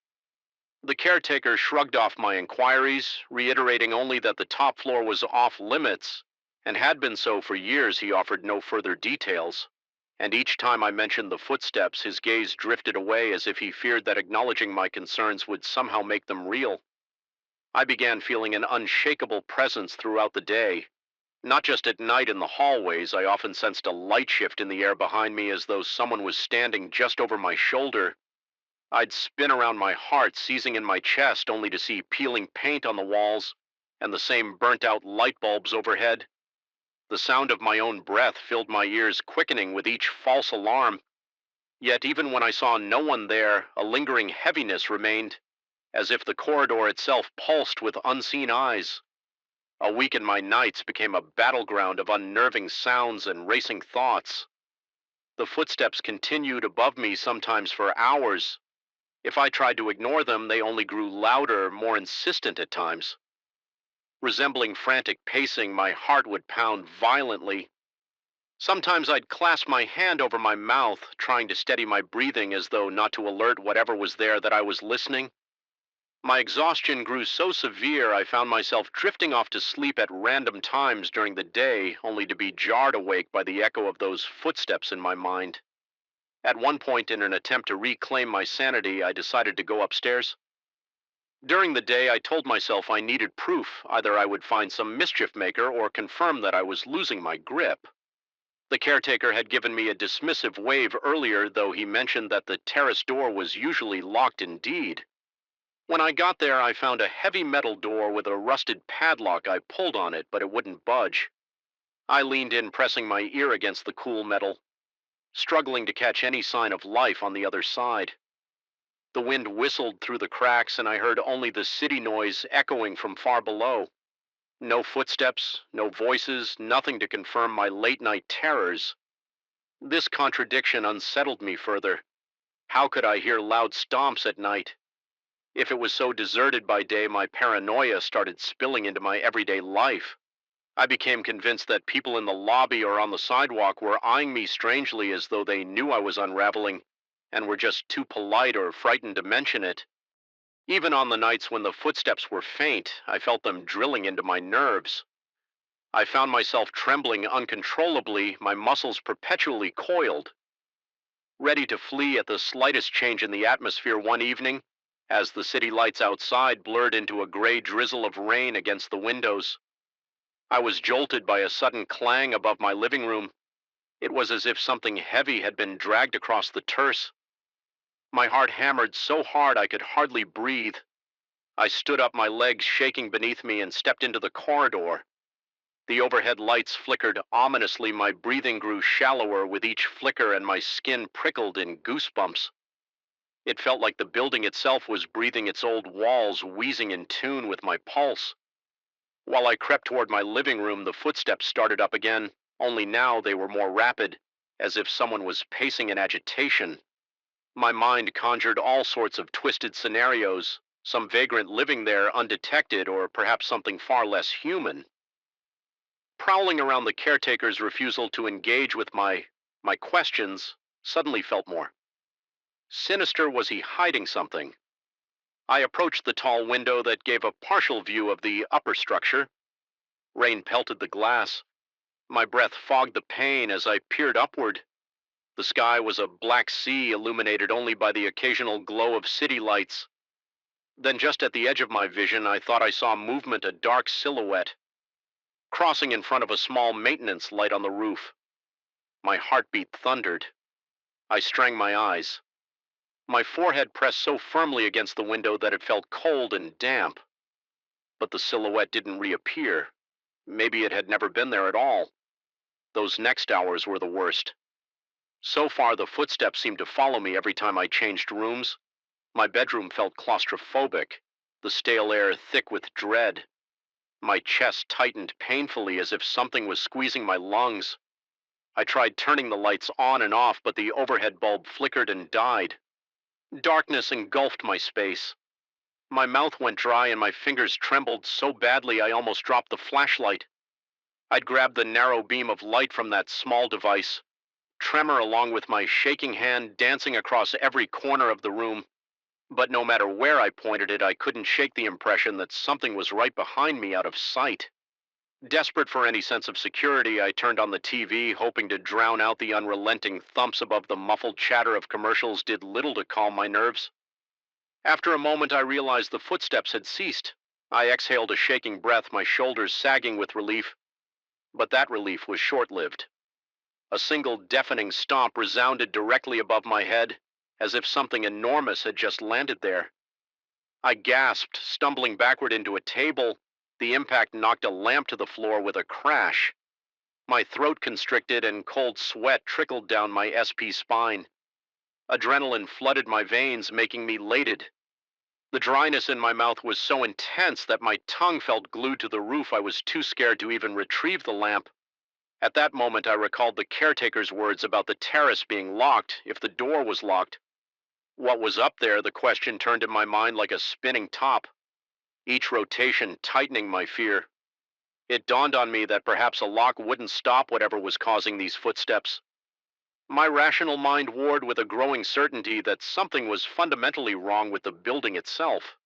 The caretaker shrugged off my inquiries, reiterating only that the top floor was off limits, and had been so for years. He offered no further details, and each time I mentioned the footsteps, his gaze drifted away as if he feared that acknowledging my concerns would somehow make them real. I began feeling an unshakable presence throughout the day. Not just at night in the hallways, I often sensed a light shift in the air behind me, as though someone was standing just over my shoulder. I'd spin around my heart, seizing in my chest, only to see peeling paint on the walls and the same burnt-out light bulbs overhead. The sound of my own breath filled my ears, quickening with each false alarm. Yet even when I saw no one there, a lingering heaviness remained, as if the corridor itself pulsed with unseen eyes. A week in my nights became a battleground of unnerving sounds and racing thoughts. The footsteps continued above me, sometimes for hours. If I tried to ignore them, they only grew louder, more insistent at times. Resembling frantic pacing, my heart would pound violently. Sometimes I'd clasp my hand over my mouth, trying to steady my breathing as though not to alert whatever was there that I was listening. My exhaustion grew so severe I found myself drifting off to sleep at random times during the day, only to be jarred awake by the echo of those footsteps in my mind. At one point, in an attempt to reclaim my sanity, I decided to go upstairs. During the day, I told myself I needed proof. Either I would find some mischief maker or confirm that I was losing my grip. The caretaker had given me a dismissive wave earlier, though he mentioned that the terrace door was usually locked indeed. When I got there, I found a heavy metal door with a rusted padlock. I pulled on it, but it wouldn't budge. I leaned in, pressing my ear against the cool metal, struggling to catch any sign of life on the other side. The wind whistled through the cracks, and I heard only the city noise echoing from far below. No footsteps, no voices, nothing to confirm my late night terrors. This contradiction unsettled me further. How could I hear loud stomps at night? If it was so deserted by day, my paranoia started spilling into my everyday life. I became convinced that people in the lobby or on the sidewalk were eyeing me strangely, as though they knew I was unraveling and were just too polite or frightened to mention it. Even on the nights when the footsteps were faint, I felt them drilling into my nerves. I found myself trembling uncontrollably, my muscles perpetually coiled, ready to flee at the slightest change in the atmosphere. One evening, as the city lights outside blurred into a gray drizzle of rain against the windows, I was jolted by a sudden clang above my living room. It was as if something heavy had been dragged across the turf. My heart hammered so hard I could hardly breathe. I stood up, my legs shaking beneath me, and stepped into the corridor. The overhead lights flickered ominously. My breathing grew shallower with each flicker, and my skin prickled in goosebumps. It felt like the building itself was breathing, its old walls wheezing in tune with my pulse. While I crept toward my living room, the footsteps started up again, only now they were more rapid, as if someone was pacing in agitation. My mind conjured all sorts of twisted scenarios, some vagrant living there undetected, or perhaps something far less human. Prowling around, the caretaker's refusal to engage with my questions suddenly felt more sinister. Was he hiding something? I approached the tall window that gave a partial view of the upper structure. Rain pelted the glass. My breath fogged the pane as I peered upward. The sky was a black sea, illuminated only by the occasional glow of city lights. Then, just at the edge of my vision, I thought I saw movement, a dark silhouette, crossing in front of a small maintenance light on the roof. My heartbeat thundered. I strained my eyes. My forehead pressed so firmly against the window that it felt cold and damp. But the silhouette didn't reappear. Maybe it had never been there at all. Those next hours were the worst. So far, the footsteps seemed to follow me every time I changed rooms. My bedroom felt claustrophobic, the stale air thick with dread. My chest tightened painfully, as if something was squeezing my lungs. I tried turning the lights on and off, but the overhead bulb flickered and died. Darkness engulfed my space. My mouth went dry and my fingers trembled so badly I almost dropped the flashlight. I'd grabbed the narrow beam of light from that small device, tremor along with my shaking hand dancing across every corner of the room. But no matter where I pointed it, I couldn't shake the impression that something was right behind me, out of sight. Desperate for any sense of security, I turned on the TV, hoping to drown out the unrelenting thumps above. The muffled chatter of commercials did little to calm my nerves. After a moment, I realized the footsteps had ceased. I exhaled a shaking breath, my shoulders sagging with relief. But that relief was short-lived. A single deafening stomp resounded directly above my head, as if something enormous had just landed there. I gasped, stumbling backward into a table. The impact knocked a lamp to the floor with a crash. My throat constricted and cold sweat trickled down my SP spine. Adrenaline flooded my veins, making me elated. The dryness in my mouth was so intense that my tongue felt glued to the roof. I was too scared to even retrieve the lamp. At that moment, I recalled the caretaker's words about the terrace being locked. If the door was locked, what was up there? The question turned in my mind like a spinning top, each rotation tightening my fear. It dawned on me that perhaps a lock wouldn't stop whatever was causing these footsteps. My rational mind warred with a growing certainty that something was fundamentally wrong with the building itself.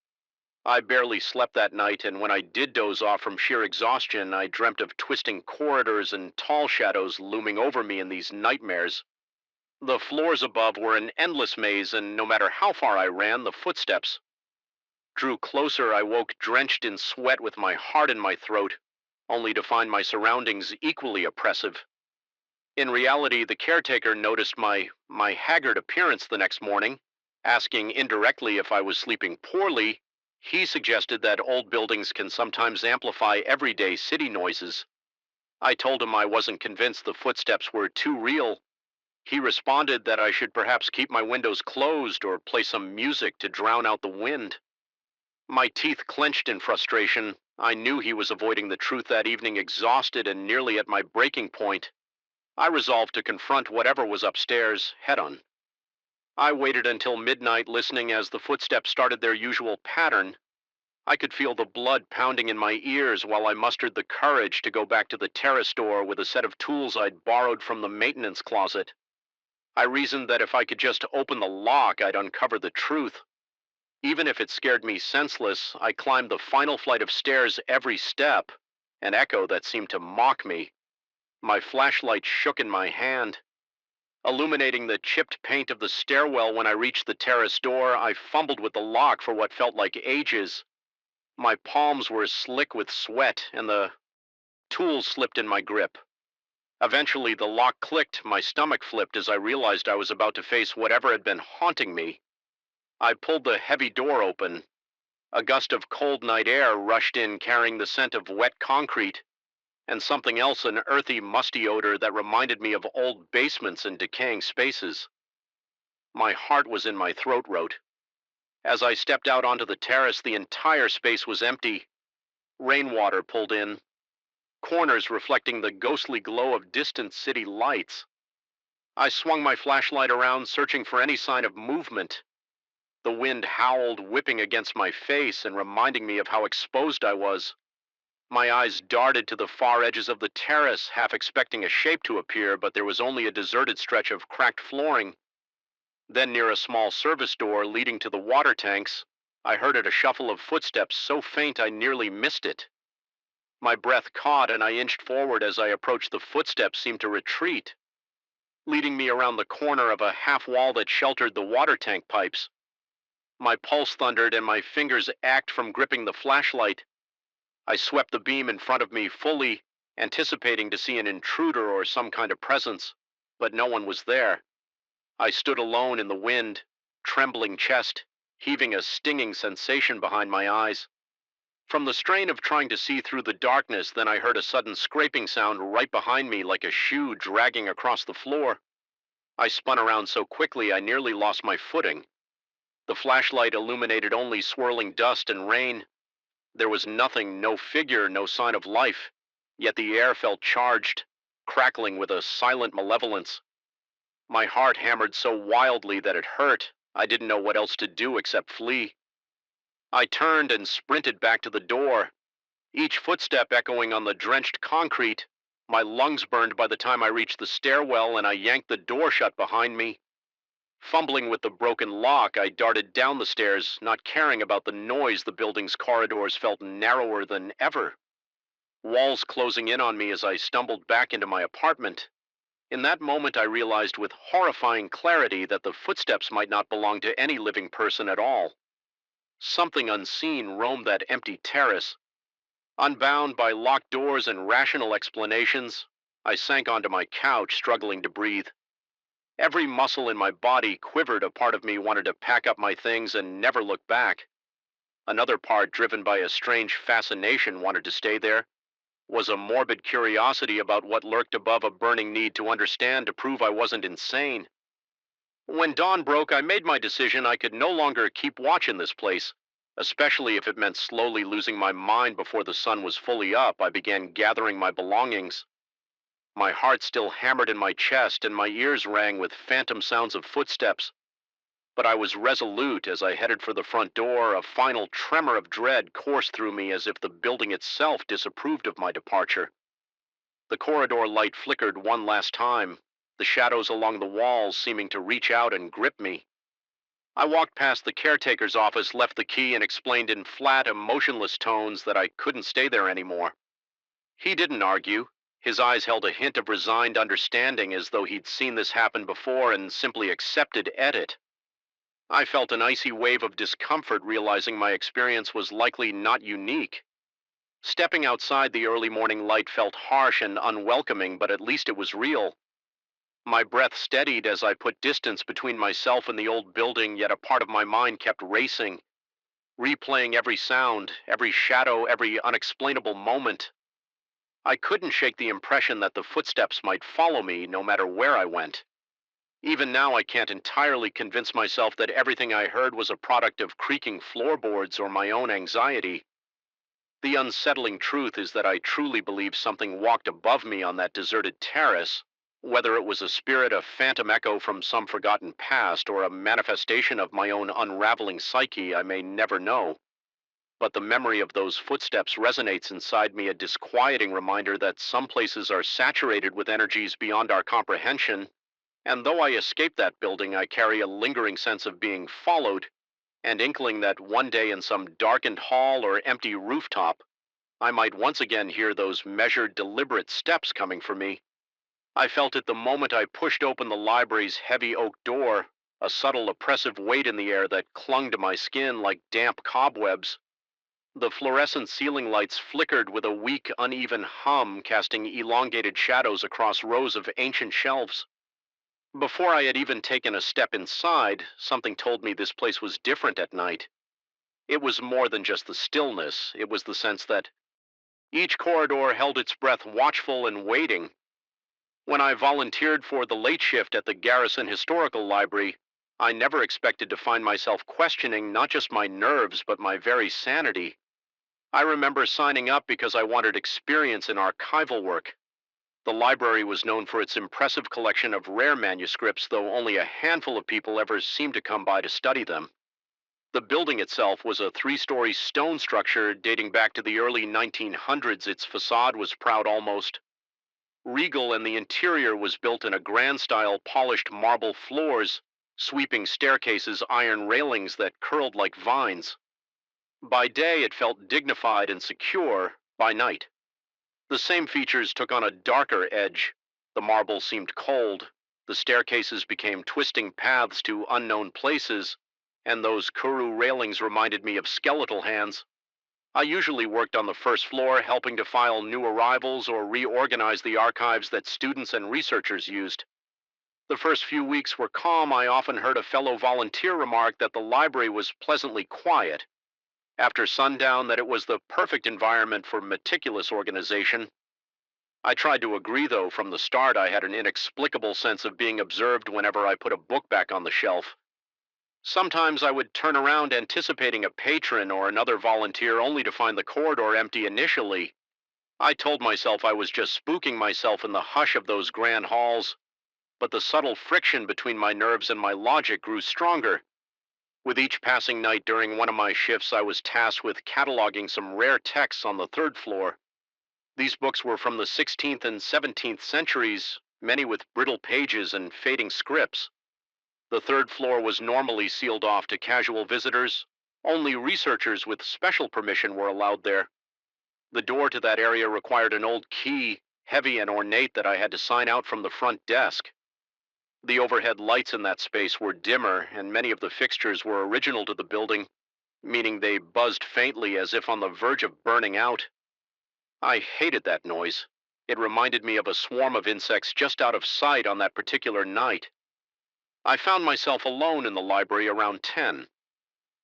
I barely slept that night, and when I did doze off from sheer exhaustion, I dreamt of twisting corridors and tall shadows looming over me in these nightmares. The floors above were an endless maze, and no matter how far I ran, the footsteps drew closer. I woke drenched in sweat with my heart in my throat, only to find my surroundings equally oppressive. In reality, the caretaker noticed my haggard appearance the next morning. Asking indirectly if I was sleeping poorly, he suggested that old buildings can sometimes amplify everyday city noises. I told him I wasn't convinced the footsteps were too real. He responded that I should perhaps keep my windows closed or play some music to drown out the wind. My teeth clenched in frustration. I knew he was avoiding the truth that evening, exhausted and nearly at my breaking point. I resolved to confront whatever was upstairs head on. I waited until midnight, listening as the footsteps started their usual pattern. I could feel the blood pounding in my ears while I mustered the courage to go back to the terrace door with a set of tools I'd borrowed from the maintenance closet. I reasoned that if I could just open the lock, I'd uncover the truth. Even if it scared me senseless, I climbed the final flight of stairs every step, an echo that seemed to mock me. My flashlight shook in my hand, illuminating the chipped paint of the stairwell. When I reached the terrace door, I fumbled with the lock for what felt like ages. My palms were slick with sweat, and the tools slipped in my grip. Eventually, the lock clicked, my stomach flipped as I realized I was about to face whatever had been haunting me. I pulled the heavy door open. A gust of cold night air rushed in, carrying the scent of wet concrete, and something else, an earthy, musty odor that reminded me of old basements and decaying spaces. My heart was in my throat wrote. As I stepped out onto the terrace, the entire space was empty. Rainwater pulled in, corners reflecting the ghostly glow of distant city lights. I swung my flashlight around, searching for any sign of movement. The wind howled, whipping against my face and reminding me of how exposed I was. My eyes darted to the far edges of the terrace, half expecting a shape to appear, but there was only a deserted stretch of cracked flooring. Then, near a small service door leading to the water tanks, I heard a shuffle of footsteps so faint I nearly missed it. My breath caught, and I inched forward. As I approached, the footsteps seemed to retreat, leading me around the corner of a half wall that sheltered the water tank pipes. My pulse thundered, and my fingers ached from gripping the flashlight. I swept the beam in front of me, fully anticipating to see an intruder or some kind of presence, but no one was there. I stood alone in the wind, trembling chest, heaving a stinging sensation behind my eyes. From the strain of trying to see through the darkness, then I heard a sudden scraping sound right behind me, like a shoe dragging across the floor. I spun around so quickly I nearly lost my footing. The flashlight illuminated only swirling dust and rain. There was nothing, no figure, no sign of life, yet the air felt charged, crackling with a silent malevolence. My heart hammered so wildly that it hurt. I didn't know what else to do except flee. I turned and sprinted back to the door, each footstep echoing on the drenched concrete. My lungs burned by the time I reached the stairwell, and I yanked the door shut behind me. Fumbling with the broken lock, I darted down the stairs, not caring about the noise. The building's corridors felt narrower than ever, walls closing in on me as I stumbled back into my apartment. In that moment, I realized with horrifying clarity that the footsteps might not belong to any living person at all. Something unseen roamed that empty terrace. Unbound by locked doors and rational explanations, I sank onto my couch, struggling to breathe. Every muscle in my body quivered. A part of me wanted to pack up my things and never look back. Another part, driven by a strange fascination, wanted to stay there. Was a morbid curiosity about what lurked above, a burning need to understand, to prove I wasn't insane. When dawn broke, I made my decision. I could no longer keep watch in this place, especially if it meant slowly losing my mind before the sun was fully up. I began gathering my belongings. My heart still hammered in my chest, and my ears rang with phantom sounds of footsteps. But I was resolute. As I headed for the front door, a final tremor of dread coursed through me, as if the building itself disapproved of my departure. The corridor light flickered one last time, the shadows along the walls seeming to reach out and grip me. I walked past the caretaker's office, left the key, and explained in flat, emotionless tones that I couldn't stay there anymore. He didn't argue. His eyes held a hint of resigned understanding, as though he'd seen this happen before and simply accepted it. I felt an icy wave of discomfort, realizing my experience was likely not unique. Stepping outside the early morning light felt harsh and unwelcoming, but at least it was real. My breath steadied as I put distance between myself and the old building, yet a part of my mind kept racing, replaying every sound, every shadow, every unexplainable moment. I couldn't shake the impression that the footsteps might follow me no matter where I went. Even now, I can't entirely convince myself that everything I heard was a product of creaking floorboards or my own anxiety. The unsettling truth is that I truly believe something walked above me on that deserted terrace. Whether it was a spirit, a phantom echo from some forgotten past, or a manifestation of my own unraveling psyche, I may never know. But the memory of those footsteps resonates inside me, a disquieting reminder that some places are saturated with energies beyond our comprehension. And though I escaped that building, I carry a lingering sense of being followed, and inkling that one day in some darkened hall or empty rooftop, I might once again hear those measured, deliberate steps coming for me. I felt it the moment I pushed open the library's heavy oak door, a subtle, oppressive weight in the air that clung to my skin like damp cobwebs. The fluorescent ceiling lights flickered with a weak, uneven hum, casting elongated shadows across rows of ancient shelves. Before I had even taken a step inside, something told me this place was different at night. It was more than just the stillness, it was the sense that each corridor held its breath, watchful and waiting. When I volunteered for the late shift at the Garrison Historical Library, I never expected to find myself questioning not just my nerves, but my very sanity. I remember signing up because I wanted experience in archival work. The library was known for its impressive collection of rare manuscripts, though only a handful of people ever seemed to come by to study them. The building itself was a three-story stone structure dating back to the early 1900s. Its facade was proud, almost regal, and the interior was built in a grand-style polished marble floors, sweeping staircases, iron railings that curled like vines. By day, it felt dignified and secure. By night, the same features took on a darker edge. The marble seemed cold, the staircases became twisting paths to unknown places, and those kuru railings reminded me of skeletal hands. I usually worked on the first floor, helping to file new arrivals or reorganize the archives that students and researchers used. The first few weeks were calm. I often heard a fellow volunteer remark that the library was pleasantly quiet. After sundown, that it was the perfect environment for meticulous organization. I tried to agree, though. From the start, I had an inexplicable sense of being observed whenever I put a book back on the shelf. Sometimes I would turn around anticipating a patron or another volunteer, only to find the corridor empty initially. I told myself I was just spooking myself in the hush of those grand halls, but the subtle friction between my nerves and my logic grew stronger. With each passing night during one of my shifts, I was tasked with cataloging some rare texts on the third floor. These books were from the 16th and 17th centuries, many with brittle pages and fading scripts. The third floor was normally sealed off to casual visitors. Only researchers with special permission were allowed there. The door to that area required an old key, heavy and ornate, that I had to sign out from the front desk. The overhead lights in that space were dimmer, and many of the fixtures were original to the building, meaning they buzzed faintly as if on the verge of burning out. I hated that noise. It reminded me of a swarm of insects just out of sight on that particular night. I found myself alone in the library around 10.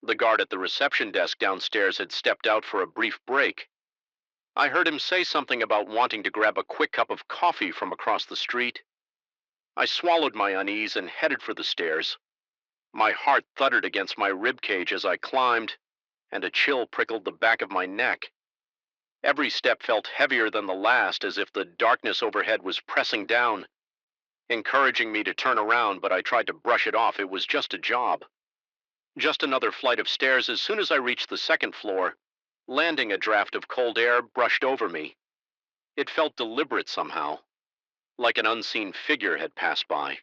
The guard at the reception desk downstairs had stepped out for a brief break. I heard him say something about wanting to grab a quick cup of coffee from across the street. I swallowed my unease and headed for the stairs. My heart thudded against my rib cage as I climbed, and a chill prickled the back of my neck. Every step felt heavier than the last, as if the darkness overhead was pressing down, encouraging me to turn around, but I tried to brush it off. It was just a job. Just another flight of stairs. As soon as I reached the second floor, landing, a draft of cold air brushed over me. It felt deliberate somehow, like an unseen figure had passed by.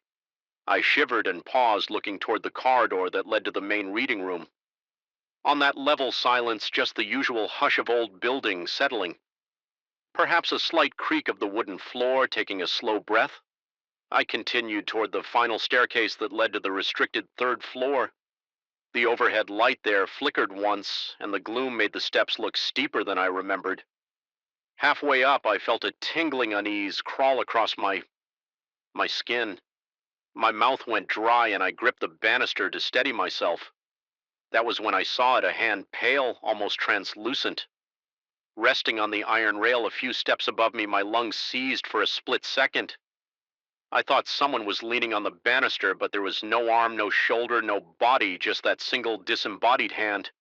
I shivered and paused, looking toward the corridor that led to the main reading room. On that level silence, just the usual hush of old buildings settling. Perhaps a slight creak of the wooden floor, taking a slow breath. I continued toward the final staircase that led to the restricted third floor. The overhead light there flickered once, and the gloom made the steps look steeper than I remembered. Halfway up, I felt a tingling unease crawl across my skin. My mouth went dry, and I gripped the banister to steady myself. That was when I saw it, a hand pale, almost translucent. Resting on the iron rail a few steps above me, my lungs seized for a split second. I thought someone was leaning on the banister, but there was no arm, no shoulder, no body, just that single disembodied hand.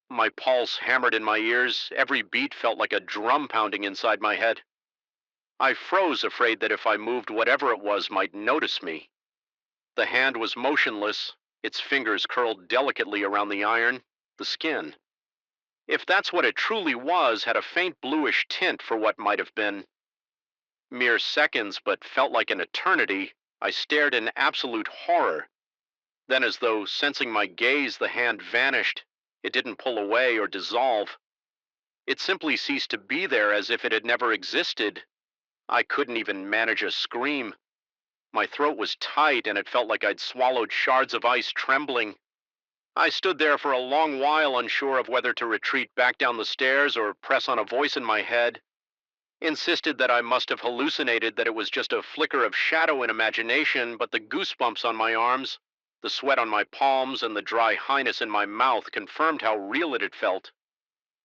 My pulse hammered in my ears. Every beat felt like a drum pounding inside my head. I froze, afraid that if I moved, whatever it was might notice me. The hand was motionless, its fingers curled delicately around the iron, the skin. If that's what it truly was, had a faint bluish tint for what might have been. Mere seconds, but felt like an eternity. I stared in absolute horror. Then, as though sensing my gaze, the hand vanished. It didn't pull away or dissolve. It simply ceased to be there, as if it had never existed. I couldn't even manage a scream. My throat was tight, and it felt like I'd swallowed shards of ice, trembling. I stood there for a long while, unsure of whether to retreat back down the stairs or press on a voice in my head. Insisted that I must have hallucinated, that it was just a flicker of shadow in imagination, but the goosebumps on my arms, the sweat on my palms, and the dry highness in my mouth confirmed how real it had felt.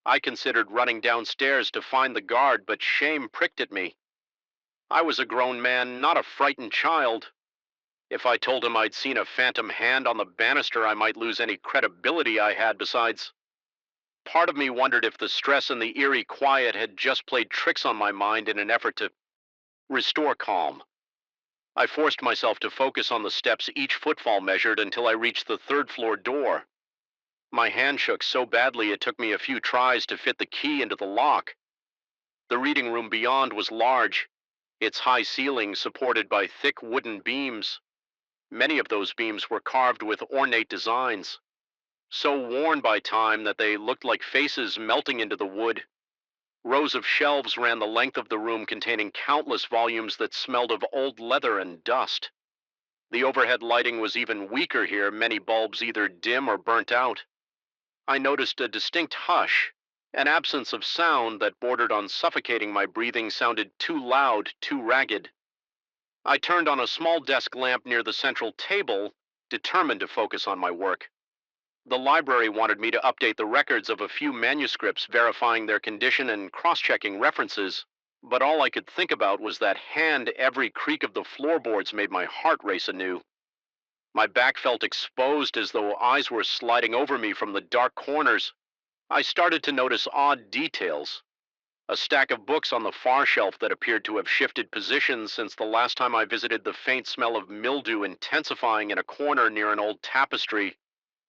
I considered running downstairs to find the guard, but shame pricked at me. I was a grown man, not a frightened child. If I told him I'd seen a phantom hand on the banister, I might lose any credibility I had. Besides, part of me wondered if the stress and the eerie quiet had just played tricks on my mind in an effort to restore calm. I forced myself to focus on the steps each footfall measured until I reached the third floor door. My hand shook so badly it took me a few tries to fit the key into the lock. The reading room beyond was large, its high ceiling supported by thick wooden beams. Many of those beams were carved with ornate designs, so worn by time that they looked like faces melting into the wood. Rows of shelves ran the length of the room, containing countless volumes that smelled of old leather and dust. The overhead lighting was even weaker here, many bulbs either dim or burnt out. I noticed a distinct hush, an absence of sound that bordered on suffocating. My breathing sounded too loud, too ragged. I turned on a small desk lamp near the central table, determined to focus on my work. The library wanted me to update the records of a few manuscripts, verifying their condition and cross-checking references, but all I could think about was that hand. Every creak of the floorboards made my heart race anew. My back felt exposed, as though eyes were sliding over me from the dark corners. I started to notice odd details. A stack of books on the far shelf that appeared to have shifted positions since the last time I visited, the faint smell of mildew intensifying in a corner near an old tapestry,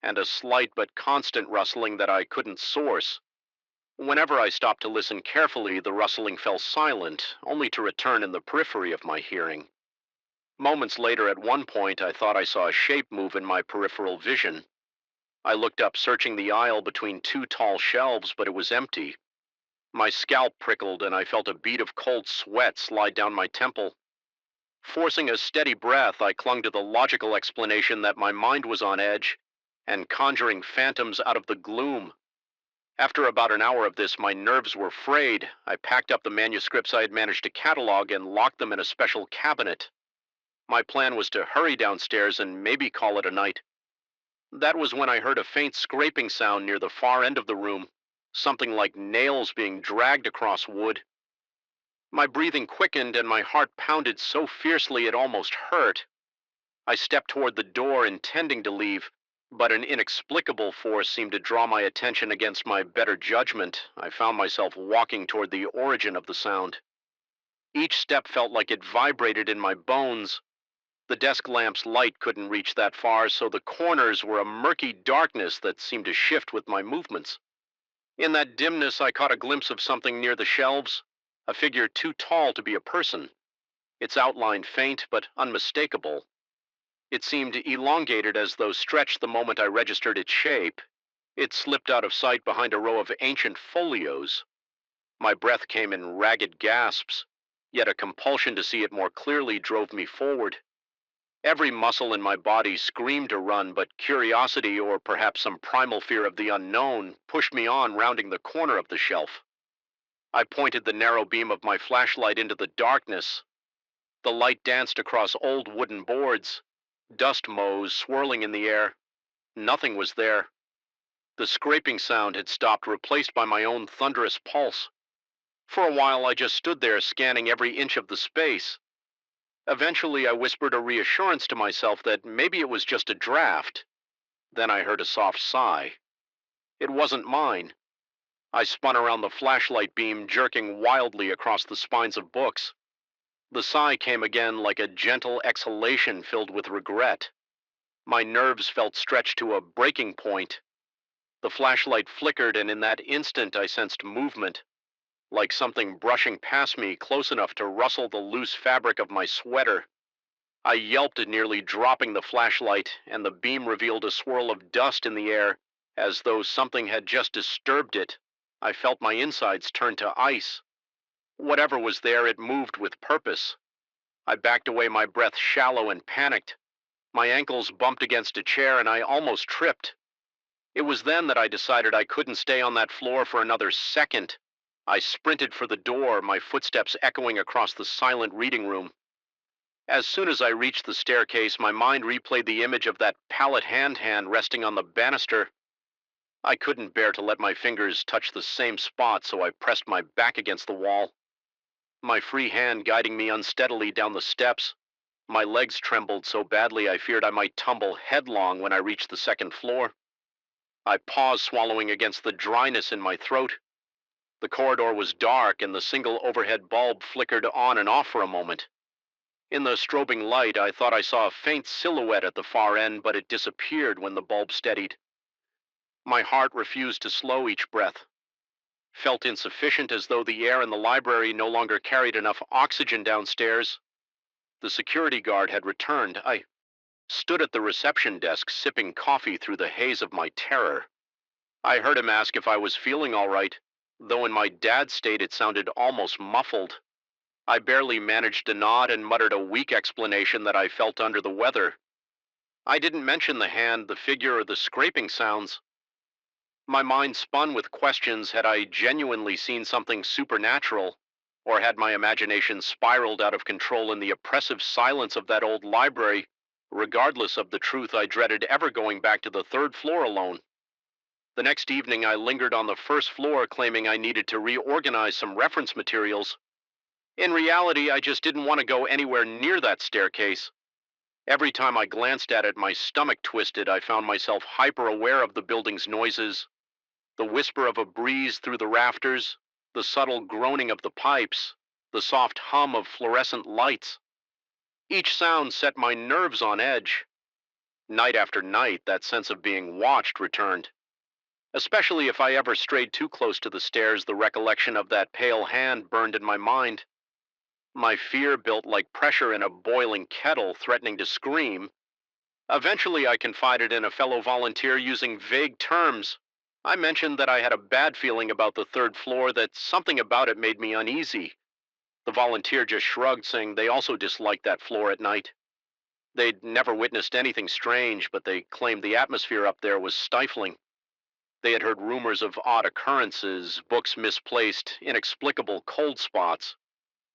and a slight but constant rustling that I couldn't source. Whenever I stopped to listen carefully, the rustling fell silent, only to return in the periphery of my hearing. Moments later, at one point, I thought I saw a shape move in my peripheral vision. I looked up, searching the aisle between two tall shelves, but it was empty. My scalp prickled, and I felt a bead of cold sweat slide down my temple. Forcing a steady breath, I clung to the logical explanation that my mind was on edge and conjuring phantoms out of the gloom. After about an hour of this, my nerves were frayed. I packed up the manuscripts I had managed to catalog and locked them in a special cabinet. My plan was to hurry downstairs and maybe call it a night. That was when I heard a faint scraping sound near the far end of the room, something like nails being dragged across wood. My breathing quickened and my heart pounded so fiercely it almost hurt. I stepped toward the door, intending to leave, but an inexplicable force seemed to draw my attention against my better judgment. I found myself walking toward the origin of the sound. Each step felt like it vibrated in my bones. The desk lamp's light couldn't reach that far, so the corners were a murky darkness that seemed to shift with my movements. In that dimness, I caught a glimpse of something near the shelves, a figure too tall to be a person, its outline faint but unmistakable. It seemed elongated as though stretched the moment I registered its shape. It slipped out of sight behind a row of ancient folios. My breath came in ragged gasps, yet a compulsion to see it more clearly drove me forward. Every muscle in my body screamed to run, but curiosity, or perhaps some primal fear of the unknown, pushed me on, rounding the corner of the shelf. I pointed the narrow beam of my flashlight into the darkness. The light danced across old wooden boards, dust motes swirling in the air. Nothing was there. The scraping sound had stopped, replaced by my own thunderous pulse. For a while, I just stood there scanning every inch of the space. Eventually, I whispered a reassurance to myself that maybe it was just a draft. Then I heard a soft sigh. It wasn't mine. I spun around the flashlight beam, jerking wildly across the spines of books. The sigh came again like a gentle exhalation filled with regret. My nerves felt stretched to a breaking point. The flashlight flickered, and in that instant I sensed movement, like something brushing past me close enough to rustle the loose fabric of my sweater. I yelped, nearly dropping the flashlight, and the beam revealed a swirl of dust in the air, as though something had just disturbed it. I felt my insides turn to ice. Whatever was there, it moved with purpose. I backed away, my breath shallow and panicked. My ankles bumped against a chair, and I almost tripped. It was then that I decided I couldn't stay on that floor for another second. I sprinted for the door, my footsteps echoing across the silent reading room. As soon as I reached the staircase, my mind replayed the image of that pallet hand resting on the banister. I couldn't bear to let my fingers touch the same spot, so I pressed my back against the wall, my free hand guiding me unsteadily down the steps. My legs trembled so badly I feared I might tumble headlong when I reached the second floor. I paused, swallowing against the dryness in my throat. The corridor was dark, and the single overhead bulb flickered on and off for a moment. In the strobing light, I thought I saw a faint silhouette at the far end, but it disappeared when the bulb steadied. My heart refused to slow each breath. Felt insufficient, as though the air in the library no longer carried enough oxygen downstairs. The security guard had returned. I stood at the reception desk, sipping coffee through the haze of my terror. I heard him ask if I was feeling all right, though in my dad's state it sounded almost muffled. I barely managed to nod and muttered a weak explanation that I felt under the weather. I didn't mention the hand, the figure, or the scraping sounds. My mind spun with questions. Had I genuinely seen something supernatural, or had my imagination spiraled out of control in the oppressive silence of that old library, regardless of the truth I dreaded ever going back to the third floor alone? The next evening, I lingered on the first floor, claiming I needed to reorganize some reference materials. In reality, I just didn't want to go anywhere near that staircase. Every time I glanced at it, my stomach twisted. I found myself hyper-aware of the building's noises, the whisper of a breeze through the rafters, the subtle groaning of the pipes, the soft hum of fluorescent lights. Each sound set my nerves on edge. Night after night, that sense of being watched returned. Especially if I ever strayed too close to the stairs, the recollection of that pale hand burned in my mind. My fear built like pressure in a boiling kettle, threatening to scream. Eventually, I confided in a fellow volunteer using vague terms. I mentioned that I had a bad feeling about the third floor, that something about it made me uneasy. The volunteer just shrugged, saying they also disliked that floor at night. They'd never witnessed anything strange, but they claimed the atmosphere up there was stifling. They had heard rumors of odd occurrences, books misplaced, inexplicable cold spots,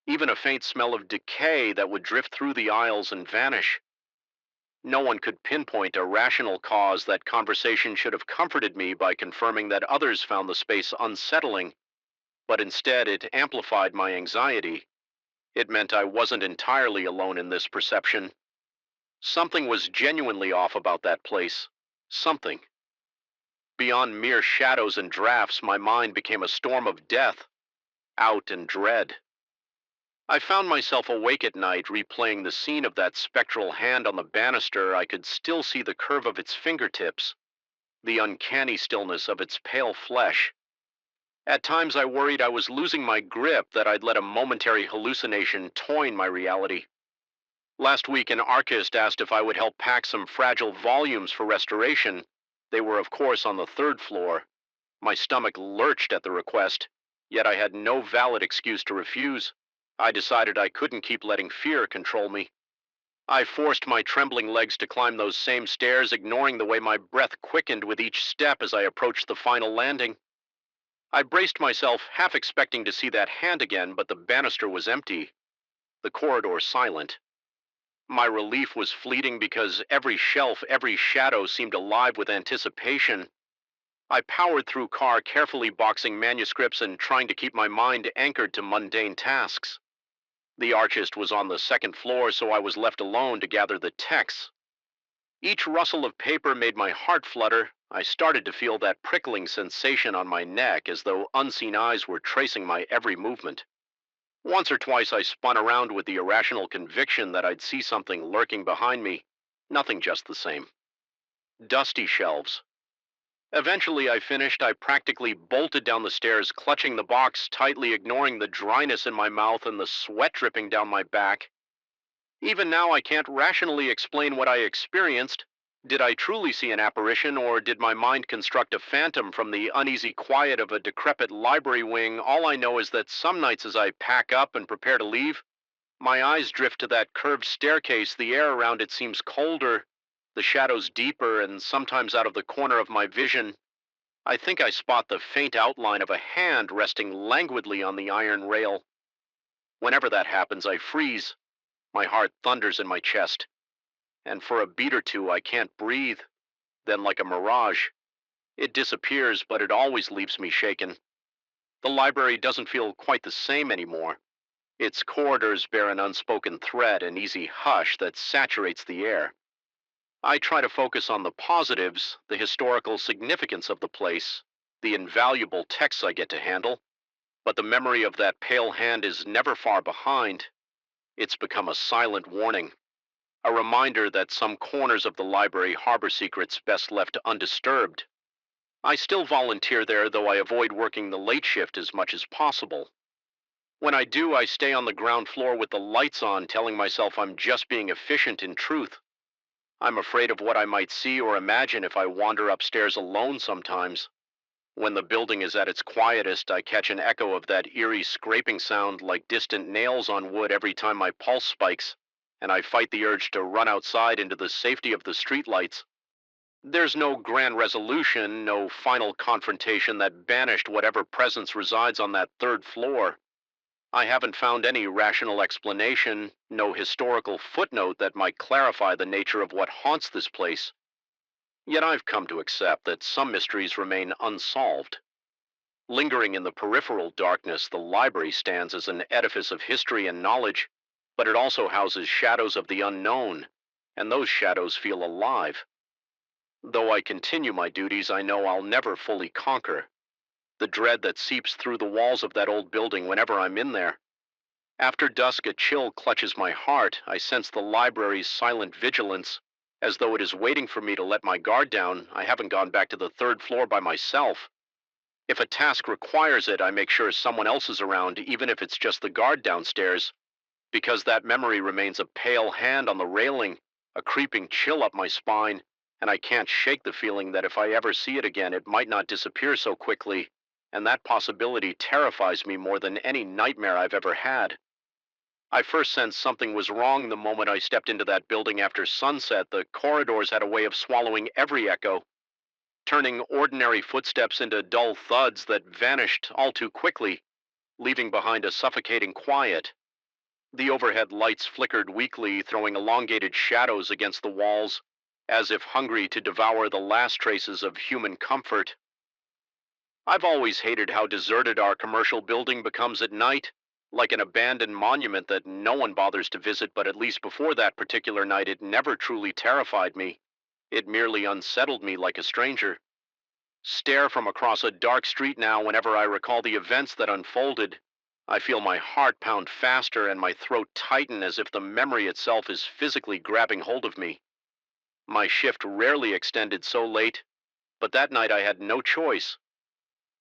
even a faint smell of decay that would drift through the aisles and vanish. No one could pinpoint a rational cause. That conversation should have comforted me by confirming that others found the space unsettling, but instead it amplified my anxiety. It meant I wasn't entirely alone in this perception. Something was genuinely off about that place. Something. Beyond mere shadows and drafts, my mind became a storm of death, out and dread. I found myself awake at night, replaying the scene of that spectral hand on the banister. I could still see the curve of its fingertips, the uncanny stillness of its pale flesh. At times I worried I was losing my grip, that I'd let a momentary hallucination toying my reality. Last week, an archivist asked if I would help pack some fragile volumes for restoration. They were, of course, on the third floor. My stomach lurched at the request, yet I had no valid excuse to refuse. I decided I couldn't keep letting fear control me. I forced my trembling legs to climb those same stairs, ignoring the way my breath quickened with each step as I approached the final landing. I braced myself, half expecting to see that hand again, but the banister was empty, the corridor silent. My relief was fleeting because every shelf, every shadow seemed alive with anticipation. I powered through car, carefully boxing manuscripts and trying to keep my mind anchored to mundane tasks. The archist was on the second floor, so I was left alone to gather the texts. Each rustle of paper made my heart flutter. I started to feel that prickling sensation on my neck, as though unseen eyes were tracing my every movement. Once or twice I spun around with the irrational conviction that I'd see something lurking behind me. Nothing, just the same. Dusty shelves. Eventually I finished. I practically bolted down the stairs, clutching the box tightly, ignoring the dryness in my mouth and the sweat dripping down my back. Even now I can't rationally explain what I experienced. Did I truly see an apparition, or did my mind construct a phantom from the uneasy quiet of a decrepit library wing? All I know is that some nights as I pack up and prepare to leave, my eyes drift to that curved staircase. The air around it seems colder, the shadows deeper, and sometimes out of the corner of my vision, I think I spot the faint outline of a hand resting languidly on the iron rail. Whenever that happens, I freeze. My heart thunders in my chest, and for a beat or two I can't breathe. Then, like a mirage, it disappears, but it always leaves me shaken. The library doesn't feel quite the same anymore. Its corridors bear an unspoken threat, an easy hush that saturates the air. I try to focus on the positives, the historical significance of the place, the invaluable texts I get to handle, but the memory of that pale hand is never far behind. It's become a silent warning, a reminder that some corners of the library harbor secrets best left undisturbed. I still volunteer there, though I avoid working the late shift as much as possible. When I do, I stay on the ground floor with the lights on, telling myself I'm just being efficient in truth. I'm afraid of what I might see or imagine if I wander upstairs alone sometimes. When the building is at its quietest, I catch an echo of that eerie scraping sound like distant nails on wood every time my pulse spikes, and I fight the urge to run outside into the safety of the streetlights. There's no grand resolution, no final confrontation that banished whatever presence resides on that third floor. I haven't found any rational explanation, no historical footnote that might clarify the nature of what haunts this place. Yet I've come to accept that some mysteries remain unsolved. Lingering in the peripheral darkness, the library stands as an edifice of history and knowledge, but it also houses shadows of the unknown, and those shadows feel alive. Though I continue my duties, I know I'll never fully conquer the dread that seeps through the walls of that old building whenever I'm in there. After dusk, a chill clutches my heart. I sense the library's silent vigilance, as though it is waiting for me to let my guard down. I haven't gone back to the third floor by myself. If a task requires it, I make sure someone else is around, even if it's just the guard downstairs, because that memory remains a pale hand on the railing, a creeping chill up my spine, and I can't shake the feeling that if I ever see it again, it might not disappear so quickly, and that possibility terrifies me more than any nightmare I've ever had. I first sensed something was wrong the moment I stepped into that building after sunset. The corridors had a way of swallowing every echo, turning ordinary footsteps into dull thuds that vanished all too quickly, leaving behind a suffocating quiet. The overhead lights flickered weakly, throwing elongated shadows against the walls, as if hungry to devour the last traces of human comfort. I've always hated how deserted our commercial building becomes at night, like an abandoned monument that no one bothers to visit, but at least before that particular night, it never truly terrified me. It merely unsettled me like a stranger. Stare from across a dark street now whenever I recall the events that unfolded. I feel my heart pound faster and my throat tighten as if the memory itself is physically grabbing hold of me. My shift rarely extended so late, but that night I had no choice.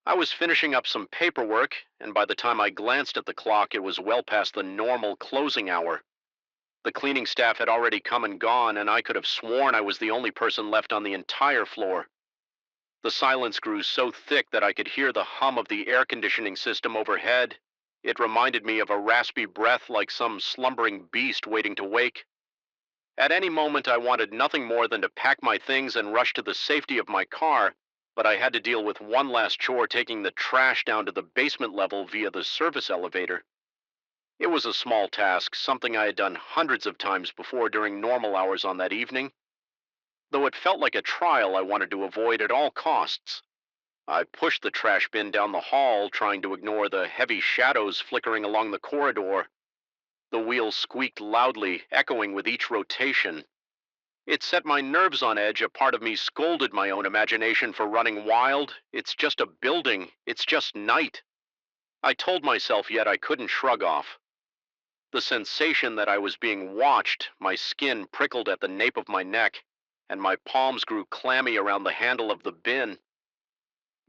I was finishing up some paperwork, and by the time I glanced at the clock, it was well past the normal closing hour. The cleaning staff had already come and gone, and I could have sworn I was the only person left on the entire floor. The silence grew so thick that I could hear the hum of the air conditioning system overhead. It reminded me of a raspy breath like some slumbering beast waiting to wake. At any moment, I wanted nothing more than to pack my things and rush to the safety of my car, but I had to deal with one last chore, taking the trash down to the basement level via the service elevator. It was a small task, something I had done hundreds of times before during normal hours on that evening. Though it felt like a trial I wanted to avoid at all costs. I pushed the trash bin down the hall, trying to ignore the heavy shadows flickering along the corridor. The wheels squeaked loudly, echoing with each rotation. It set my nerves on edge. A part of me scolded my own imagination for running wild. It's just a building. It's just night. I told myself, yet I couldn't shrug off. The sensation that I was being watched, my skin prickled at the nape of my neck, and my palms grew clammy around the handle of the bin.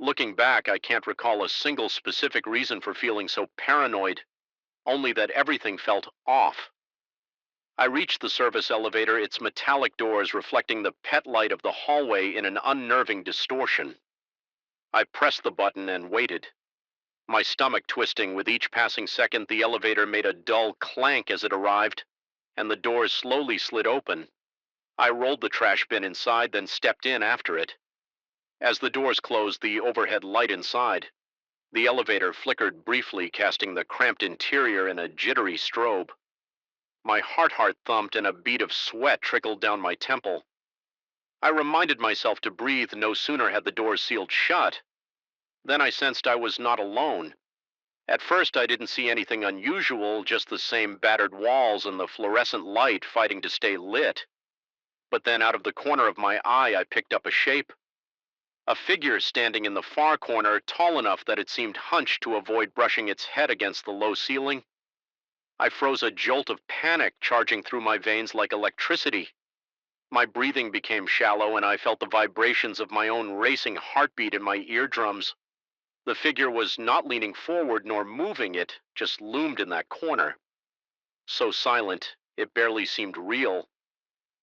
Looking back, I can't recall a single specific reason for feeling so paranoid, only that everything felt off. I reached the service elevator, its metallic doors reflecting the pet light of the hallway in an unnerving distortion. I pressed the button and waited. My stomach twisting with each passing second, the elevator made a dull clank as it arrived, and the doors slowly slid open. I rolled the trash bin inside, then stepped in after it. As the doors closed, the overhead light inside, the elevator flickered briefly, casting the cramped interior in a jittery strobe. My heart thumped and a bead of sweat trickled down my temple. I reminded myself to breathe no sooner had the doors sealed shut. Then I sensed I was not alone. At first I didn't see anything unusual, just the same battered walls and the fluorescent light fighting to stay lit. But then out of the corner of my eye I picked up a shape. A figure standing in the far corner, tall enough that it seemed hunched to avoid brushing its head against the low ceiling. I froze, a jolt of panic charging through my veins like electricity. My breathing became shallow, and I felt the vibrations of my own racing heartbeat in my eardrums. The figure was not leaning forward nor moving, it just loomed in that corner. So silent, it barely seemed real.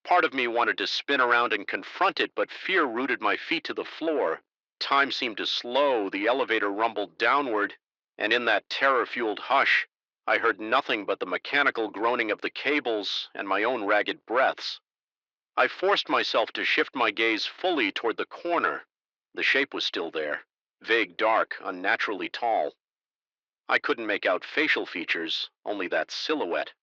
Part of me wanted to spin around and confront it, but fear rooted my feet to the floor. Time seemed to slow, the elevator rumbled downward, and in that terror-fueled hush, I heard nothing but the mechanical groaning of the cables and my own ragged breaths. I forced myself to shift my gaze fully toward the corner. The shape was still there, vague, dark, unnaturally tall. I couldn't make out facial features, only that silhouette.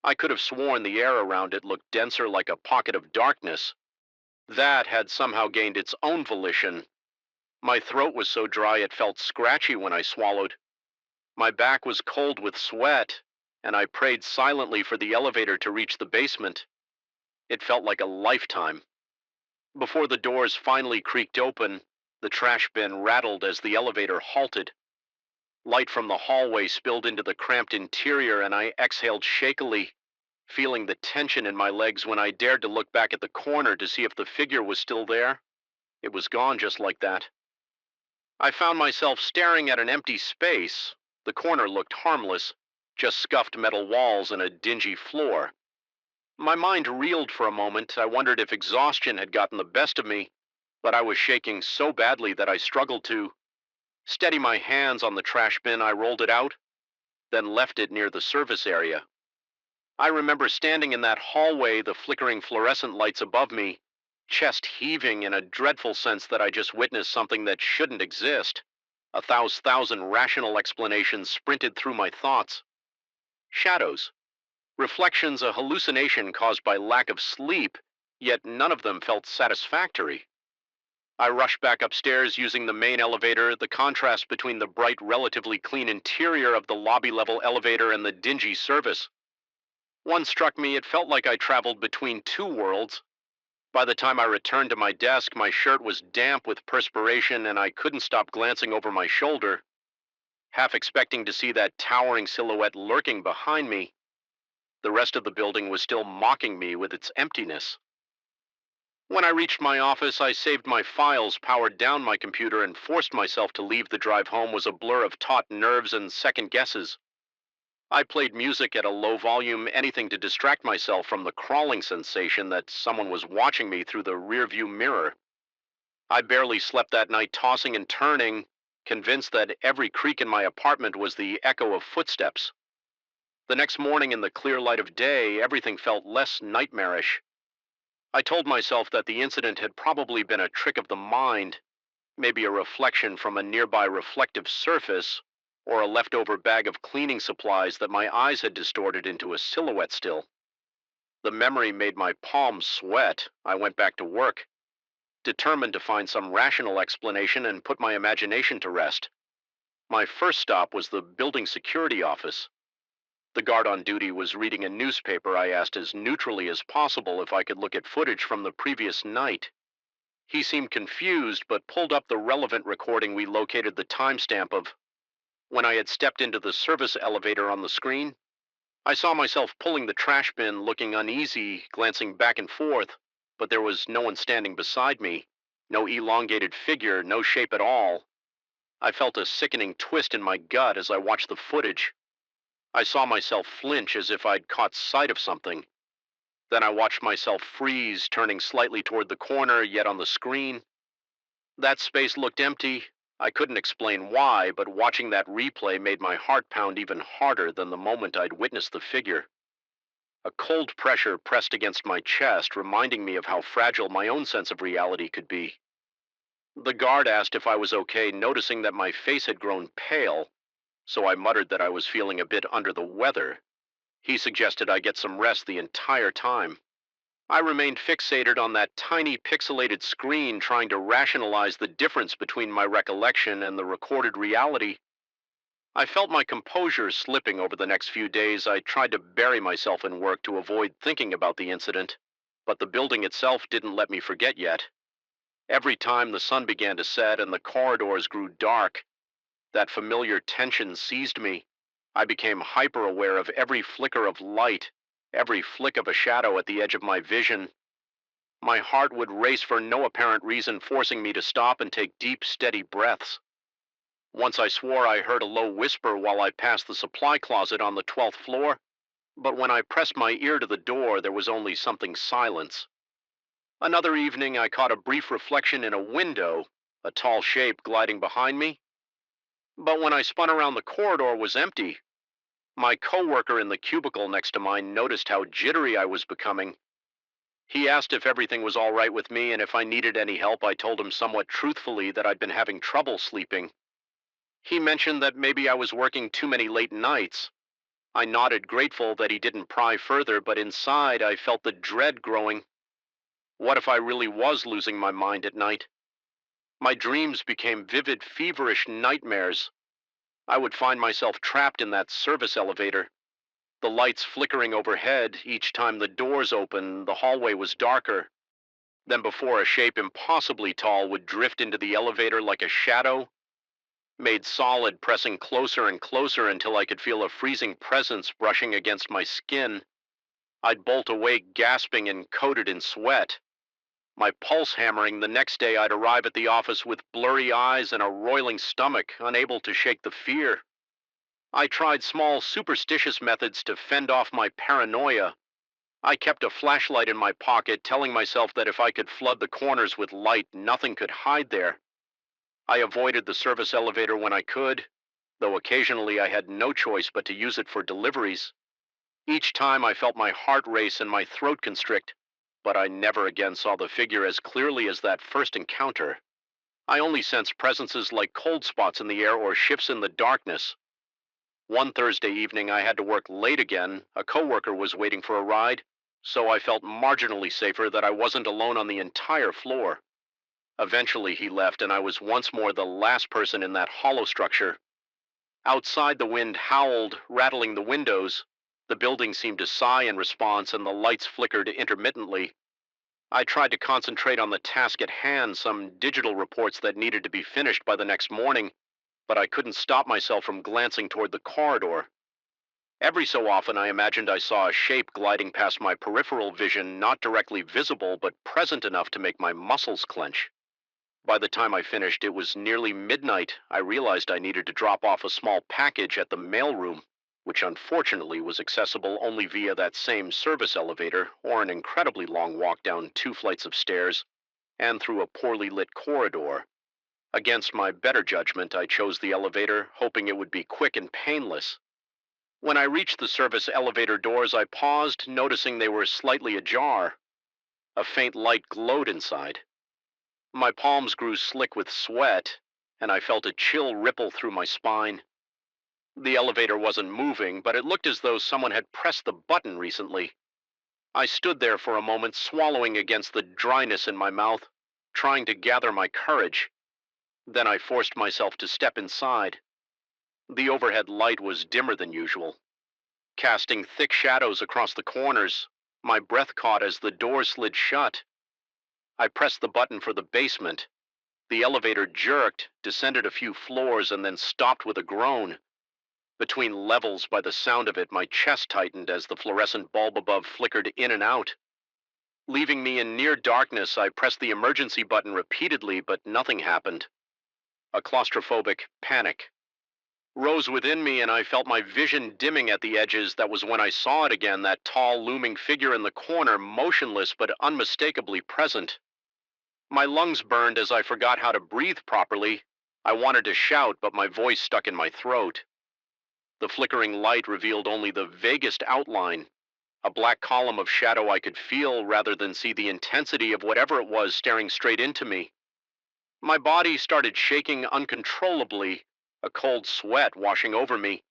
I could have sworn the air around it looked denser, like a pocket of darkness. That had somehow gained its own volition. My throat was so dry it felt scratchy when I swallowed. My back was cold with sweat, and I prayed silently for the elevator to reach the basement. It felt like a lifetime. Before the doors finally creaked open, the trash bin rattled as the elevator halted. Light from the hallway spilled into the cramped interior, and I exhaled shakily, feeling the tension in my legs when I dared to look back at the corner to see if the figure was still there. It was gone just like that. I found myself staring at an empty space. The corner looked harmless, just scuffed metal walls and a dingy floor. My mind reeled for a moment. I wondered if exhaustion had gotten the best of me, but I was shaking so badly that I struggled to steady my hands on the trash bin. I rolled it out, then left it near the service area. I remember standing in that hallway, the flickering fluorescent lights above me, chest heaving in a dreadful sense that I just witnessed something that shouldn't exist. A thousand rational explanations sprinted through my thoughts. Shadows. Reflections, a hallucination caused by lack of sleep, yet none of them felt satisfactory. I rushed back upstairs using the main elevator. The contrast between the bright, relatively clean interior of the lobby-level elevator and the dingy service. One struck me. It felt like I traveled between two worlds. By the time I returned to my desk, my shirt was damp with perspiration, and I couldn't stop glancing over my shoulder, half expecting to see that towering silhouette lurking behind me. The rest of the building was still mocking me with its emptiness. When I reached my office, I saved my files, powered down my computer, and forced myself to leave. The drive home was a blur of taut nerves and second guesses. I played music at a low volume, anything to distract myself from the crawling sensation that someone was watching me through the rearview mirror. I barely slept that night, tossing and turning, convinced that every creak in my apartment was the echo of footsteps. The next morning, in the clear light of day, everything felt less nightmarish. I told myself that the incident had probably been a trick of the mind, maybe a reflection from a nearby reflective surface, or a leftover bag of cleaning supplies that my eyes had distorted into a silhouette still. The memory made my palms sweat. I went back to work, determined to find some rational explanation and put my imagination to rest. My first stop was the building security office. The guard on duty was reading a newspaper. I asked as neutrally as possible if I could look at footage from the previous night. He seemed confused, but pulled up the relevant recording we located the timestamp of. When I had stepped into the service elevator on the screen, I saw myself pulling the trash bin, looking uneasy, glancing back and forth, but there was no one standing beside me. No elongated figure, no shape at all. I felt a sickening twist in my gut as I watched the footage. I saw myself flinch as if I'd caught sight of something. Then I watched myself freeze, turning slightly toward the corner, yet on the screen. That space looked empty. I couldn't explain why, but watching that replay made my heart pound even harder than the moment I'd witnessed the figure. A cold pressure pressed against my chest, reminding me of how fragile my own sense of reality could be. The guard asked if I was okay, noticing that my face had grown pale, so I muttered that I was feeling a bit under the weather. He suggested I get some rest the entire time. I remained fixated on that tiny pixelated screen, trying to rationalize the difference between my recollection and the recorded reality. I felt my composure slipping over the next few days. I tried to bury myself in work to avoid thinking about the incident, but the building itself didn't let me forget yet. Every time the sun began to set and the corridors grew dark, that familiar tension seized me. I became hyper aware of every flicker of light, every flick of a shadow at the edge of my vision. My heart would race for no apparent reason, forcing me to stop and take deep, steady breaths. Once I swore I heard a low whisper while I passed the supply closet on the 12th floor, but when I pressed my ear to the door, there was only something silence. Another evening, I caught a brief reflection in a window, a tall shape gliding behind me. But when I spun around, the corridor was empty. My coworker in the cubicle next to mine noticed how jittery I was becoming. He asked if everything was all right with me, and if I needed any help. I told him somewhat truthfully that I'd been having trouble sleeping. He mentioned that maybe I was working too many late nights. I nodded, grateful that he didn't pry further, but inside I felt the dread growing. What if I really was losing my mind at night? My dreams became vivid, feverish nightmares. I would find myself trapped in that service elevator. The lights flickering overhead. Each time the doors opened, the hallway was darker. Then before a shape impossibly tall would drift into the elevator like a shadow, made solid, pressing closer and closer until I could feel a freezing presence brushing against my skin. I'd bolt awake, gasping and coated in sweat. My pulse hammering. The next day I'd arrive at the office with blurry eyes and a roiling stomach, unable to shake the fear. I tried small, superstitious methods to fend off my paranoia. I kept a flashlight in my pocket, telling myself that if I could flood the corners with light, nothing could hide there. I avoided the service elevator when I could, though occasionally I had no choice but to use it for deliveries. Each time I felt my heart race and my throat constrict, but I never again saw the figure as clearly as that first encounter. I only sensed presences like cold spots in the air or shifts in the darkness. One Thursday evening, I had to work late again. A coworker was waiting for a ride, so I felt marginally safer that I wasn't alone on the entire floor. Eventually, he left, and I was once more the last person in that hollow structure. Outside, the wind howled, rattling the windows. The building seemed to sigh in response, and the lights flickered intermittently. I tried to concentrate on the task at hand, some digital reports that needed to be finished by the next morning, but I couldn't stop myself from glancing toward the corridor. Every so often, I imagined I saw a shape gliding past my peripheral vision, not directly visible, but present enough to make my muscles clench. By the time I finished, it was nearly midnight. I realized I needed to drop off a small package at the mailroom. which unfortunately was accessible only via that same service elevator or an incredibly long walk down 2 flights of stairs and through a poorly lit corridor. Against my better judgment, I chose the elevator, hoping it would be quick and painless. When I reached the service elevator doors, I paused, noticing they were slightly ajar. A faint light glowed inside. My palms grew slick with sweat, and I felt a chill ripple through my spine. The elevator wasn't moving, but it looked as though someone had pressed the button recently. I stood there for a moment, swallowing against the dryness in my mouth, trying to gather my courage. Then I forced myself to step inside. The overhead light was dimmer than usual, casting thick shadows across the corners. My breath caught as the door slid shut. I pressed the button for the basement. The elevator jerked, descended a few floors, and then stopped with a groan. Between levels, by the sound of it, my chest tightened as the fluorescent bulb above flickered in and out. Leaving me in near darkness, I pressed the emergency button repeatedly, but nothing happened. A claustrophobic panic rose within me, and I felt my vision dimming at the edges. That was when I saw it again, that tall, looming figure in the corner, motionless but unmistakably present. My lungs burned as I forgot how to breathe properly. I wanted to shout, but my voice stuck in my throat. The flickering light revealed only the vaguest outline, a black column of shadow I could feel rather than see the intensity of whatever it was staring straight into me. My body started shaking uncontrollably, a cold sweat washing over me.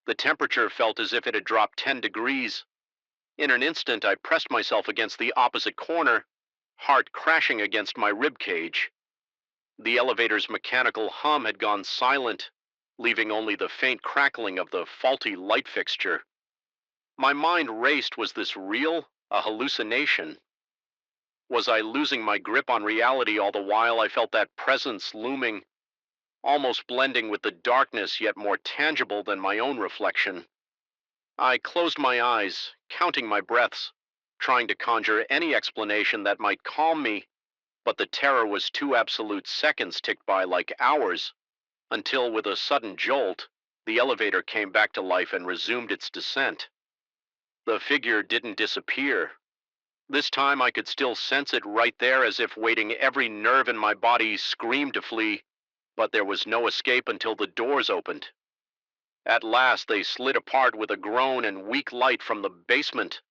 The temperature felt as if it had dropped 10 degrees. In an instant, I pressed myself against the opposite corner, heart crashing against my rib cage. The elevator's mechanical hum had gone silent, leaving only the faint crackling of the faulty light fixture. My mind raced. Was this real? A hallucination? Was I losing my grip on reality all the while? I felt that presence looming, almost blending with the darkness, yet more tangible than my own reflection. I closed my eyes, counting my breaths, trying to conjure any explanation that might calm me, but the terror was too absolute. Seconds ticked by like hours, until with a sudden jolt, the elevator came back to life and resumed its descent. The figure didn't disappear. This time I could still sense it right there, as if waiting. Every nerve in my body screamed to flee, but there was no escape until the doors opened. At last they slid apart with a groan and weak light from the basement.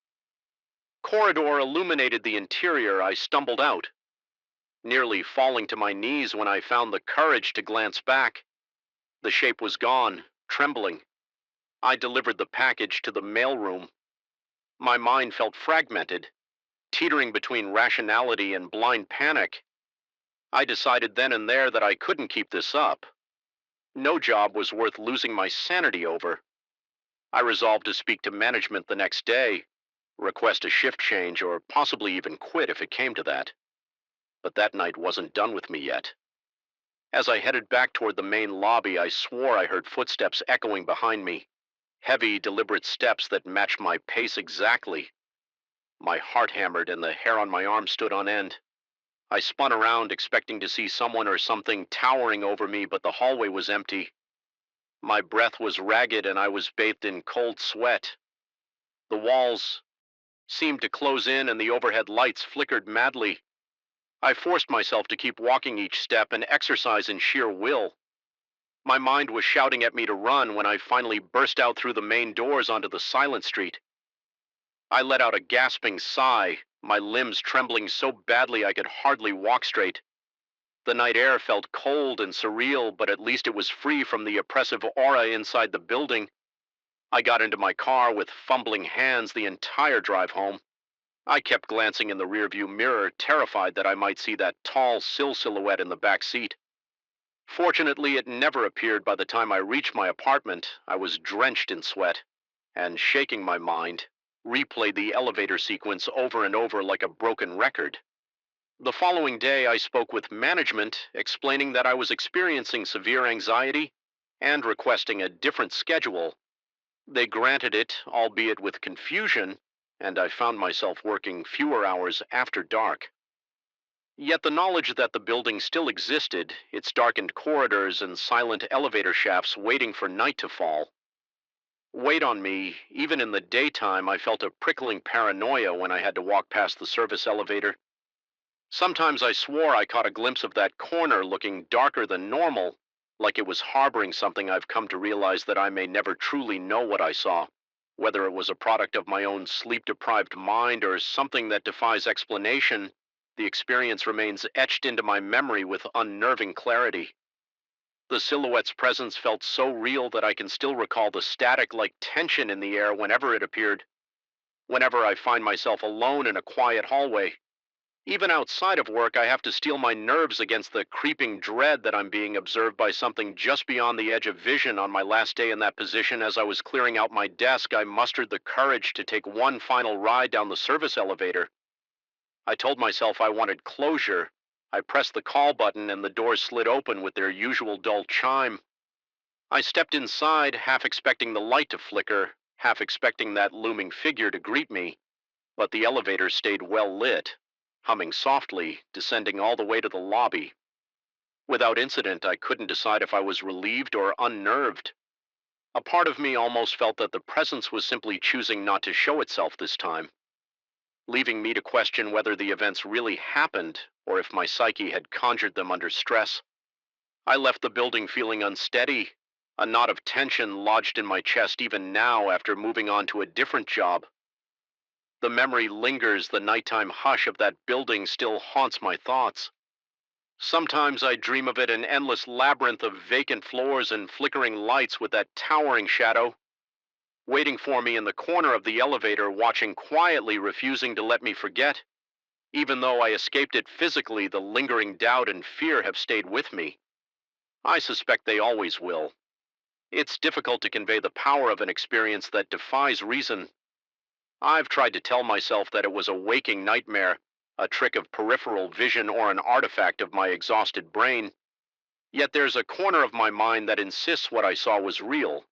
Corridor illuminated the interior. I stumbled out, nearly falling to my knees when I found the courage to glance back. The shape was gone, trembling. I delivered the package to the mailroom. My mind felt fragmented, teetering between rationality and blind panic. I decided then and there that I couldn't keep this up. No job was worth losing my sanity over. I resolved to speak to management the next day, request a shift change, or possibly even quit if it came to that. But that night wasn't done with me yet. As I headed back toward the main lobby, I swore I heard footsteps echoing behind me, heavy, deliberate steps that matched my pace exactly. My heart hammered and the hair on my arm stood on end. I spun around, expecting to see someone or something towering over me, but the hallway was empty. My breath was ragged and I was bathed in cold sweat. The walls seemed to close in and the overhead lights flickered madly. I forced myself to keep walking each step, an exercise in sheer will. My mind was shouting at me to run when I finally burst out through the main doors onto the silent street. I let out a gasping sigh, my limbs trembling so badly I could hardly walk straight. The night air felt cold and surreal, but at least it was free from the oppressive aura inside the building. I got into my car with fumbling hands the entire drive home. I kept glancing in the rearview mirror, terrified that I might see that tall silhouette in the back seat. Fortunately, it never appeared. By the time I reached my apartment, I was drenched in sweat, and shaking my mind, replayed the elevator sequence over and over like a broken record. The following day, I spoke with management, explaining that I was experiencing severe anxiety and requesting a different schedule. They granted it, albeit with confusion, and I found myself working fewer hours after dark. Yet the knowledge that the building still existed, its darkened corridors and silent elevator shafts waiting for night to fall, weighed on me. Even in the daytime, I felt a prickling paranoia when I had to walk past the service elevator. Sometimes I swore I caught a glimpse of that corner looking darker than normal, like it was harboring something. I've come to realize that I may never truly know what I saw, whether it was a product of my own sleep-deprived mind or something that defies explanation. The experience remains etched into my memory with unnerving clarity. The silhouette's presence felt so real that I can still recall the static-like tension in the air whenever it appeared, whenever I find myself alone in a quiet hallway. Even outside of work, I have to steel my nerves against the creeping dread that I'm being observed by something just beyond the edge of vision. On my last day in that position, as I was clearing out my desk, I mustered the courage to take one final ride down the service elevator. I told myself I wanted closure. I pressed the call button and the doors slid open with their usual dull chime. I stepped inside, half expecting the light to flicker, half expecting that looming figure to greet me, but the elevator stayed well lit, humming softly, descending all the way to the lobby. Without incident, I couldn't decide if I was relieved or unnerved. A part of me almost felt that the presence was simply choosing not to show itself this time, leaving me to question whether the events really happened or if my psyche had conjured them under stress. I left the building feeling unsteady, a knot of tension lodged in my chest even now after moving on to a different job. The memory lingers, the nighttime hush of that building still haunts my thoughts. Sometimes I dream of it, an endless labyrinth of vacant floors and flickering lights with that towering shadow waiting for me in the corner of the elevator, watching quietly, refusing to let me forget. Even though I escaped it physically, the lingering doubt and fear have stayed with me. I suspect they always will. It's difficult to convey the power of an experience that defies reason. I've tried to tell myself that it was a waking nightmare, a trick of peripheral vision or an artifact of my exhausted brain. Yet there's a corner of my mind that insists what I saw was real,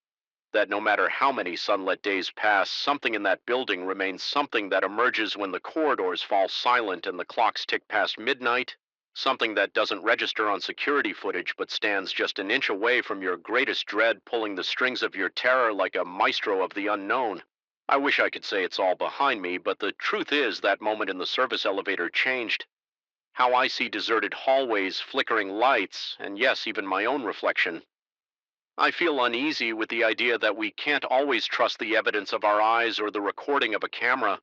that no matter how many sunlit days pass, something in that building remains, something that emerges when the corridors fall silent and the clocks tick past midnight, something that doesn't register on security footage but stands just an inch away from your greatest dread, pulling the strings of your terror like a maestro of the unknown. I wish I could say it's all behind me, but the truth is that moment in the service elevator changed how I see deserted hallways, flickering lights, and yes, even my own reflection. I feel uneasy with the idea that we can't always trust the evidence of our eyes or the recording of a camera.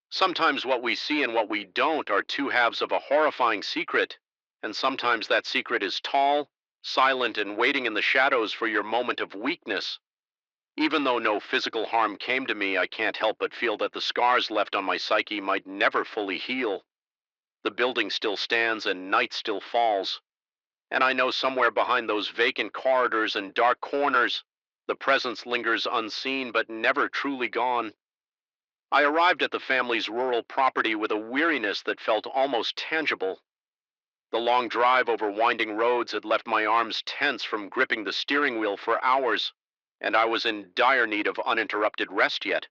Sometimes what we see and what we don't are two halves of a horrifying secret, and sometimes that secret is tall, silent, and waiting in the shadows for your moment of weakness. Even though no physical harm came to me, I can't help but feel that the scars left on my psyche might never fully heal. The building still stands and night still falls. And I know somewhere behind those vacant corridors and dark corners, the presence lingers unseen but never truly gone. I arrived at the family's rural property with a weariness that felt almost tangible. The long drive over winding roads had left my arms tense from gripping the steering wheel for hours, and I was in dire need of uninterrupted rest yet.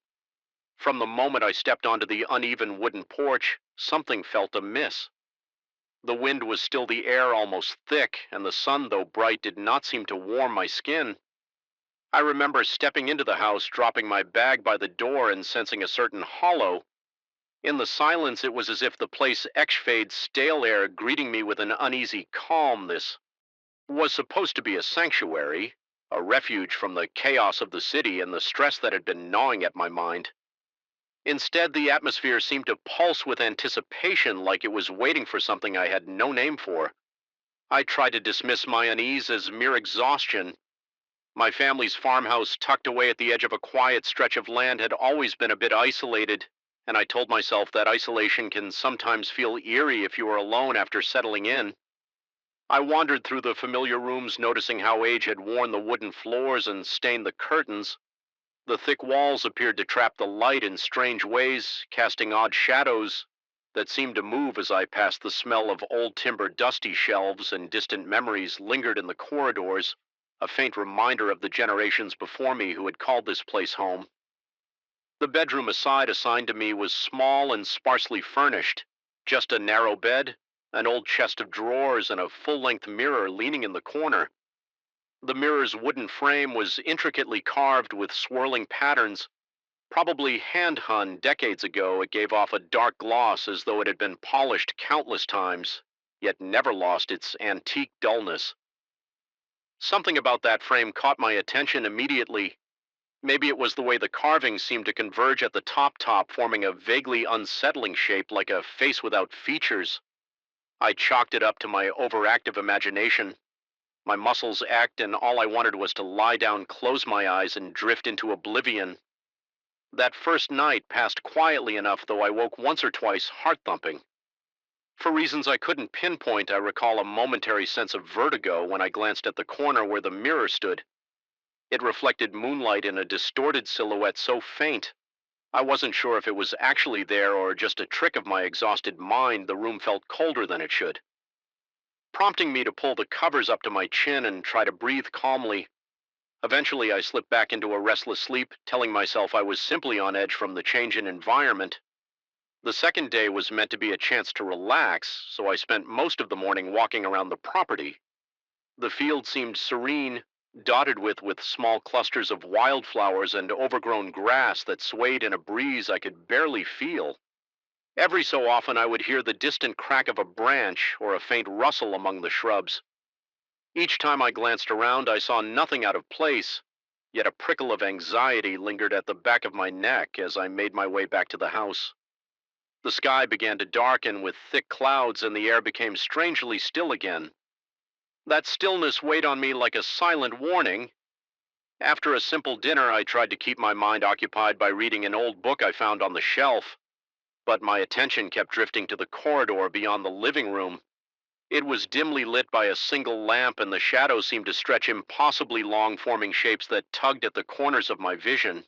From the moment I stepped onto the uneven wooden porch, something felt amiss. The wind was still the air, almost thick, and the sun, though bright, did not seem to warm my skin. I remember stepping into the house, dropping my bag by the door, and sensing a certain hollow. In the silence, it was as if the place exhaled stale air, greeting me with an uneasy calm. This was supposed to be a sanctuary, a refuge from the chaos of the city and the stress that had been gnawing at my mind. Instead, the atmosphere seemed to pulse with anticipation, like it was waiting for something I had no name for. I tried to dismiss my unease as mere exhaustion. My family's farmhouse, tucked away at the edge of a quiet stretch of land, had always been a bit isolated, and I told myself that isolation can sometimes feel eerie if you are alone after settling in. I wandered through the familiar rooms, noticing how age had worn the wooden floors and stained the curtains. The thick walls appeared to trap the light in strange ways, casting odd shadows that seemed to move as I passed. The smell of old timber, dusty shelves, and distant memories lingered in the corridors, a faint reminder of the generations before me who had called this place home. The bedroom assigned to me was small and sparsely furnished, just a narrow bed, an old chest of drawers, and a full-length mirror leaning in the corner. The mirror's wooden frame was intricately carved with swirling patterns. Probably hand-hung decades ago, it gave off a dark gloss as though it had been polished countless times, yet never lost its antique dullness. Something about that frame caught my attention immediately. Maybe it was the way the carving seemed to converge at the top, forming a vaguely unsettling shape like a face without features. I chalked it up to my overactive imagination. My muscles ached, and all I wanted was to lie down, close my eyes, and drift into oblivion. That first night passed quietly enough, though I woke once or twice, heart thumping. For reasons I couldn't pinpoint, I recall a momentary sense of vertigo when I glanced at the corner where the mirror stood. It reflected moonlight in a distorted silhouette so faint, I wasn't sure if it was actually there or just a trick of my exhausted mind. The room felt colder than it should, prompting me to pull the covers up to my chin and try to breathe calmly. Eventually, I slipped back into a restless sleep, telling myself I was simply on edge from the change in environment. The second day was meant to be a chance to relax, so I spent most of the morning walking around the property. The field seemed serene, dotted with small clusters of wildflowers and overgrown grass that swayed in a breeze I could barely feel. Every so often I would hear the distant crack of a branch or a faint rustle among the shrubs. Each time I glanced around, I saw nothing out of place, yet a prickle of anxiety lingered at the back of my neck as I made my way back to the house. The sky began to darken with thick clouds, and the air became strangely still again. That stillness weighed on me like a silent warning. After a simple dinner, I tried to keep my mind occupied by reading an old book I found on the shelf, but my attention kept drifting to the corridor beyond the living room. It was dimly lit by a single lamp, and the shadows seemed to stretch impossibly long, forming shapes that tugged at the corners of my vision.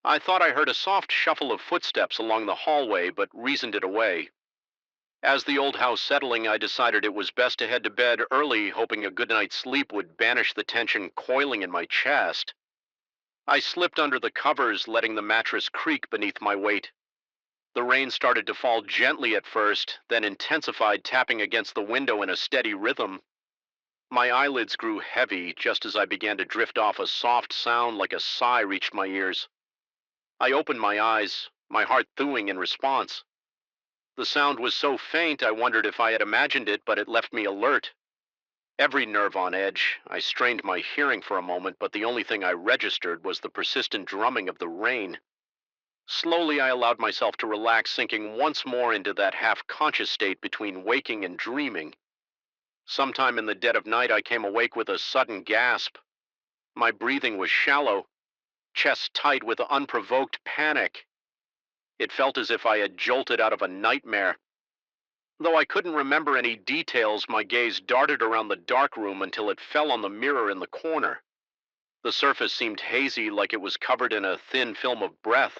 I thought I heard a soft shuffle of footsteps along the hallway, but reasoned it away. As the old house settling, I decided it was best to head to bed early, hoping a good night's sleep would banish the tension coiling in my chest. I slipped under the covers, letting the mattress creak beneath my weight. The rain started to fall gently at first, then intensified, tapping against the window in a steady rhythm. My eyelids grew heavy just as I began to drift off. A soft sound like a sigh reached my ears. I opened my eyes, my heart thawing in response. The sound was so faint I wondered if I had imagined it, but it left me alert. Every nerve on edge. I strained my hearing for a moment, but the only thing I registered was the persistent drumming of the rain. Slowly, I allowed myself to relax, sinking once more into that half-conscious state between waking and dreaming. Sometime in the dead of night, I came awake with a sudden gasp. My breathing was shallow, chest tight with unprovoked panic. It felt as if I had jolted out of a nightmare. Though I couldn't remember any details, my gaze darted around the dark room until it fell on the mirror in the corner. The surface seemed hazy, like it was covered in a thin film of breath.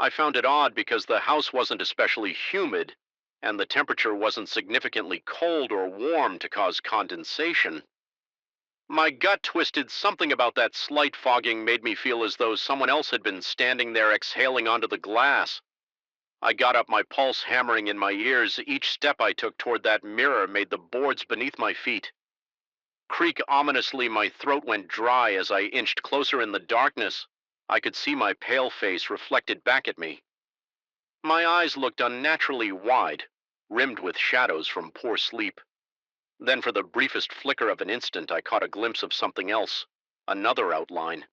I found it odd because the house wasn't especially humid, and the temperature wasn't significantly cold or warm to cause condensation. My gut twisted. Something about that slight fogging made me feel as though someone else had been standing there exhaling onto the glass. I got up, my pulse hammering in my ears. Each step I took toward that mirror made the boards beneath my feet creak ominously. My throat went dry as I inched closer in the darkness. I could see my pale face reflected back at me. My eyes looked unnaturally wide, rimmed with shadows from poor sleep. Then, for the briefest flicker of an instant, I caught a glimpse of something else, another outline,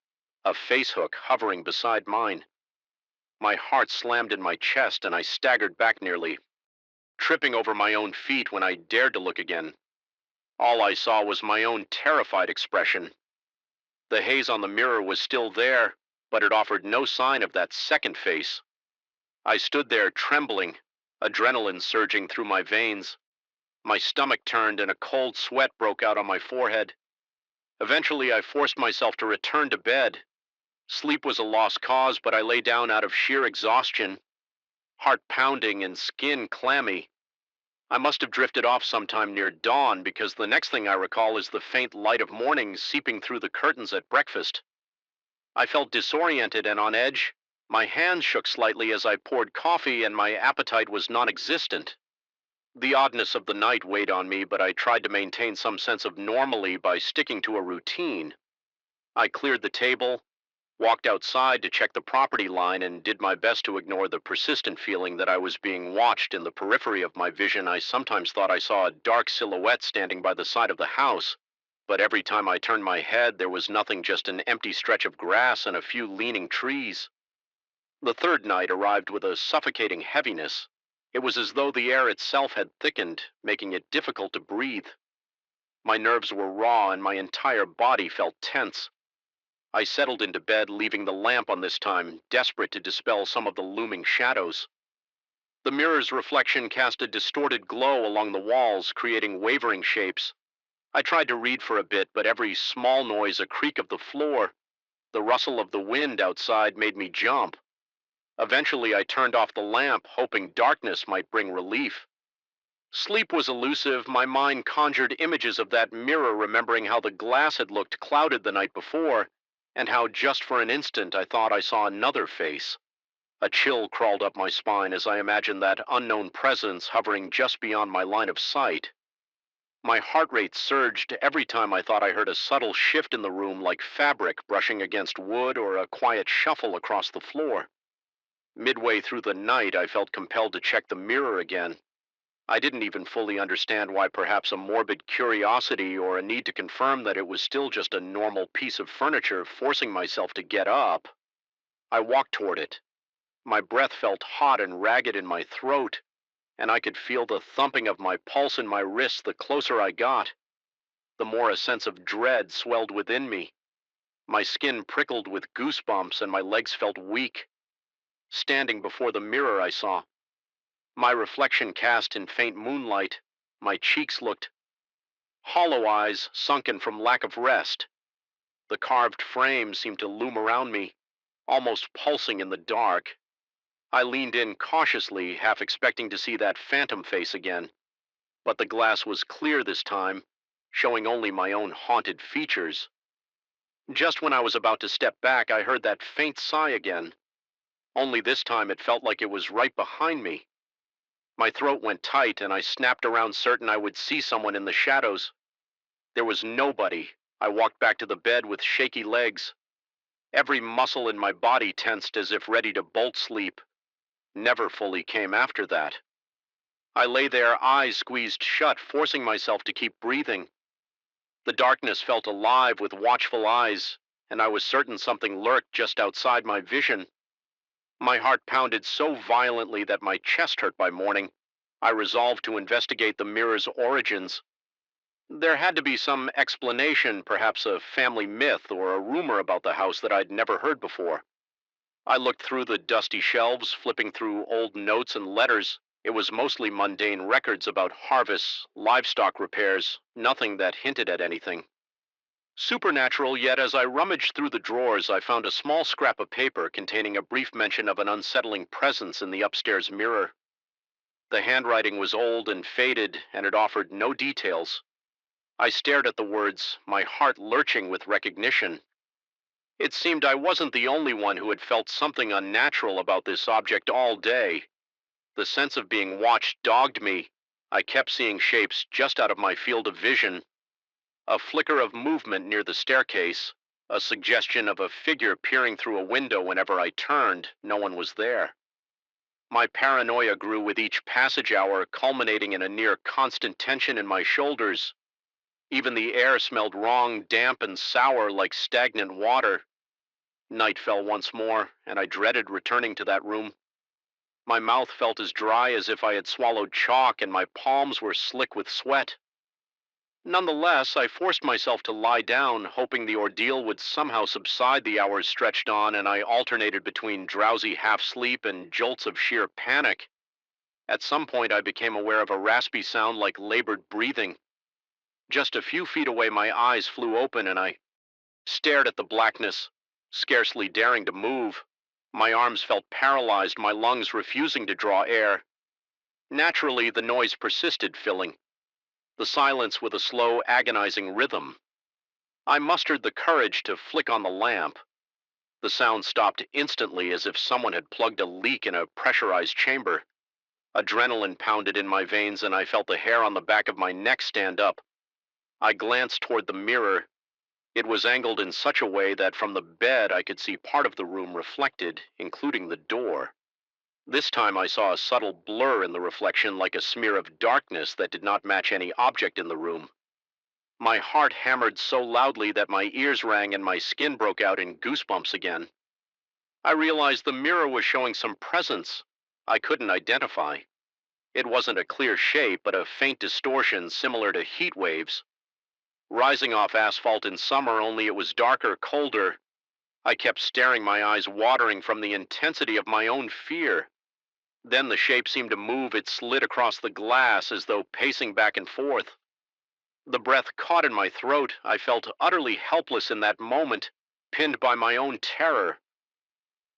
a face hook hovering beside mine. My heart slammed in my chest, and I staggered back nearly, tripping over my own feet when I dared to look again. All I saw was my own terrified expression. The haze on the mirror was still there, but it offered no sign of that second face. I stood there trembling, adrenaline surging through my veins. My stomach turned and a cold sweat broke out on my forehead. Eventually, I forced myself to return to bed. Sleep was a lost cause, but I lay down out of sheer exhaustion, heart pounding and skin clammy. I must have drifted off sometime near dawn, because the next thing I recall is the faint light of morning seeping through the curtains at breakfast. I felt disoriented and on edge. My hands shook slightly as I poured coffee, and my appetite was non-existent. The oddness of the night weighed on me, but I tried to maintain some sense of normalcy by sticking to a routine. I cleared the table, walked outside to check the property line, and did my best to ignore the persistent feeling that I was being watched. In the periphery of my vision, I sometimes thought I saw a dark silhouette standing by the side of the house, but every time I turned my head, there was nothing, just an empty stretch of grass and a few leaning trees. The third night arrived with a suffocating heaviness. It was as though the air itself had thickened, making it difficult to breathe. My nerves were raw and my entire body felt tense. I settled into bed, leaving the lamp on this time, desperate to dispel some of the looming shadows. The mirror's reflection cast a distorted glow along the walls, creating wavering shapes. I tried to read for a bit, but every small noise, a creak of the floor, the rustle of the wind outside, made me jump. Eventually, I turned off the lamp, hoping darkness might bring relief. Sleep was elusive. My mind conjured images of that mirror, remembering how the glass had looked clouded the night before, and how just for an instant I thought I saw another face. A chill crawled up my spine as I imagined that unknown presence hovering just beyond my line of sight. My heart rate surged every time I thought I heard a subtle shift in the room, like fabric brushing against wood or a quiet shuffle across the floor. Midway through the night, I felt compelled to check the mirror again. I didn't even fully understand why, perhaps a morbid curiosity or a need to confirm that it was still just a normal piece of furniture. Forcing myself to get up, I walked toward it. My breath felt hot and ragged in my throat, and I could feel the thumping of my pulse in my wrists. The closer I got, the more a sense of dread swelled within me. My skin prickled with goosebumps and my legs felt weak. Standing before the mirror, I saw my reflection cast in faint moonlight. My cheeks looked hollow, eyes sunken from lack of rest. The carved frame seemed to loom around me, almost pulsing in the dark. I leaned in cautiously, half expecting to see that phantom face again. But the glass was clear this time, showing only my own haunted features. Just when I was about to step back, I heard that faint sigh again. Only this time it felt like it was right behind me. My throat went tight, and I snapped around, certain I would see someone in the shadows. There was nobody. I walked back to the bed with shaky legs. Every muscle in my body tensed as if ready to bolt. Sleep never fully came after that. I lay there, eyes squeezed shut, forcing myself to keep breathing. The darkness felt alive with watchful eyes, and I was certain something lurked just outside my vision. My heart pounded so violently that my chest hurt by morning. I resolved to investigate the mirror's origins. There had to be some explanation, perhaps a family myth or a rumor about the house that I'd never heard before. I looked through the dusty shelves, flipping through old notes and letters. It was mostly mundane records about harvests, livestock repairs, nothing that hinted at anything supernatural. Yet as I rummaged through the drawers, I found a small scrap of paper containing a brief mention of an unsettling presence in the upstairs mirror. The handwriting was old and faded, and it offered no details. I stared at the words, my heart lurching with recognition. It seemed I wasn't the only one who had felt something unnatural about this object all day. The sense of being watched dogged me. I kept seeing shapes just out of my field of vision. A flicker of movement near the staircase, a suggestion of a figure peering through a window. Whenever I turned, no one was there. My paranoia grew with each passage hour, culminating in a near constant tension in my shoulders. Even the air smelled wrong, damp and sour like stagnant water. Night fell once more, and I dreaded returning to that room. My mouth felt as dry as if I had swallowed chalk, and my palms were slick with sweat. Nonetheless, I forced myself to lie down, hoping the ordeal would somehow subside. The hours stretched on, and I alternated between drowsy half-sleep and jolts of sheer panic. At some point, I became aware of a raspy sound like labored breathing. Just a few feet away, my eyes flew open, and I stared at the blackness, scarcely daring to move. My arms felt paralyzed, my lungs refusing to draw air. Naturally, the noise persisted, filling the silence with a slow, agonizing rhythm. I mustered the courage to flick on the lamp. The sound stopped instantly, as if someone had plugged a leak in a pressurized chamber. Adrenaline pounded in my veins and I felt the hair on the back of my neck stand up. I glanced toward the mirror. It was angled in such a way that from the bed I could see part of the room reflected, including the door. This time I saw a subtle blur in the reflection, like a smear of darkness that did not match any object in the room. My heart hammered so loudly that my ears rang and my skin broke out in goosebumps again. I realized the mirror was showing some presence I couldn't identify. It wasn't a clear shape, but a faint distortion similar to heat waves. Rising off asphalt in summer, only it was darker, colder. I kept staring, my eyes watering from the intensity of my own fear. Then the shape seemed to move. It slid across the glass as though pacing back and forth. The breath caught in my throat. I felt utterly helpless in that moment, pinned by my own terror.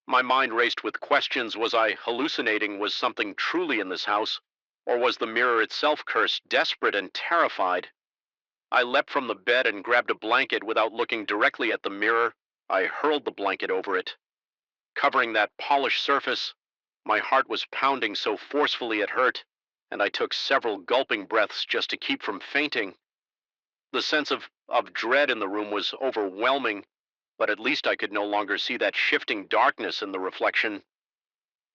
My mind raced with questions. Was I hallucinating? Was something truly in this house? Or was the mirror itself cursed, desperate and terrified? I leapt from the bed and grabbed a blanket. Without looking directly at the mirror, I hurled the blanket over it. Covering that polished surface, my heart was pounding so forcefully it hurt, and I took several gulping breaths just to keep from fainting. The sense of dread in the room was overwhelming, but at least I could no longer see that shifting darkness in the reflection.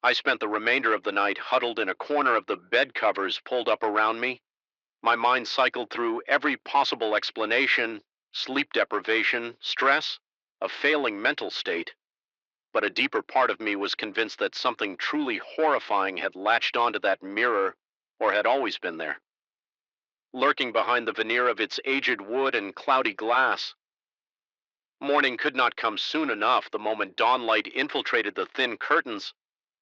I spent the remainder of the night huddled in a corner of the bed covers pulled up around me. My mind cycled through every possible explanation: sleep deprivation, stress, a failing mental state. But a deeper part of me was convinced that something truly horrifying had latched onto that mirror, or had always been there, lurking behind the veneer of its aged wood and cloudy glass. Morning could not come soon enough. The moment dawnlight infiltrated the thin curtains,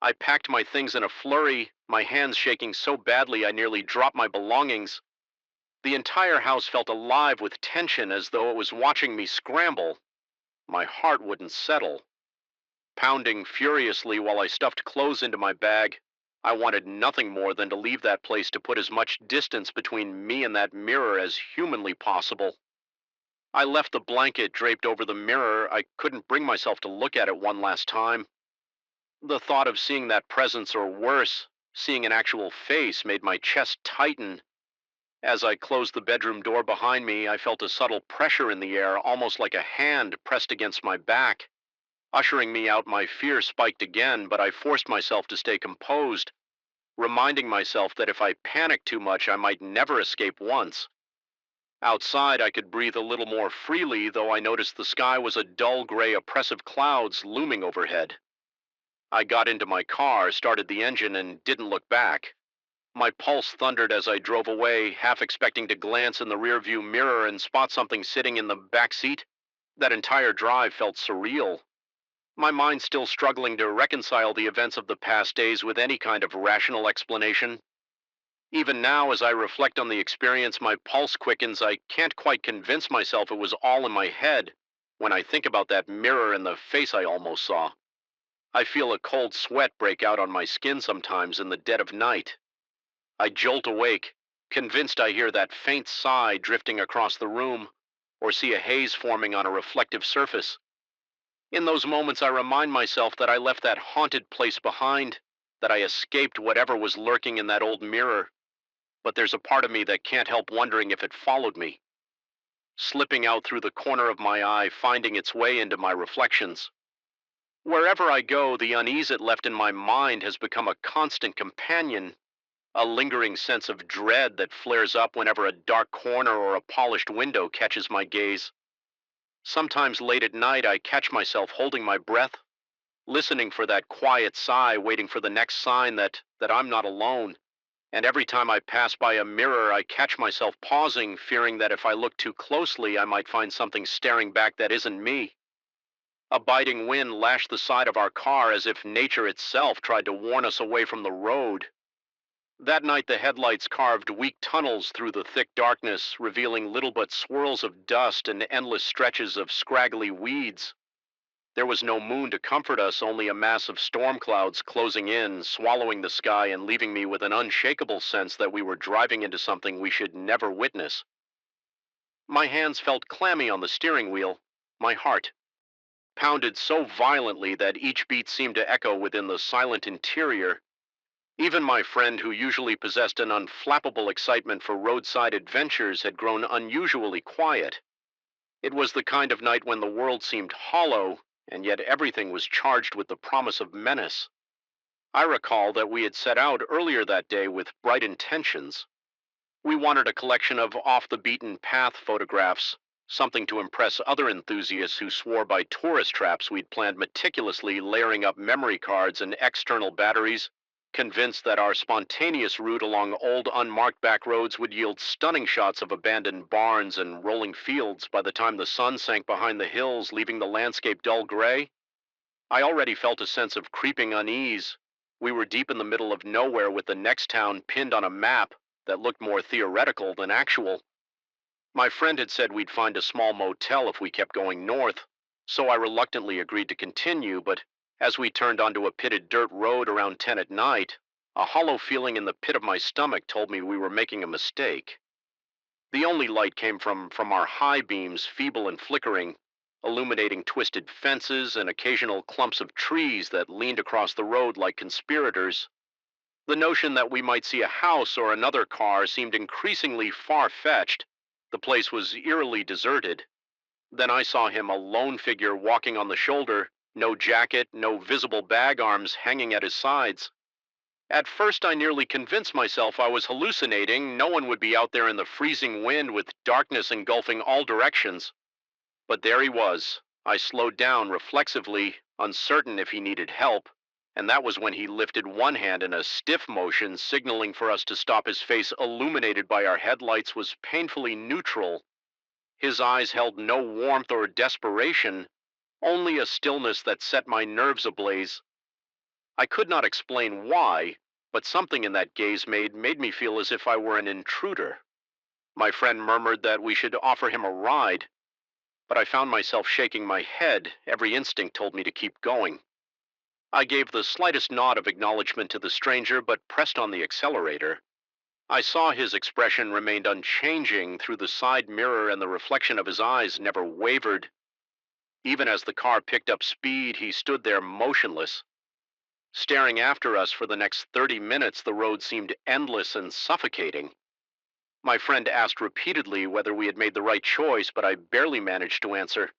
I packed my things in a flurry, my hands shaking so badly I nearly dropped my belongings. The entire house felt alive with tension, as though it was watching me scramble. My heart wouldn't settle. Pounding furiously while I stuffed clothes into my bag, I wanted nothing more than to leave that place, to put as much distance between me and that mirror as humanly possible. I left the blanket draped over the mirror. I couldn't bring myself to look at it one last time. The thought of seeing that presence, or worse, seeing an actual face, made my chest tighten. As I closed the bedroom door behind me, I felt a subtle pressure in the air, almost like a hand pressed against my back. Ushering me out, my fear spiked again, but I forced myself to stay composed, reminding myself that if I panicked too much, I might never escape once. Outside, I could breathe a little more freely, though I noticed the sky was a dull gray, oppressive clouds looming overhead. I got into my car, started the engine, and didn't look back. My pulse thundered as I drove away, half expecting to glance in the rearview mirror and spot something sitting in the back seat. That entire drive felt surreal. My mind still struggling to reconcile the events of the past days with any kind of rational explanation. Even now, as I reflect on the experience, my pulse quickens. I can't quite convince myself it was all in my head when I think about that mirror and the face I almost saw. I feel a cold sweat break out on my skin sometimes in the dead of night. I jolt awake, convinced I hear that faint sigh drifting across the room, or see a haze forming on a reflective surface. In those moments, I remind myself that I left that haunted place behind, that I escaped whatever was lurking in that old mirror. But there's a part of me that can't help wondering if it followed me, slipping out through the corner of my eye, finding its way into my reflections. Wherever I go, the unease it left in my mind has become a constant companion, a lingering sense of dread that flares up whenever a dark corner or a polished window catches my gaze. Sometimes late at night, I catch myself holding my breath, listening for that quiet sigh, waiting for the next sign that I'm not alone. And every time I pass by a mirror, I catch myself pausing, fearing that if I look too closely, I might find something staring back that isn't me. A biting wind lashed the side of our car, as if nature itself tried to warn us away from the road. That night, the headlights carved weak tunnels through the thick darkness, revealing little but swirls of dust and endless stretches of scraggly weeds. There was no moon to comfort us, only a mass of storm clouds closing in, swallowing the sky and leaving me with an unshakable sense that we were driving into something we should never witness. My hands felt clammy on the steering wheel. My heart pounded so violently that each beat seemed to echo within the silent interior. Even my friend, who usually possessed an unflappable excitement for roadside adventures, had grown unusually quiet. It was the kind of night when the world seemed hollow, and yet everything was charged with the promise of menace. I recall that we had set out earlier that day with bright intentions. We wanted a collection of off the beaten path photographs, something to impress other enthusiasts who swore by tourist traps we'd planned meticulously, layering up memory cards and external batteries, convinced that our spontaneous route along old unmarked back roads would yield stunning shots of abandoned barns and rolling fields by the time the sun sank behind the hills, leaving the landscape dull gray. I already felt a sense of creeping unease. We were deep in the middle of nowhere with the next town pinned on a map that looked more theoretical than actual. My friend had said we'd find a small motel if we kept going north, so I reluctantly agreed to continue, but as we turned onto a pitted dirt road around 10 at night, a hollow feeling in the pit of my stomach told me we were making a mistake. The only light came from our high beams, feeble and flickering, illuminating twisted fences and occasional clumps of trees that leaned across the road like conspirators. The notion that we might see a house or another car seemed increasingly far-fetched. The place was eerily deserted. Then I saw him, a lone figure walking on the shoulder, no jacket, no visible bag arms hanging at his sides. At first, I nearly convinced myself I was hallucinating. No one would be out there in the freezing wind with darkness engulfing all directions. But there he was. I slowed down reflexively, uncertain if he needed help, and that was when he lifted one hand in a stiff motion, signaling for us to stop. His face, illuminated by our headlights, was painfully neutral. His eyes held no warmth or desperation, only a stillness that set my nerves ablaze. I could not explain why, but something in that gaze made me feel as if I were an intruder. My friend murmured that we should offer him a ride, but I found myself shaking my head. Every instinct told me to keep going. I gave the slightest nod of acknowledgement to the stranger, but pressed on the accelerator. I saw his expression remained unchanging through the side mirror, and the reflection of his eyes never wavered. Even as the car picked up speed, he stood there motionless. Staring after us for the next 30 minutes, the road seemed endless and suffocating. My friend asked repeatedly whether we had made the right choice, but I barely managed to answer.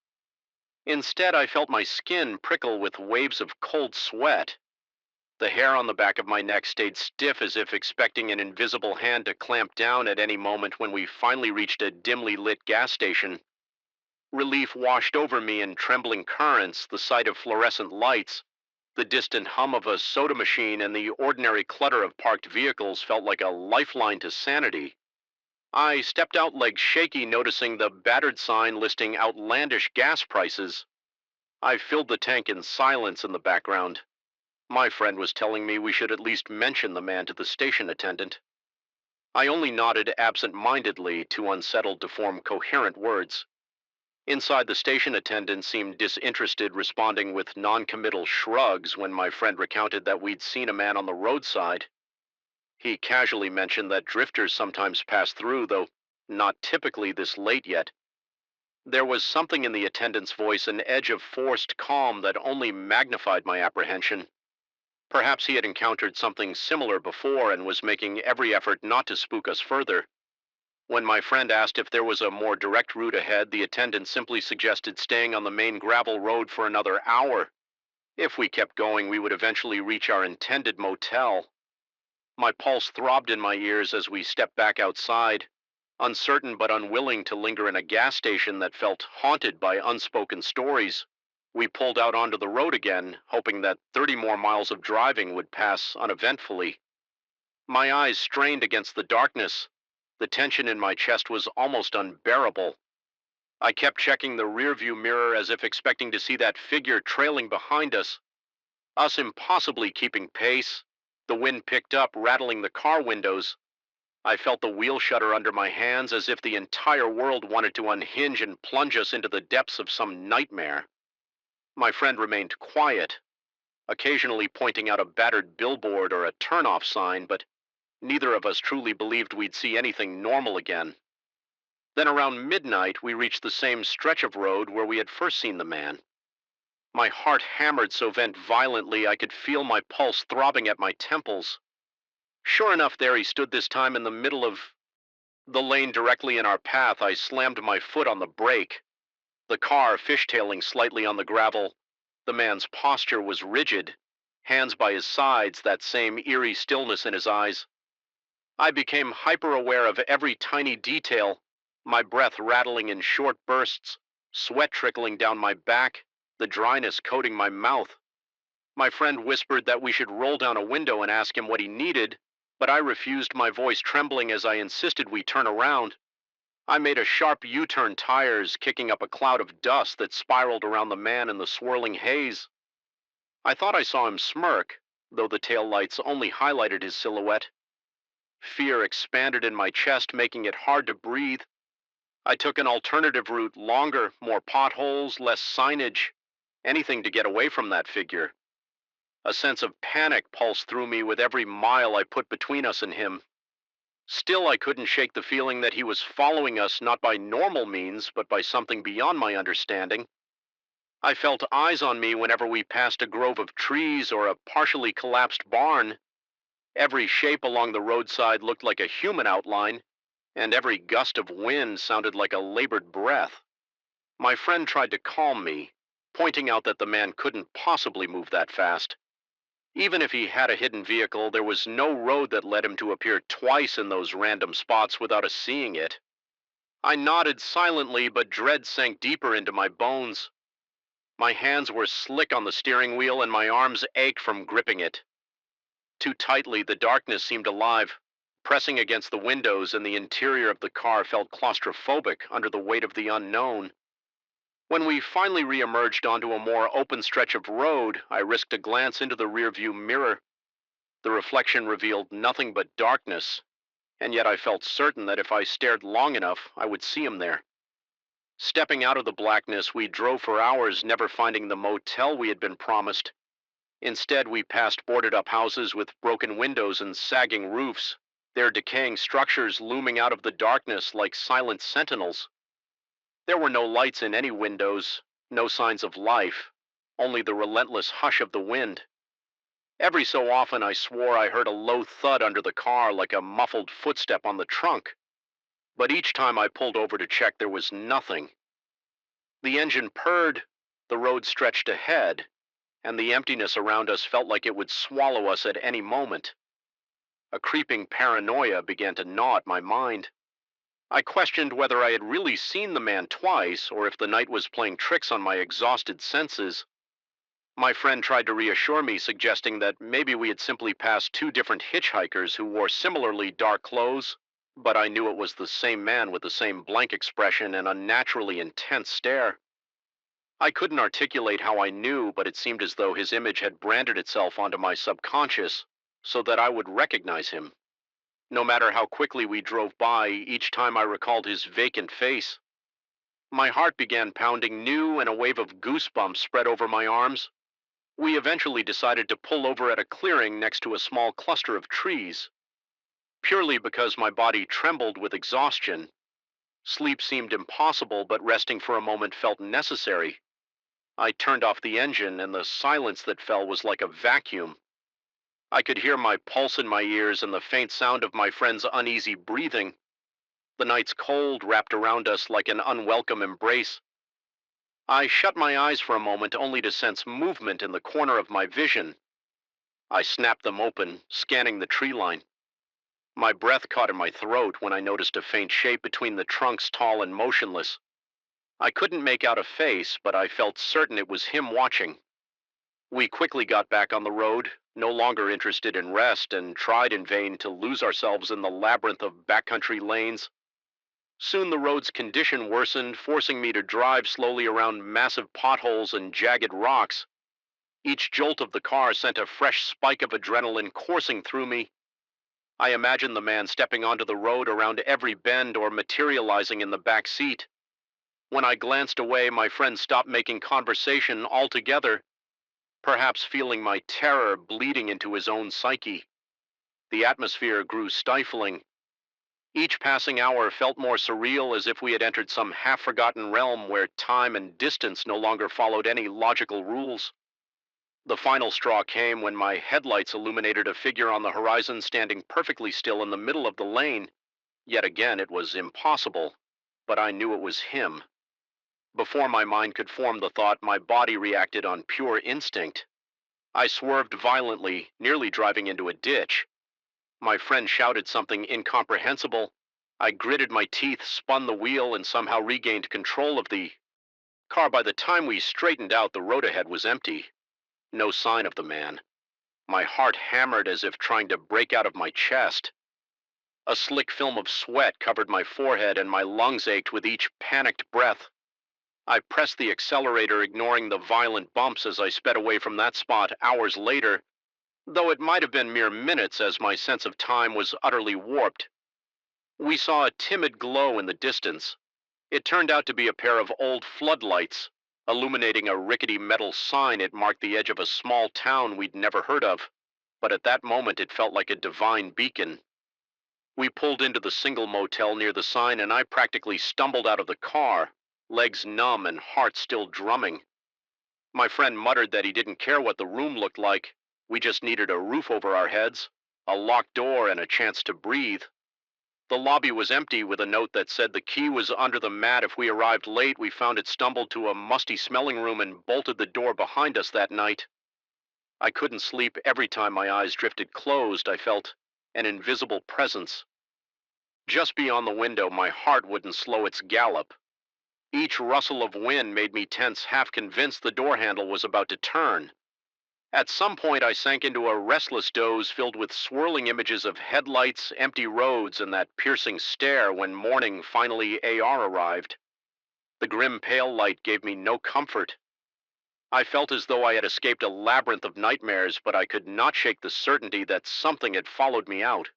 Instead, I felt my skin prickle with waves of cold sweat. The hair on the back of my neck stayed stiff, as if expecting an invisible hand to clamp down at any moment. When we finally reached a dimly lit gas station, relief washed over me in trembling currents. The sight of fluorescent lights, the distant hum of a soda machine, and the ordinary clutter of parked vehicles felt like a lifeline to sanity. I stepped out, legs shaky, noticing the battered sign listing outlandish gas prices. I filled the tank in silence in the background. My friend was telling me we should at least mention the man to the station attendant. I only nodded absent-mindedly, too unsettled to form coherent words. Inside, the station attendant seemed disinterested, responding with non-committal shrugs when my friend recounted that we'd seen a man on the roadside. He casually mentioned that drifters sometimes pass through, though not typically this late yet. There was something in the attendant's voice, an edge of forced calm that only magnified my apprehension. Perhaps he had encountered something similar before and was making every effort not to spook us further. When my friend asked if there was a more direct route ahead, the attendant simply suggested staying on the main gravel road for another hour. If we kept going, we would eventually reach our intended motel. My pulse throbbed in my ears as we stepped back outside, uncertain but unwilling to linger in a gas station that felt haunted by unspoken stories. We pulled out onto the road again, hoping that 30 more miles of driving would pass uneventfully. My eyes strained against the darkness. The tension in my chest was almost unbearable. I kept checking the rearview mirror, as if expecting to see that figure trailing behind us impossibly keeping pace. The wind picked up, rattling the car windows. I felt the wheel shudder under my hands, as if the entire world wanted to unhinge and plunge us into the depths of some nightmare. My friend remained quiet, occasionally pointing out a battered billboard or a turnoff sign, but neither of us truly believed we'd see anything normal again. Then around midnight, we reached the same stretch of road where we had first seen the man. My heart hammered so violently I could feel my pulse throbbing at my temples. Sure enough, there he stood this time in the middle of the lane directly in our path. I slammed my foot on the brake, the car fishtailing slightly on the gravel. The man's posture was rigid, hands by his sides, that same eerie stillness in his eyes. I became hyper aware of every tiny detail, my breath rattling in short bursts, sweat trickling down my back, the dryness coating my mouth. My friend whispered that we should roll down a window and ask him what he needed, but I refused, my voice trembling as I insisted we turn around. I made a sharp U-turn, tires kicking up a cloud of dust that spiraled around the man in the swirling haze. I thought I saw him smirk, though the taillights only highlighted his silhouette. Fear expanded in my chest, making it hard to breathe. I took an alternative route, longer, more potholes, less signage, anything to get away from that figure. A sense of panic pulsed through me with every mile I put between us and him. Still, I couldn't shake the feeling that he was following us not by normal means, but by something beyond my understanding. I felt eyes on me whenever we passed a grove of trees or a partially collapsed barn. Every shape along the roadside looked like a human outline, and every gust of wind sounded like a labored breath. My friend tried to calm me, pointing out that the man couldn't possibly move that fast. Even if he had a hidden vehicle, there was no road that led him to appear twice in those random spots without us seeing it. I nodded silently, but dread sank deeper into my bones. My hands were slick on the steering wheel and my arms ached from gripping it. Too tightly, the darkness seemed alive, pressing against the windows, and the interior of the car felt claustrophobic under the weight of the unknown. When we finally re-emerged onto a more open stretch of road, I risked a glance into the rearview mirror. The reflection revealed nothing but darkness, and yet I felt certain that if I stared long enough, I would see him there. Stepping out of the blackness, we drove for hours, never finding the motel we had been promised. Instead, we passed boarded-up houses with broken windows and sagging roofs, their decaying structures looming out of the darkness like silent sentinels. There were no lights in any windows, no signs of life, only the relentless hush of the wind. Every so often I swore I heard a low thud under the car, like a muffled footstep on the trunk, but each time I pulled over to check, there was nothing. The engine purred, the road stretched ahead, and the emptiness around us felt like it would swallow us at any moment. A creeping paranoia began to gnaw at my mind. I questioned whether I had really seen the man twice, or if the night was playing tricks on my exhausted senses. My friend tried to reassure me, suggesting that maybe we had simply passed two different hitchhikers who wore similarly dark clothes, but I knew it was the same man with the same blank expression and unnaturally intense stare. I couldn't articulate how I knew, but it seemed as though his image had branded itself onto my subconscious so that I would recognize him. No matter how quickly we drove by, each time I recalled his vacant face, my heart began pounding new, and a wave of goosebumps spread over my arms. We eventually decided to pull over at a clearing next to a small cluster of trees. Purely because my body trembled with exhaustion, sleep seemed impossible, but resting for a moment felt necessary. I turned off the engine, and the silence that fell was like a vacuum. I could hear my pulse in my ears and the faint sound of my friend's uneasy breathing. The night's cold wrapped around us like an unwelcome embrace. I shut my eyes for a moment, only to sense movement in the corner of my vision. I snapped them open, scanning the tree line. My breath caught in my throat when I noticed a faint shape between the trunks, tall and motionless. I couldn't make out a face, but I felt certain it was him watching. We quickly got back on the road, no longer interested in rest, and tried in vain to lose ourselves in the labyrinth of backcountry lanes. Soon the road's condition worsened, forcing me to drive slowly around massive potholes and jagged rocks. Each jolt of the car sent a fresh spike of adrenaline coursing through me. I imagined the man stepping onto the road around every bend or materializing in the back seat. When I glanced away, my friend stopped making conversation altogether, perhaps feeling my terror bleeding into his own psyche. The atmosphere grew stifling. Each passing hour felt more surreal, as if we had entered some half-forgotten realm where time and distance no longer followed any logical rules. The final straw came when my headlights illuminated a figure on the horizon standing perfectly still in the middle of the lane. Yet again, it was impossible, but I knew it was him. Before my mind could form the thought, my body reacted on pure instinct. I swerved violently, nearly driving into a ditch. My friend shouted something incomprehensible. I gritted my teeth, spun the wheel, and somehow regained control of the car. By the time we straightened out, the road ahead was empty. No sign of the man. My heart hammered as if trying to break out of my chest. A slick film of sweat covered my forehead, and my lungs ached with each panicked breath. I pressed the accelerator, ignoring the violent bumps as I sped away from that spot hours later, though it might have been mere minutes as my sense of time was utterly warped. We saw a timid glow in the distance. It turned out to be a pair of old floodlights, illuminating a rickety metal sign. It marked the edge of a small town we'd never heard of, but at that moment it felt like a divine beacon. We pulled into the single motel near the sign, and I practically stumbled out of the car, legs numb and heart still drumming. My friend muttered that he didn't care what the room looked like. We just needed a roof over our heads, a locked door, and a chance to breathe. The lobby was empty, with a note that said the key was under the mat. If we arrived late, we found it stumbled to a musty-smelling room and bolted the door behind us that night. I couldn't sleep. Every time my eyes drifted closed, I felt an invisible presence. Just beyond the window, my heart wouldn't slow its gallop. Each rustle of wind made me tense, half convinced the door handle was about to turn. At some point, I sank into a restless doze filled with swirling images of headlights, empty roads, and that piercing stare when morning finally arrived. The grim pale light gave me no comfort. I felt as though I had escaped a labyrinth of nightmares, but I could not shake the certainty that something had followed me out.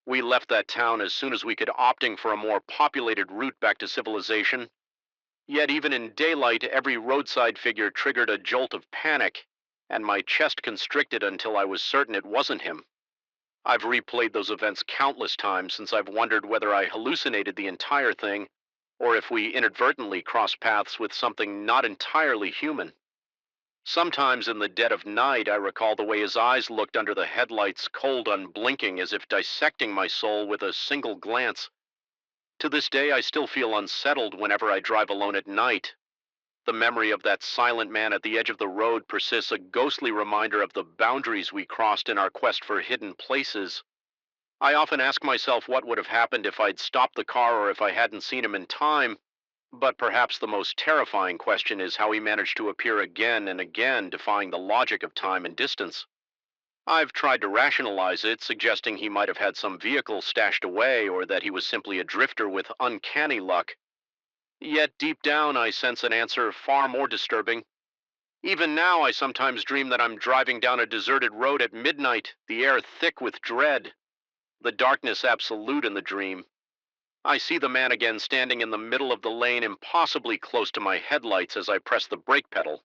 We left that town as soon as we could, opting for a more populated route back to civilization. Yet even in daylight, every roadside figure triggered a jolt of panic, and my chest constricted until I was certain it wasn't him. I've replayed those events countless times since I've wondered whether I hallucinated the entire thing, or if we inadvertently crossed paths with something not entirely human. Sometimes in the dead of night, I recall the way his eyes looked under the headlights, cold, unblinking, as if dissecting my soul with a single glance. To this day, I still feel unsettled whenever I drive alone at night. The memory of that silent man at the edge of the road persists, a ghostly reminder of the boundaries we crossed in our quest for hidden places. I often ask myself what would have happened if I'd stopped the car or if I hadn't seen him in time. But perhaps the most terrifying question is how he managed to appear again and again, defying the logic of time and distance. I've tried to rationalize it, suggesting he might have had some vehicle stashed away or that he was simply a drifter with uncanny luck. Yet deep down, I sense an answer far more disturbing. Even now, I sometimes dream that I'm driving down a deserted road at midnight, the air thick with dread, the darkness absolute in the dream. I see the man again standing in the middle of the lane, impossibly close to my headlights as I press the brake pedal.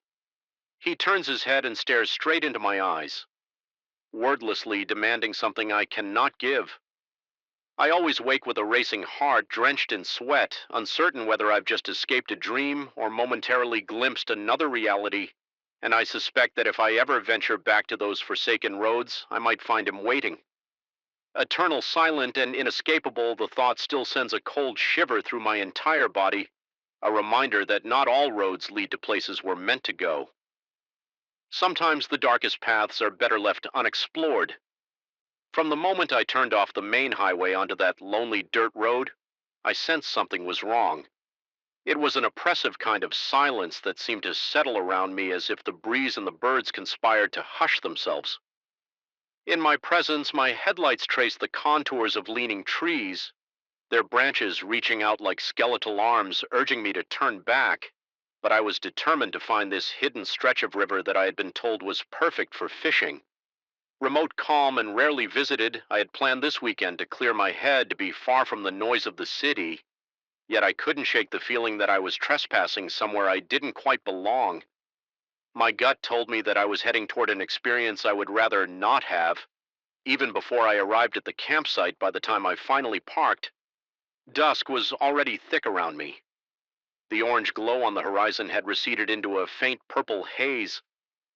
He turns his head and stares straight into my eyes, wordlessly demanding something I cannot give. I always wake with a racing heart, drenched in sweat, uncertain whether I've just escaped a dream or momentarily glimpsed another reality, and I suspect that if I ever venture back to those forsaken roads, I might find him waiting. Eternal, silent, and inescapable, the thought still sends a cold shiver through my entire body, a reminder that not all roads lead to places we're meant to go. Sometimes the darkest paths are better left unexplored. From the moment I turned off the main highway onto that lonely dirt road, I sensed something was wrong. It was an oppressive kind of silence that seemed to settle around me as if the breeze and the birds conspired to hush themselves. In my presence, my headlights traced the contours of leaning trees, their branches reaching out like skeletal arms, urging me to turn back. But I was determined to find this hidden stretch of river that I had been told was perfect for fishing. Remote, calm, and rarely visited, I had planned this weekend to clear my head, to be far from the noise of the city. Yet I couldn't shake the feeling that I was trespassing somewhere I didn't quite belong. My gut told me that I was heading toward an experience I would rather not have. Even before I arrived at the campsite, by the time I finally parked, dusk was already thick around me. The orange glow on the horizon had receded into a faint purple haze.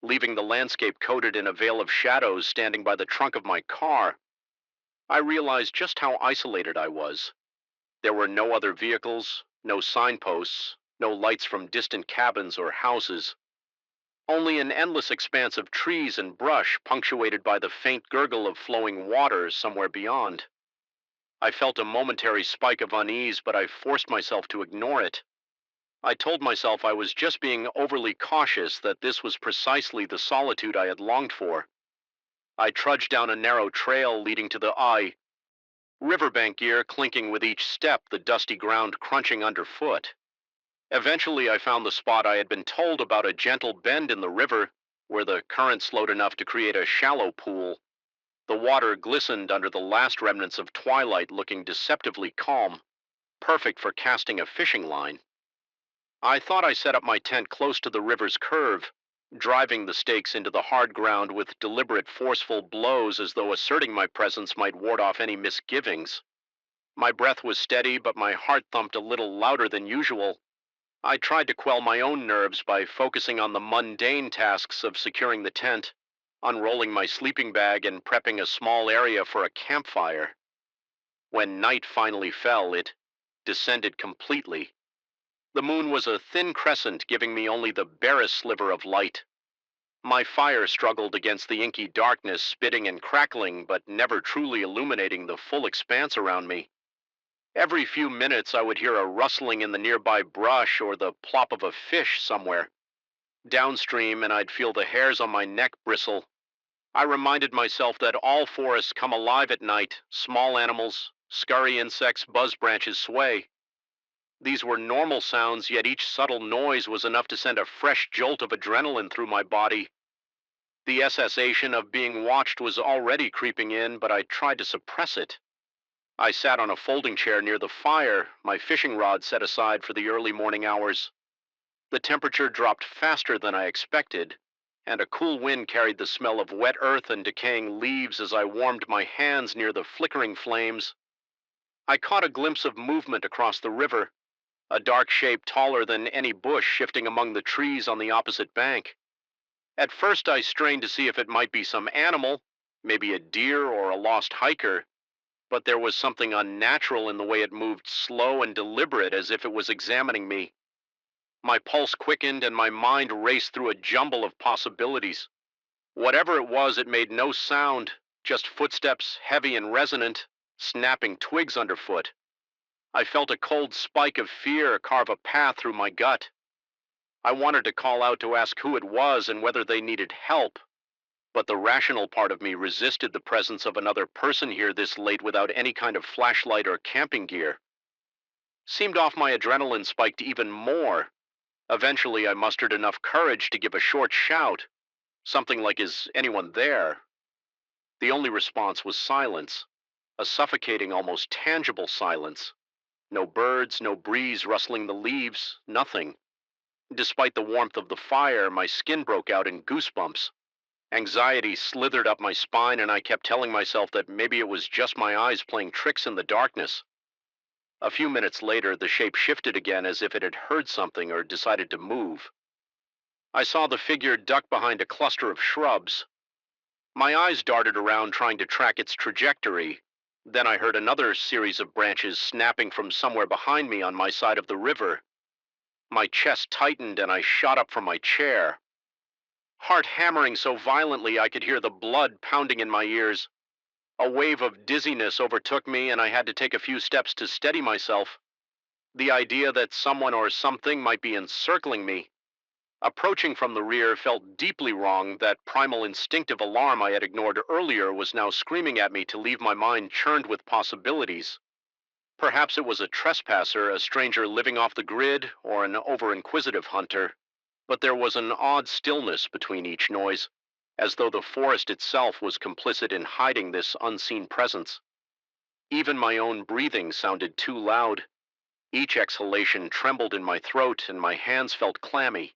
leaving the landscape coated in a veil of shadows standing by the trunk of my car. I realized just how isolated I was. There were no other vehicles, no signposts, no lights from distant cabins or houses. Only an endless expanse of trees and brush punctuated by the faint gurgle of flowing water somewhere beyond. I felt a momentary spike of unease, but I forced myself to ignore it. I told myself I was just being overly cautious, that this was precisely the solitude I had longed for. I trudged down a narrow trail leading to the riverbank gear clinking with each step, the dusty ground crunching underfoot. Eventually, I found the spot I had been told about, a gentle bend in the river where the current slowed enough to create a shallow pool. The water glistened under the last remnants of twilight, looking deceptively calm, perfect for casting a fishing line. I thought I set up my tent close to the river's curve, driving the stakes into the hard ground with deliberate, forceful blows, as though asserting my presence might ward off any misgivings. My breath was steady, but my heart thumped a little louder than usual. I tried to quell my own nerves by focusing on the mundane tasks of securing the tent, unrolling my sleeping bag, and prepping a small area for a campfire. When night finally fell, it descended completely. The moon was a thin crescent, giving me only the barest sliver of light. My fire struggled against the inky darkness, spitting and crackling, but never truly illuminating the full expanse around me. Every few minutes I would hear a rustling in the nearby brush or the plop of a fish somewhere downstream, and I'd feel the hairs on my neck bristle. I reminded myself that all forests come alive at night. Small animals, scurry insects, buzz branches sway. These were normal sounds, yet each subtle noise was enough to send a fresh jolt of adrenaline through my body. The sensation of being watched was already creeping in, but I tried to suppress it. I sat on a folding chair near the fire, my fishing rod set aside for the early morning hours. The temperature dropped faster than I expected, and a cool wind carried the smell of wet earth and decaying leaves as I warmed my hands near the flickering flames. I caught a glimpse of movement across the river, a dark shape taller than any bush shifting among the trees on the opposite bank. At first I strained to see if it might be some animal, maybe a deer or a lost hiker, but there was something unnatural in the way it moved, slow and deliberate, as if it was examining me. My pulse quickened and my mind raced through a jumble of possibilities. Whatever it was, it made no sound, just footsteps, heavy and resonant, snapping twigs underfoot. I felt a cold spike of fear carve a path through my gut. I wanted to call out to ask who it was and whether they needed help, but the rational part of me resisted the presence of another person here this late without any kind of flashlight or camping gear. Seemed off my adrenaline spiked even more. Eventually, I mustered enough courage to give a short shout, something like, "Is anyone there?" The only response was silence, a suffocating, almost tangible silence. No birds, no breeze rustling the leaves, nothing. Despite the warmth of the fire, my skin broke out in goosebumps. Anxiety slithered up my spine, and I kept telling myself that maybe it was just my eyes playing tricks in the darkness. A few minutes later, the shape shifted again, as if it had heard something or decided to move. I saw the figure duck behind a cluster of shrubs. My eyes darted around, trying to track its trajectory. Then I heard another series of branches snapping from somewhere behind me on my side of the river. My chest tightened and I shot up from my chair, heart hammering so violently I could hear the blood pounding in my ears. A wave of dizziness overtook me, and I had to take a few steps to steady myself. The idea that someone or something might be encircling me, approaching from the rear, felt deeply wrong. That primal instinctive alarm I had ignored earlier was now screaming at me to leave my mind churned with possibilities. Perhaps it was a trespasser, a stranger living off the grid, or an over-inquisitive hunter. But there was an odd stillness between each noise, as though the forest itself was complicit in hiding this unseen presence. Even my own breathing sounded too loud. Each exhalation trembled in my throat, and my hands felt clammy.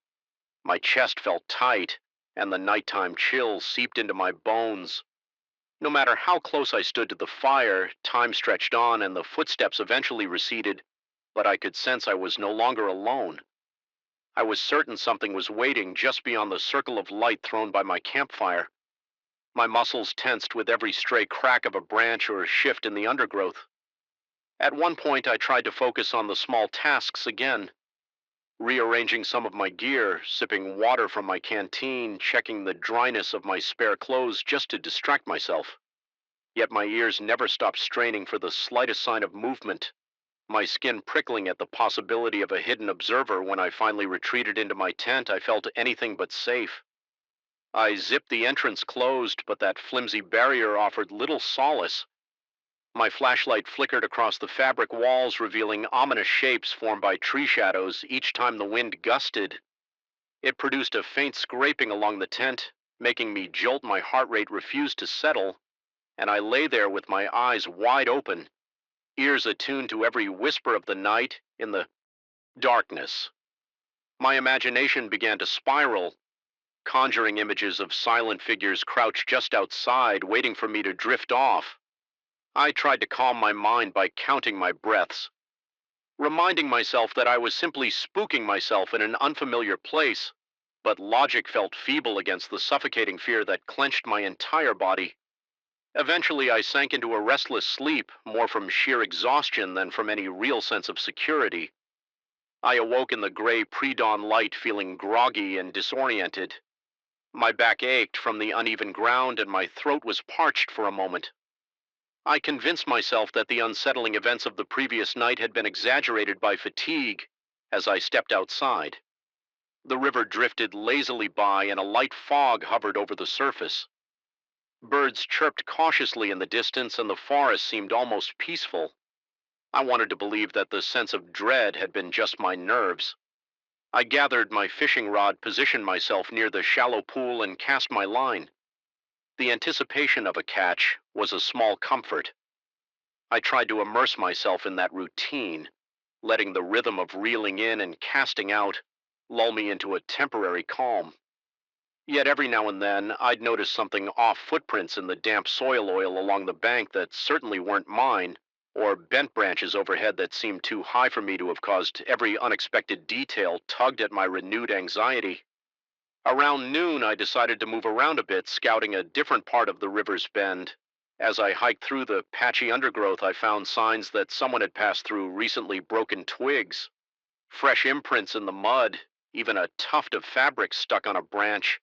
My chest felt tight, and the nighttime chill seeped into my bones. No matter how close I stood to the fire, time stretched on and the footsteps eventually receded, but I could sense I was no longer alone. I was certain something was waiting just beyond the circle of light thrown by my campfire. My muscles tensed with every stray crack of a branch or shift in the undergrowth. At one point, I tried to focus on the small tasks again, rearranging some of my gear, sipping water from my canteen, checking the dryness of my spare clothes just to distract myself. Yet my ears never stopped straining for the slightest sign of movement, my skin prickling at the possibility of a hidden observer. When I finally retreated into my tent, I felt anything but safe. I zipped the entrance closed, but that flimsy barrier offered little solace. My flashlight flickered across the fabric walls, revealing ominous shapes formed by tree shadows each time the wind gusted. It produced a faint scraping along the tent, making me jolt. My heart rate refused to settle, and I lay there with my eyes wide open, ears attuned to every whisper of the night in the darkness. My imagination began to spiral, conjuring images of silent figures crouched just outside, waiting for me to drift off. I tried to calm my mind by counting my breaths, reminding myself that I was simply spooking myself in an unfamiliar place, but logic felt feeble against the suffocating fear that clenched my entire body. Eventually, I sank into a restless sleep, more from sheer exhaustion than from any real sense of security. I awoke in the gray pre-dawn light, feeling groggy and disoriented. My back ached from the uneven ground, and my throat was parched for a moment. I convinced myself that the unsettling events of the previous night had been exaggerated by fatigue as I stepped outside. The river drifted lazily by, and a light fog hovered over the surface. Birds chirped cautiously in the distance, and the forest seemed almost peaceful. I wanted to believe that the sense of dread had been just my nerves. I gathered my fishing rod, positioned myself near the shallow pool, and cast my line. The anticipation of a catch was a small comfort. I tried to immerse myself in that routine, letting the rhythm of reeling in and casting out lull me into a temporary calm. Yet every now and then, I'd notice something off: footprints in the damp soil oil along the bank that certainly weren't mine, or bent branches overhead that seemed too high for me to have caused. Every unexpected detail tugged at my renewed anxiety. Around noon, I decided to move around a bit, scouting a different part of the river's bend. As I hiked through the patchy undergrowth, I found signs that someone had passed through: recently broken twigs, fresh imprints in the mud, even a tuft of fabric stuck on a branch.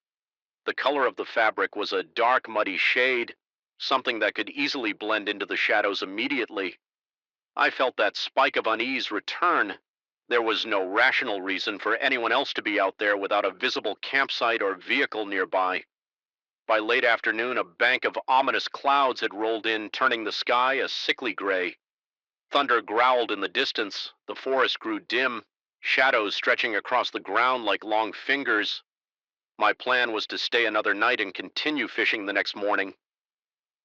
The color of the fabric was a dark, muddy shade, something that could easily blend into the shadows immediately. I felt that spike of unease return. There was no rational reason for anyone else to be out there without a visible campsite or vehicle nearby. By late afternoon, a bank of ominous clouds had rolled in, turning the sky a sickly gray. Thunder growled in the distance, the forest grew dim, shadows stretching across the ground like long fingers. My plan was to stay another night and continue fishing the next morning.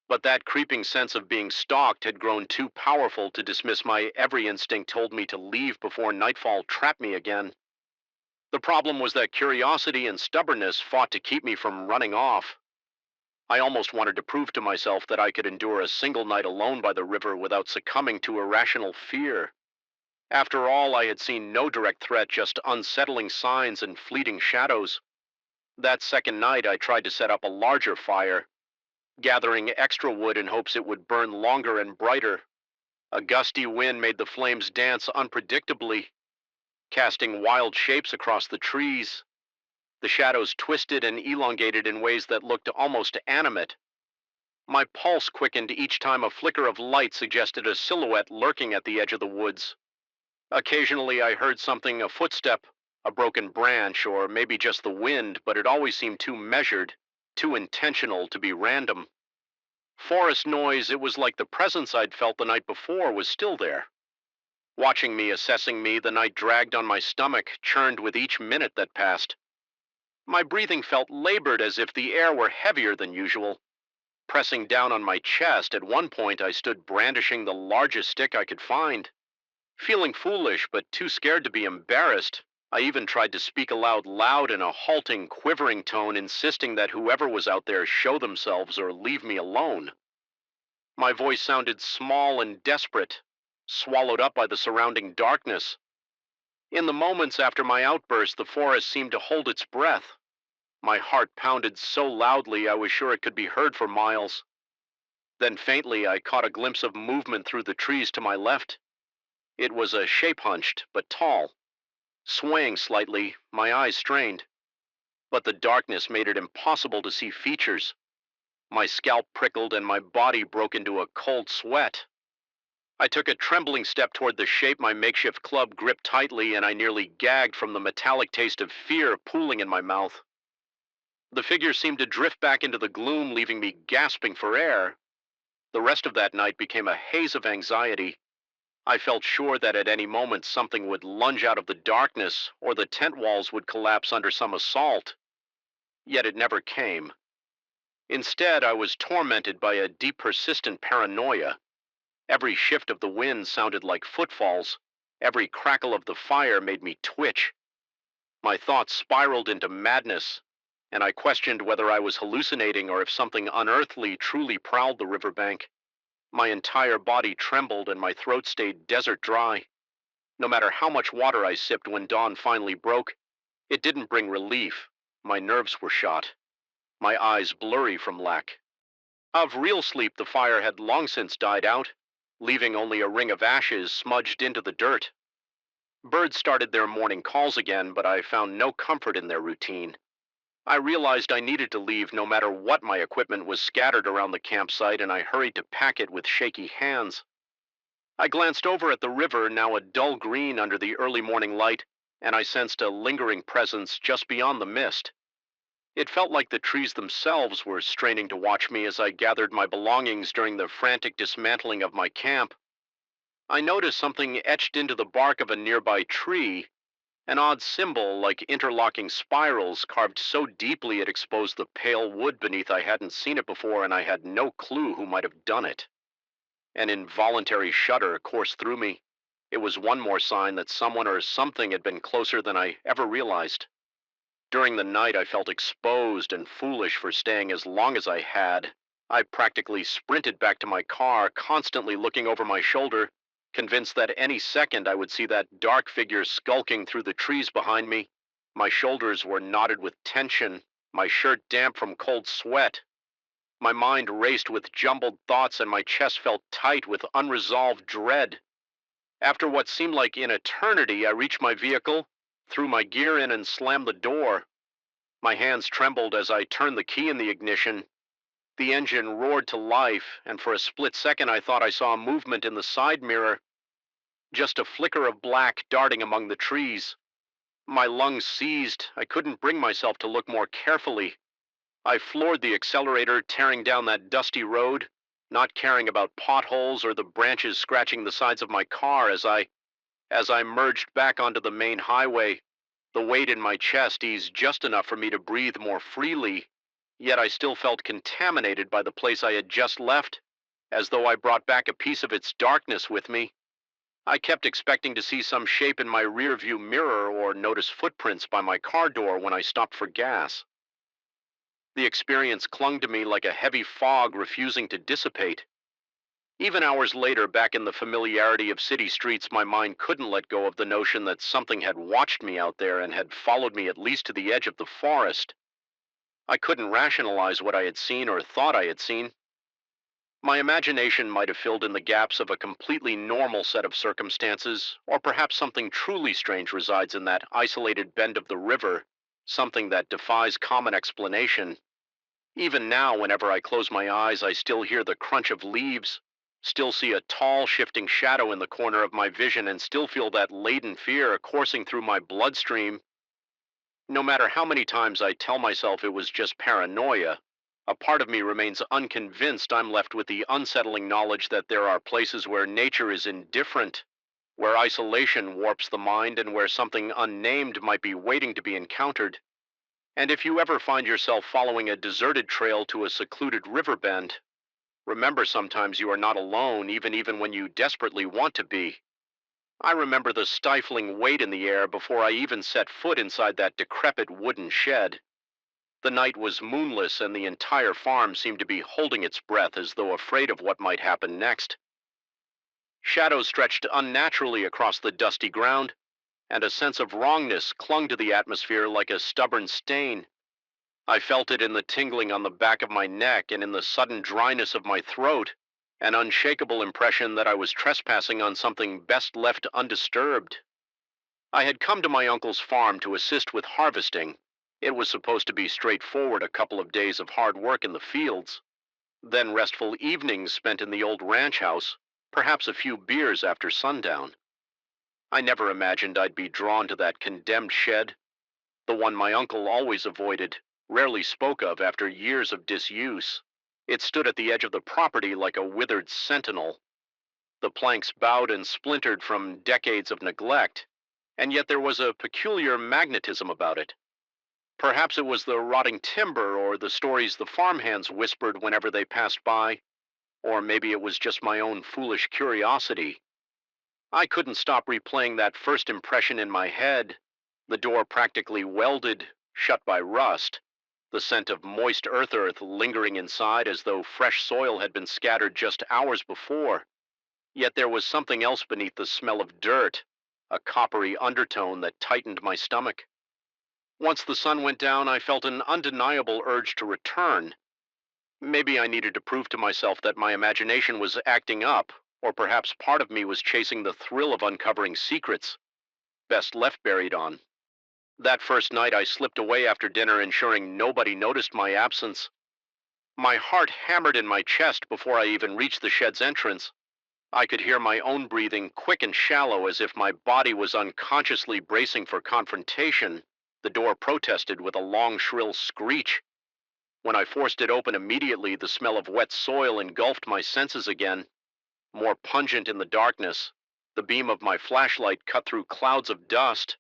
But that creeping sense of being stalked had grown too powerful to dismiss. My every instinct told me to leave before nightfall trapped me again. The problem was that curiosity and stubbornness fought to keep me from running off. I almost wanted to prove to myself that I could endure a single night alone by the river without succumbing to irrational fear. After all, I had seen no direct threat, just unsettling signs and fleeting shadows. That second night, I tried to set up a larger fire, gathering extra wood in hopes it would burn longer and brighter. A gusty wind made the flames dance unpredictably, casting wild shapes across the trees. The shadows twisted and elongated in ways that looked almost animate. My pulse quickened each time a flicker of light suggested a silhouette lurking at the edge of the woods. Occasionally I heard something: a footstep, a broken branch, or maybe just the wind, but it always seemed too measured, too intentional to be random. Forest noise, it was like the presence I'd felt the night before was still there, watching me, assessing me. The night dragged on my stomach, churned with each minute that passed. My breathing felt labored, as if the air were heavier than usual, pressing down on my chest. At one point, I stood brandishing the largest stick I could find. Feeling foolish, but too scared to be embarrassed, I even tried to speak aloud, loud in a halting, quivering tone, insisting that whoever was out there show themselves or leave me alone. My voice sounded small and desperate, swallowed up by the surrounding darkness. In the moments after my outburst, the forest seemed to hold its breath. My heart pounded so loudly I was sure it could be heard for miles. Then faintly I caught a glimpse of movement through the trees to my left. It was a shape hunched, but tall. Swaying slightly, my eyes strained. But the darkness made it impossible to see features. My scalp prickled and my body broke into a cold sweat. I took a trembling step toward the shape my makeshift club gripped tightly, and I nearly gagged from the metallic taste of fear pooling in my mouth. The figure seemed to drift back into the gloom, leaving me gasping for air. The rest of that night became a haze of anxiety. I felt sure that at any moment something would lunge out of the darkness, or the tent walls would collapse under some assault. Yet it never came. Instead, I was tormented by a deep, persistent paranoia. Every shift of the wind sounded like footfalls. Every crackle of the fire made me twitch. My thoughts spiraled into madness, and I questioned whether I was hallucinating or if something unearthly truly prowled the riverbank. My entire body trembled and my throat stayed desert dry. No matter how much water I sipped when dawn finally broke, it didn't bring relief. My nerves were shot, my eyes blurry from lack. Of real sleep, the fire had long since died out, leaving only a ring of ashes smudged into the dirt. Birds started their morning calls again, but I found no comfort in their routine. I realized I needed to leave no matter what. My equipment was scattered around the campsite, and I hurried to pack it with shaky hands. I glanced over at the river, now a dull green under the early morning light, and I sensed a lingering presence just beyond the mist. It felt like the trees themselves were straining to watch me as I gathered my belongings during the frantic dismantling of my camp. I noticed something etched into the bark of a nearby tree, an odd symbol like interlocking spirals carved so deeply it exposed the pale wood beneath. I hadn't seen it before, and I had no clue who might have done it. An involuntary shudder coursed through me. It was one more sign that someone or something had been closer than I ever realized. During the night, I felt exposed and foolish for staying as long as I had. I practically sprinted back to my car, constantly looking over my shoulder, convinced that any second I would see that dark figure skulking through the trees behind me. My shoulders were knotted with tension, my shirt damp from cold sweat. My mind raced with jumbled thoughts, and my chest felt tight with unresolved dread. After what seemed like an eternity, I reached my vehicle, threw my gear in, and slammed the door. My hands trembled as I turned the key in the ignition. The engine roared to life, and for a split second I thought I saw a movement in the side mirror, just a flicker of black darting among the trees. My lungs seized. I couldn't bring myself to look more carefully. I floored the accelerator, tearing down that dusty road, not caring about potholes or the branches scratching the sides of my car. As I merged back onto the main highway, the weight in my chest eased just enough for me to breathe more freely, yet I still felt contaminated by the place I had just left, as though I brought back a piece of its darkness with me. I kept expecting to see some shape in my rearview mirror or notice footprints by my car door when I stopped for gas. The experience clung to me like a heavy fog refusing to dissipate. Even hours later, back in the familiarity of city streets, my mind couldn't let go of the notion that something had watched me out there and had followed me at least to the edge of the forest. I couldn't rationalize what I had seen or thought I had seen. My imagination might have filled in the gaps of a completely normal set of circumstances, or perhaps something truly strange resides in that isolated bend of the river, something that defies common explanation. Even now, whenever I close my eyes, I still hear the crunch of leaves, still see a tall, shifting shadow in the corner of my vision, and still feel that laden fear coursing through my bloodstream. No matter how many times I tell myself it was just paranoia, a part of me remains unconvinced. I'm left with the unsettling knowledge that there are places where nature is indifferent, where isolation warps the mind, and where something unnamed might be waiting to be encountered. And if you ever find yourself following a deserted trail to a secluded river bend, remember sometimes you are not alone, even when you desperately want to be. I remember the stifling weight in the air before I even set foot inside that decrepit wooden shed. The night was moonless, and the entire farm seemed to be holding its breath as though afraid of what might happen next. Shadows stretched unnaturally across the dusty ground, and a sense of wrongness clung to the atmosphere like a stubborn stain. I felt it in the tingling on the back of my neck and in the sudden dryness of my throat, an unshakable impression that I was trespassing on something best left undisturbed. I had come to my uncle's farm to assist with harvesting. It was supposed to be straightforward, a couple of days of hard work in the fields, then restful evenings spent in the old ranch house, perhaps a few beers after sundown. I never imagined I'd be drawn to that condemned shed, the one my uncle always avoided, rarely spoke of after years of disuse. It stood at the edge of the property like a withered sentinel. The planks bowed and splintered from decades of neglect, and yet there was a peculiar magnetism about it. Perhaps it was the rotting timber or the stories the farmhands whispered whenever they passed by, or maybe it was just my own foolish curiosity. I couldn't stop replaying that first impression in my head, the door practically welded, shut by rust, the scent of moist earth lingering inside as though fresh soil had been scattered just hours before. Yet there was something else beneath the smell of dirt, a coppery undertone that tightened my stomach. Once the sun went down, I felt an undeniable urge to return. Maybe I needed to prove to myself that my imagination was acting up, or perhaps part of me was chasing the thrill of uncovering secrets, best left buried on. That first night I slipped away after dinner, ensuring nobody noticed my absence. My heart hammered in my chest before I even reached the shed's entrance. I could hear my own breathing, quick and shallow, as if my body was unconsciously bracing for confrontation. The door protested with a long, shrill screech. When I forced it open immediately, the smell of wet soil engulfed my senses again, more pungent in the darkness. The beam of my flashlight cut through clouds of dust,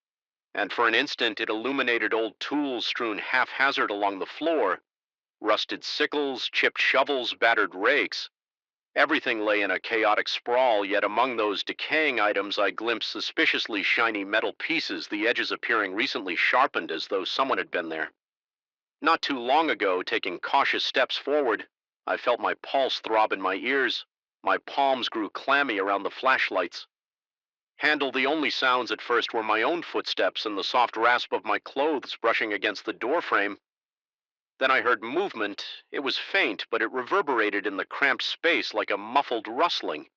and for an instant it illuminated old tools strewn haphazard along the floor, rusted sickles, chipped shovels, battered rakes. Everything lay in a chaotic sprawl, yet among those decaying items I glimpsed suspiciously shiny metal pieces, the edges appearing recently sharpened as though someone had been there. Not too long ago, taking cautious steps forward, I felt my pulse throb in my ears. My palms grew clammy around the flashlights. Handle the only sounds at first were my own footsteps and the soft rasp of my clothes brushing against the doorframe. Then I heard movement. It was faint, but it reverberated in the cramped space like a muffled rustling.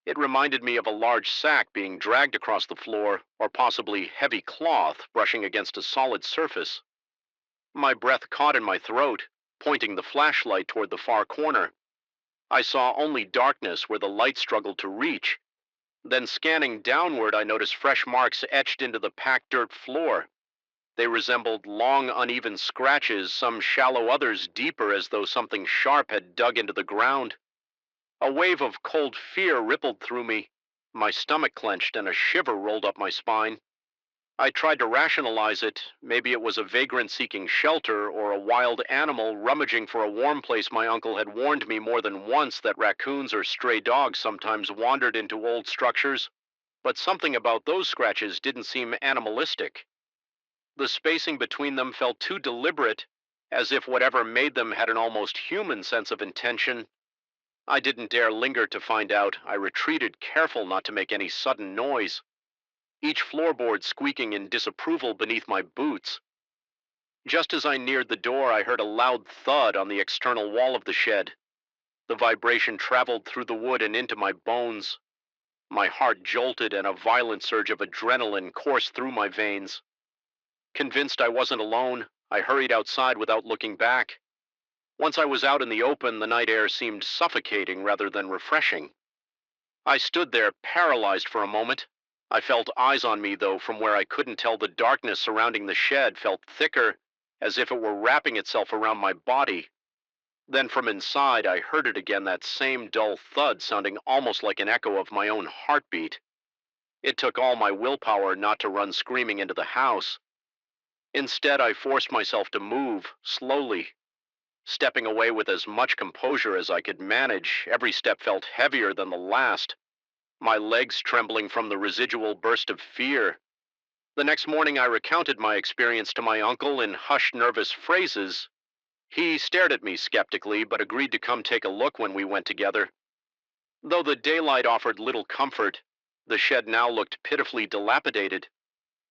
It reminded me of a large sack being dragged across the floor, or possibly heavy cloth brushing against a solid surface. My breath caught in my throat, pointing the flashlight toward the far corner. I saw only darkness where the light struggled to reach. Then scanning downward, I noticed fresh marks etched into the packed dirt floor. They resembled long, uneven scratches, some shallow, others deeper, as though something sharp had dug into the ground. A wave of cold fear rippled through me. My stomach clenched and a shiver rolled up my spine. I tried to rationalize it. Maybe it was a vagrant seeking shelter or a wild animal rummaging for a warm place. My uncle had warned me more than once that raccoons or stray dogs sometimes wandered into old structures, but something about those scratches didn't seem animalistic. The spacing between them felt too deliberate, as if whatever made them had an almost human sense of intention. I didn't dare linger to find out. I retreated, careful not to make any sudden noise, each floorboard squeaking in disapproval beneath my boots. Just as I neared the door, I heard a loud thud on the external wall of the shed. The vibration traveled through the wood and into my bones. My heart jolted and a violent surge of adrenaline coursed through my veins. Convinced I wasn't alone, I hurried outside without looking back. Once I was out in the open, the night air seemed suffocating rather than refreshing. I stood there, paralyzed for a moment. I felt eyes on me, though from where I couldn't tell, the darkness surrounding the shed felt thicker, as if it were wrapping itself around my body. Then from inside, I heard it again, that same dull thud, sounding almost like an echo of my own heartbeat. It took all my willpower not to run screaming into the house. Instead, I forced myself to move, slowly, stepping away with as much composure as I could manage. Every step felt heavier than the last, my legs trembling from the residual burst of fear. The next morning, I recounted my experience to my uncle in hushed, nervous phrases. He stared at me skeptically, but agreed to come take a look when we went together. Though the daylight offered little comfort, the shed now looked pitifully dilapidated.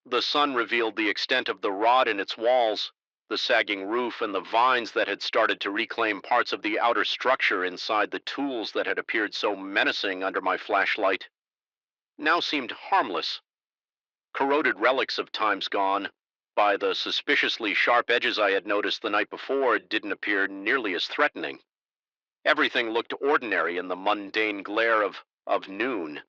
The sun revealed the extent of the rot in its walls, the sagging roof, and the vines that had started to reclaim parts of the outer structure inside the tools that had appeared so menacing under my flashlight. Now seemed harmless, corroded relics of times gone. By the suspiciously sharp edges I had noticed the night before didn't appear nearly as threatening. Everything looked ordinary in the mundane glare of noon.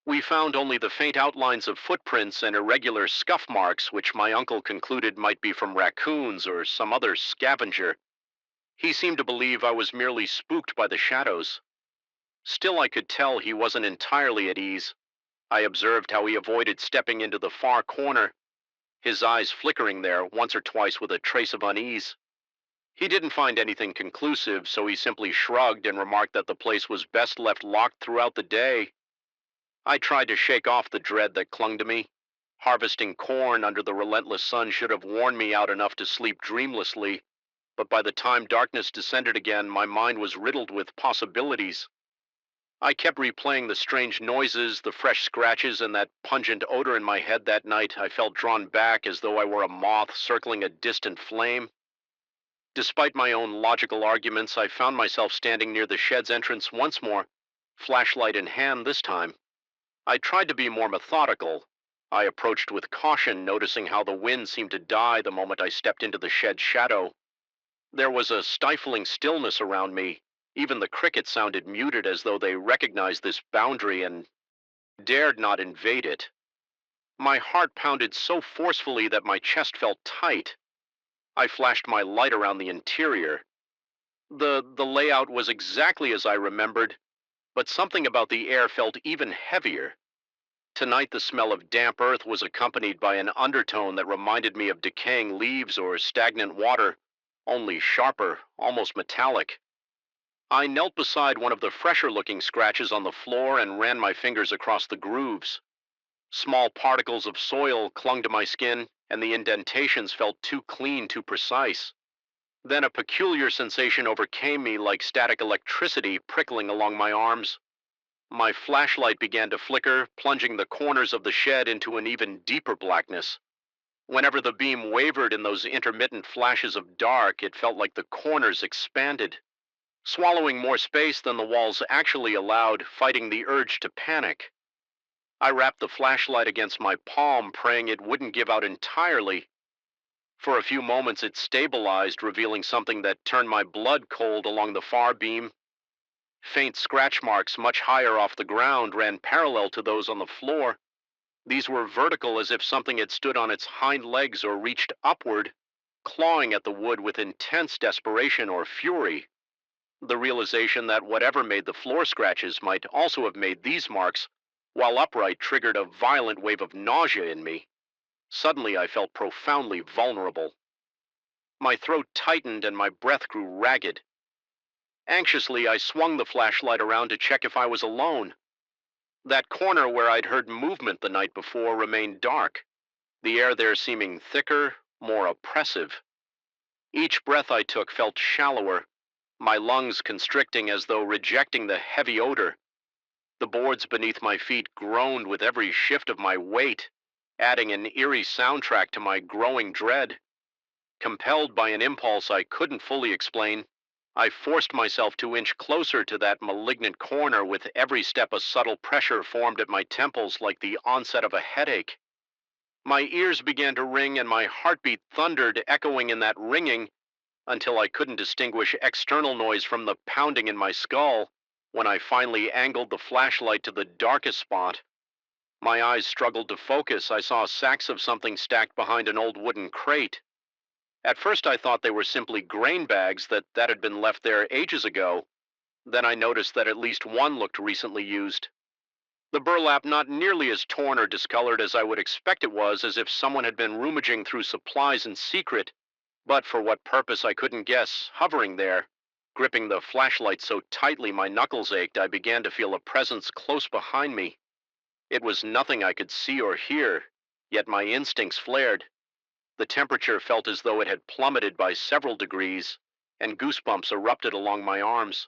We found only the faint outlines of footprints and irregular scuff marks, which my uncle concluded might be from raccoons or some other scavenger. He seemed to believe I was merely spooked by the shadows. Still, I could tell he wasn't entirely at ease. I observed how he avoided stepping into the far corner, his eyes flickering there once or twice with a trace of unease. He didn't find anything conclusive, so he simply shrugged and remarked that the place was best left locked throughout the day. I tried to shake off the dread that clung to me. Harvesting corn under the relentless sun should have worn me out enough to sleep dreamlessly, but by the time darkness descended again, my mind was riddled with possibilities. I kept replaying the strange noises, the fresh scratches, and that pungent odor in my head that night. I felt drawn back as though I were a moth circling a distant flame. Despite my own logical arguments, I found myself standing near the shed's entrance once more, flashlight in hand this time. I tried to be more methodical. I approached with caution, noticing how the wind seemed to die the moment I stepped into the shed's shadow. There was a stifling stillness around me. Even the crickets sounded muted, as though they recognized this boundary and dared not invade it. My heart pounded so forcefully that my chest felt tight. I flashed my light around the interior. The layout was exactly as I remembered, but something about the air felt even heavier. Tonight, the smell of damp earth was accompanied by an undertone that reminded me of decaying leaves or stagnant water, only sharper, almost metallic. I knelt beside one of the fresher-looking scratches on the floor and ran my fingers across the grooves. Small particles of soil clung to my skin, and the indentations felt too clean, too precise. Then a peculiar sensation overcame me, like static electricity prickling along my arms. My flashlight began to flicker, plunging the corners of the shed into an even deeper blackness. Whenever the beam wavered in those intermittent flashes of dark, it felt like the corners expanded, swallowing more space than the walls actually allowed, fighting the urge to panic. I wrapped the flashlight against my palm, praying it wouldn't give out entirely. For a few moments it stabilized, revealing something that turned my blood cold along the far beam. Faint scratch marks much higher off the ground ran parallel to those on the floor. These were vertical, as if something had stood on its hind legs or reached upward, clawing at the wood with intense desperation or fury. The realization that whatever made the floor scratches might also have made these marks, while upright, triggered a violent wave of nausea in me. Suddenly I felt profoundly vulnerable. My throat tightened and my breath grew ragged. Anxiously, I swung the flashlight around to check if I was alone. That corner where I'd heard movement the night before remained dark, the air there seeming thicker, more oppressive. Each breath I took felt shallower, my lungs constricting as though rejecting the heavy odor. The boards beneath my feet groaned with every shift of my weight, adding an eerie soundtrack to my growing dread. Compelled by an impulse I couldn't fully explain, I forced myself to inch closer to that malignant corner. With every step a subtle pressure formed at my temples, like the onset of a headache. My ears began to ring and my heartbeat thundered, echoing in that ringing until I couldn't distinguish external noise from the pounding in my skull. When I finally angled the flashlight to the darkest spot, my eyes struggled to focus. I saw sacks of something stacked behind an old wooden crate. At first I thought they were simply grain bags that had been left there ages ago. Then I noticed that at least one looked recently used. The burlap not nearly as torn or discolored as I would expect it was, as if someone had been rummaging through supplies in secret, but for what purpose I couldn't guess. Hovering there, gripping the flashlight so tightly my knuckles ached, I began to feel a presence close behind me. It was nothing I could see or hear, yet my instincts flared. The temperature felt as though it had plummeted by several degrees, and goosebumps erupted along my arms.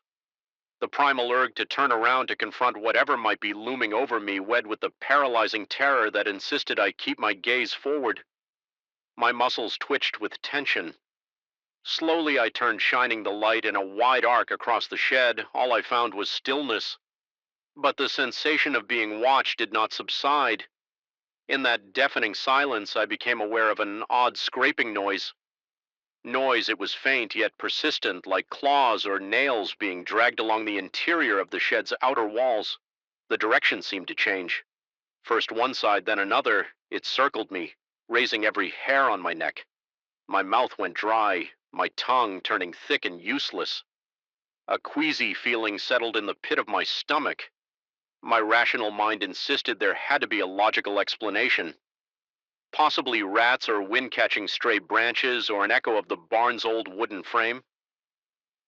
The primal urge to turn around to confront whatever might be looming over me, wed with the paralyzing terror that insisted I keep my gaze forward. My muscles twitched with tension. Slowly I turned, shining the light in a wide arc across the shed. All I found was stillness. But the sensation of being watched did not subside. In that deafening silence, I became aware of an odd scraping noise. Noise, it was faint yet persistent, like claws or nails being dragged along the interior of the shed's outer walls. The direction seemed to change. First one side, then another. It circled me, raising every hair on my neck. My mouth went dry, my tongue turning thick and useless. A queasy feeling settled in the pit of my stomach. My rational mind insisted there had to be a logical explanation. Possibly rats or wind catching stray branches or an echo of the barn's old wooden frame.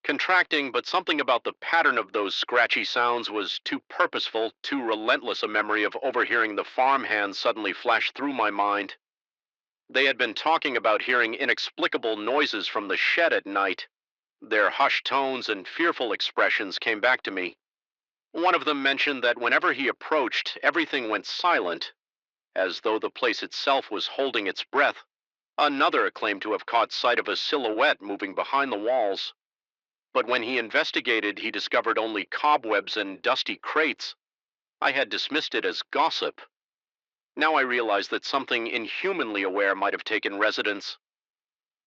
Contracting, but something about the pattern of those scratchy sounds was too purposeful, too relentless a memory of overhearing the farmhands suddenly flash through my mind. They had been talking about hearing inexplicable noises from the shed at night. Their hushed tones and fearful expressions came back to me. One of them mentioned that whenever he approached, everything went silent, as though the place itself was holding its breath. Another claimed to have caught sight of a silhouette moving behind the walls. But when he investigated, he discovered only cobwebs and dusty crates. I had dismissed it as gossip. Now I realized that something inhumanly aware might have taken residence.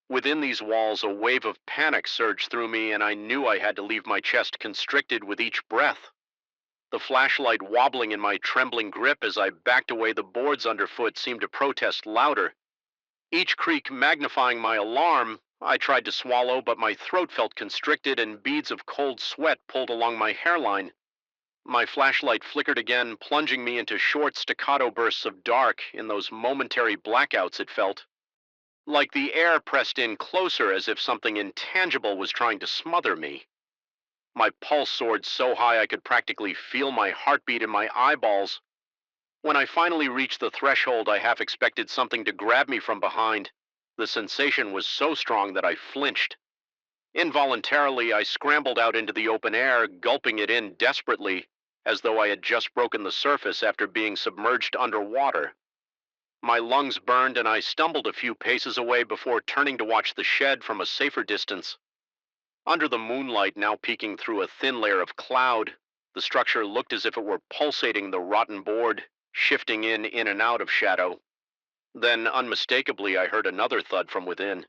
Within these walls, a wave of panic surged through me, and I knew I had to leave my chest constricted with each breath. The flashlight wobbling in my trembling grip as I backed away, the boards underfoot seemed to protest louder. Each creak magnifying my alarm. I tried to swallow, but my throat felt constricted and beads of cold sweat pulled along my hairline. My flashlight flickered again, plunging me into short staccato bursts of dark. In those momentary blackouts, it felt like the air pressed in closer, as if something intangible was trying to smother me. My pulse soared so high I could practically feel my heartbeat in my eyeballs. When I finally reached the threshold, I half expected something to grab me from behind. The sensation was so strong that I flinched. Involuntarily, I scrambled out into the open air, gulping it in desperately, as though I had just broken the surface after being submerged underwater. My lungs burned, and I stumbled a few paces away before turning to watch the shed from a safer distance. Under the moonlight, now peeking through a thin layer of cloud, the structure looked as if it were pulsating the rotten board, shifting in and out of shadow. Then, unmistakably, I heard another thud from within,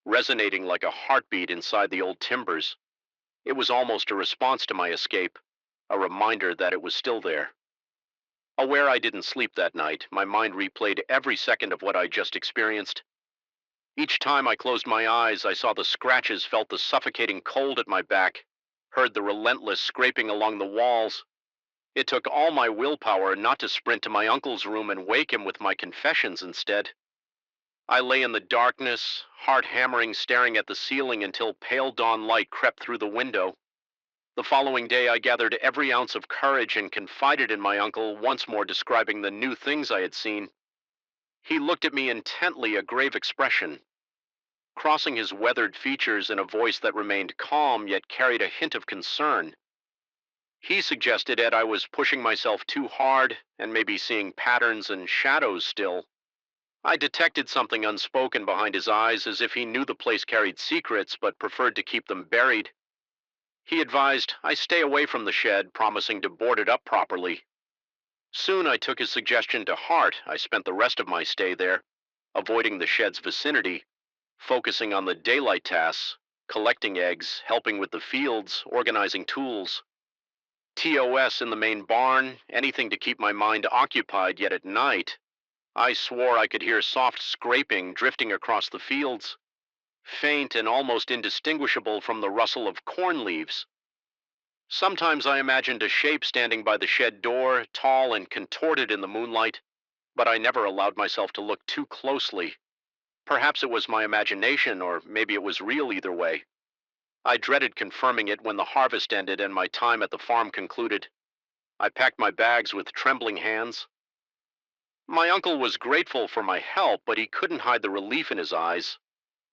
resonating like a heartbeat inside the old timbers. It was almost a response to my escape, a reminder that it was still there. Aware I didn't sleep that night, my mind replayed every second of what I just experienced. Each time I closed my eyes, I saw the scratches, felt the suffocating cold at my back, heard the relentless scraping along the walls. It took all my willpower not to sprint to my uncle's room and wake him with my confessions instead. I lay in the darkness, heart hammering, staring at the ceiling until pale dawn light crept through the window. The following day, I gathered every ounce of courage and confided in my uncle, once more describing the new things I had seen. He looked at me intently, a grave expression, crossing his weathered features in a voice that remained calm yet carried a hint of concern. He suggested that I was pushing myself too hard and maybe seeing patterns and shadows still. I detected something unspoken behind his eyes, as if he knew the place carried secrets but preferred to keep them buried. He advised I stay away from the shed, promising to board it up properly. Soon I took his suggestion to heart. I spent the rest of my stay there, avoiding the shed's vicinity, focusing on the daylight tasks, collecting eggs, helping with the fields, organizing tools. TOS in the main barn, anything to keep my mind occupied, yet at night, I swore I could hear soft scraping drifting across the fields, faint and almost indistinguishable from the rustle of corn leaves. Sometimes I imagined a shape standing by the shed door, tall and contorted in the moonlight, but I never allowed myself to look too closely. Perhaps it was my imagination, or maybe it was real. Either way, I dreaded confirming it when the harvest ended and my time at the farm concluded. I packed my bags with trembling hands. My uncle was grateful for my help, but he couldn't hide the relief in his eyes.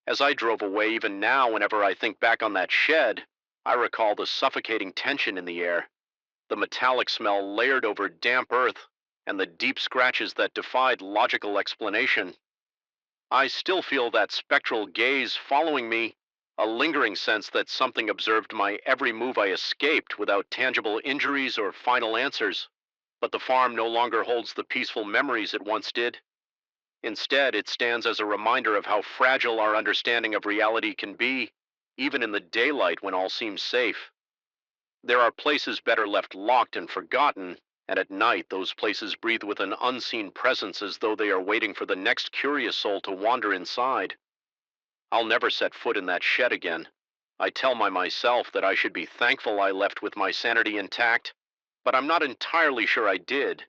As I drove away, even now, whenever I think back on that shed, I recall the suffocating tension in the air, the metallic smell layered over damp earth, and the deep scratches that defied logical explanation. I still feel that spectral gaze following me, a lingering sense that something observed my every move I escaped without tangible injuries or final answers. But the farm no longer holds the peaceful memories it once did. Instead, it stands as a reminder of how fragile our understanding of reality can be, even in the daylight when all seems safe. There are places better left locked and forgotten, and at night those places breathe with an unseen presence as though they are waiting for the next curious soul to wander inside. I'll never set foot in that shed again. I tell myself that I should be thankful I left with my sanity intact, but I'm not entirely sure I did.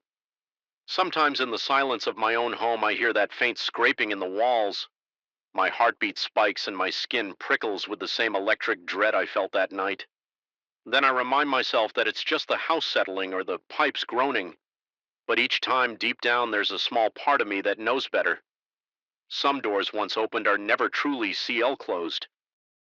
Sometimes in the silence of my own home, I hear that faint scraping in the walls. My heartbeat spikes and my skin prickles with the same electric dread I felt that night. Then I remind myself that it's just the house settling or the pipes groaning, but each time deep down there's a small part of me that knows better. Some doors once opened are never truly CL closed.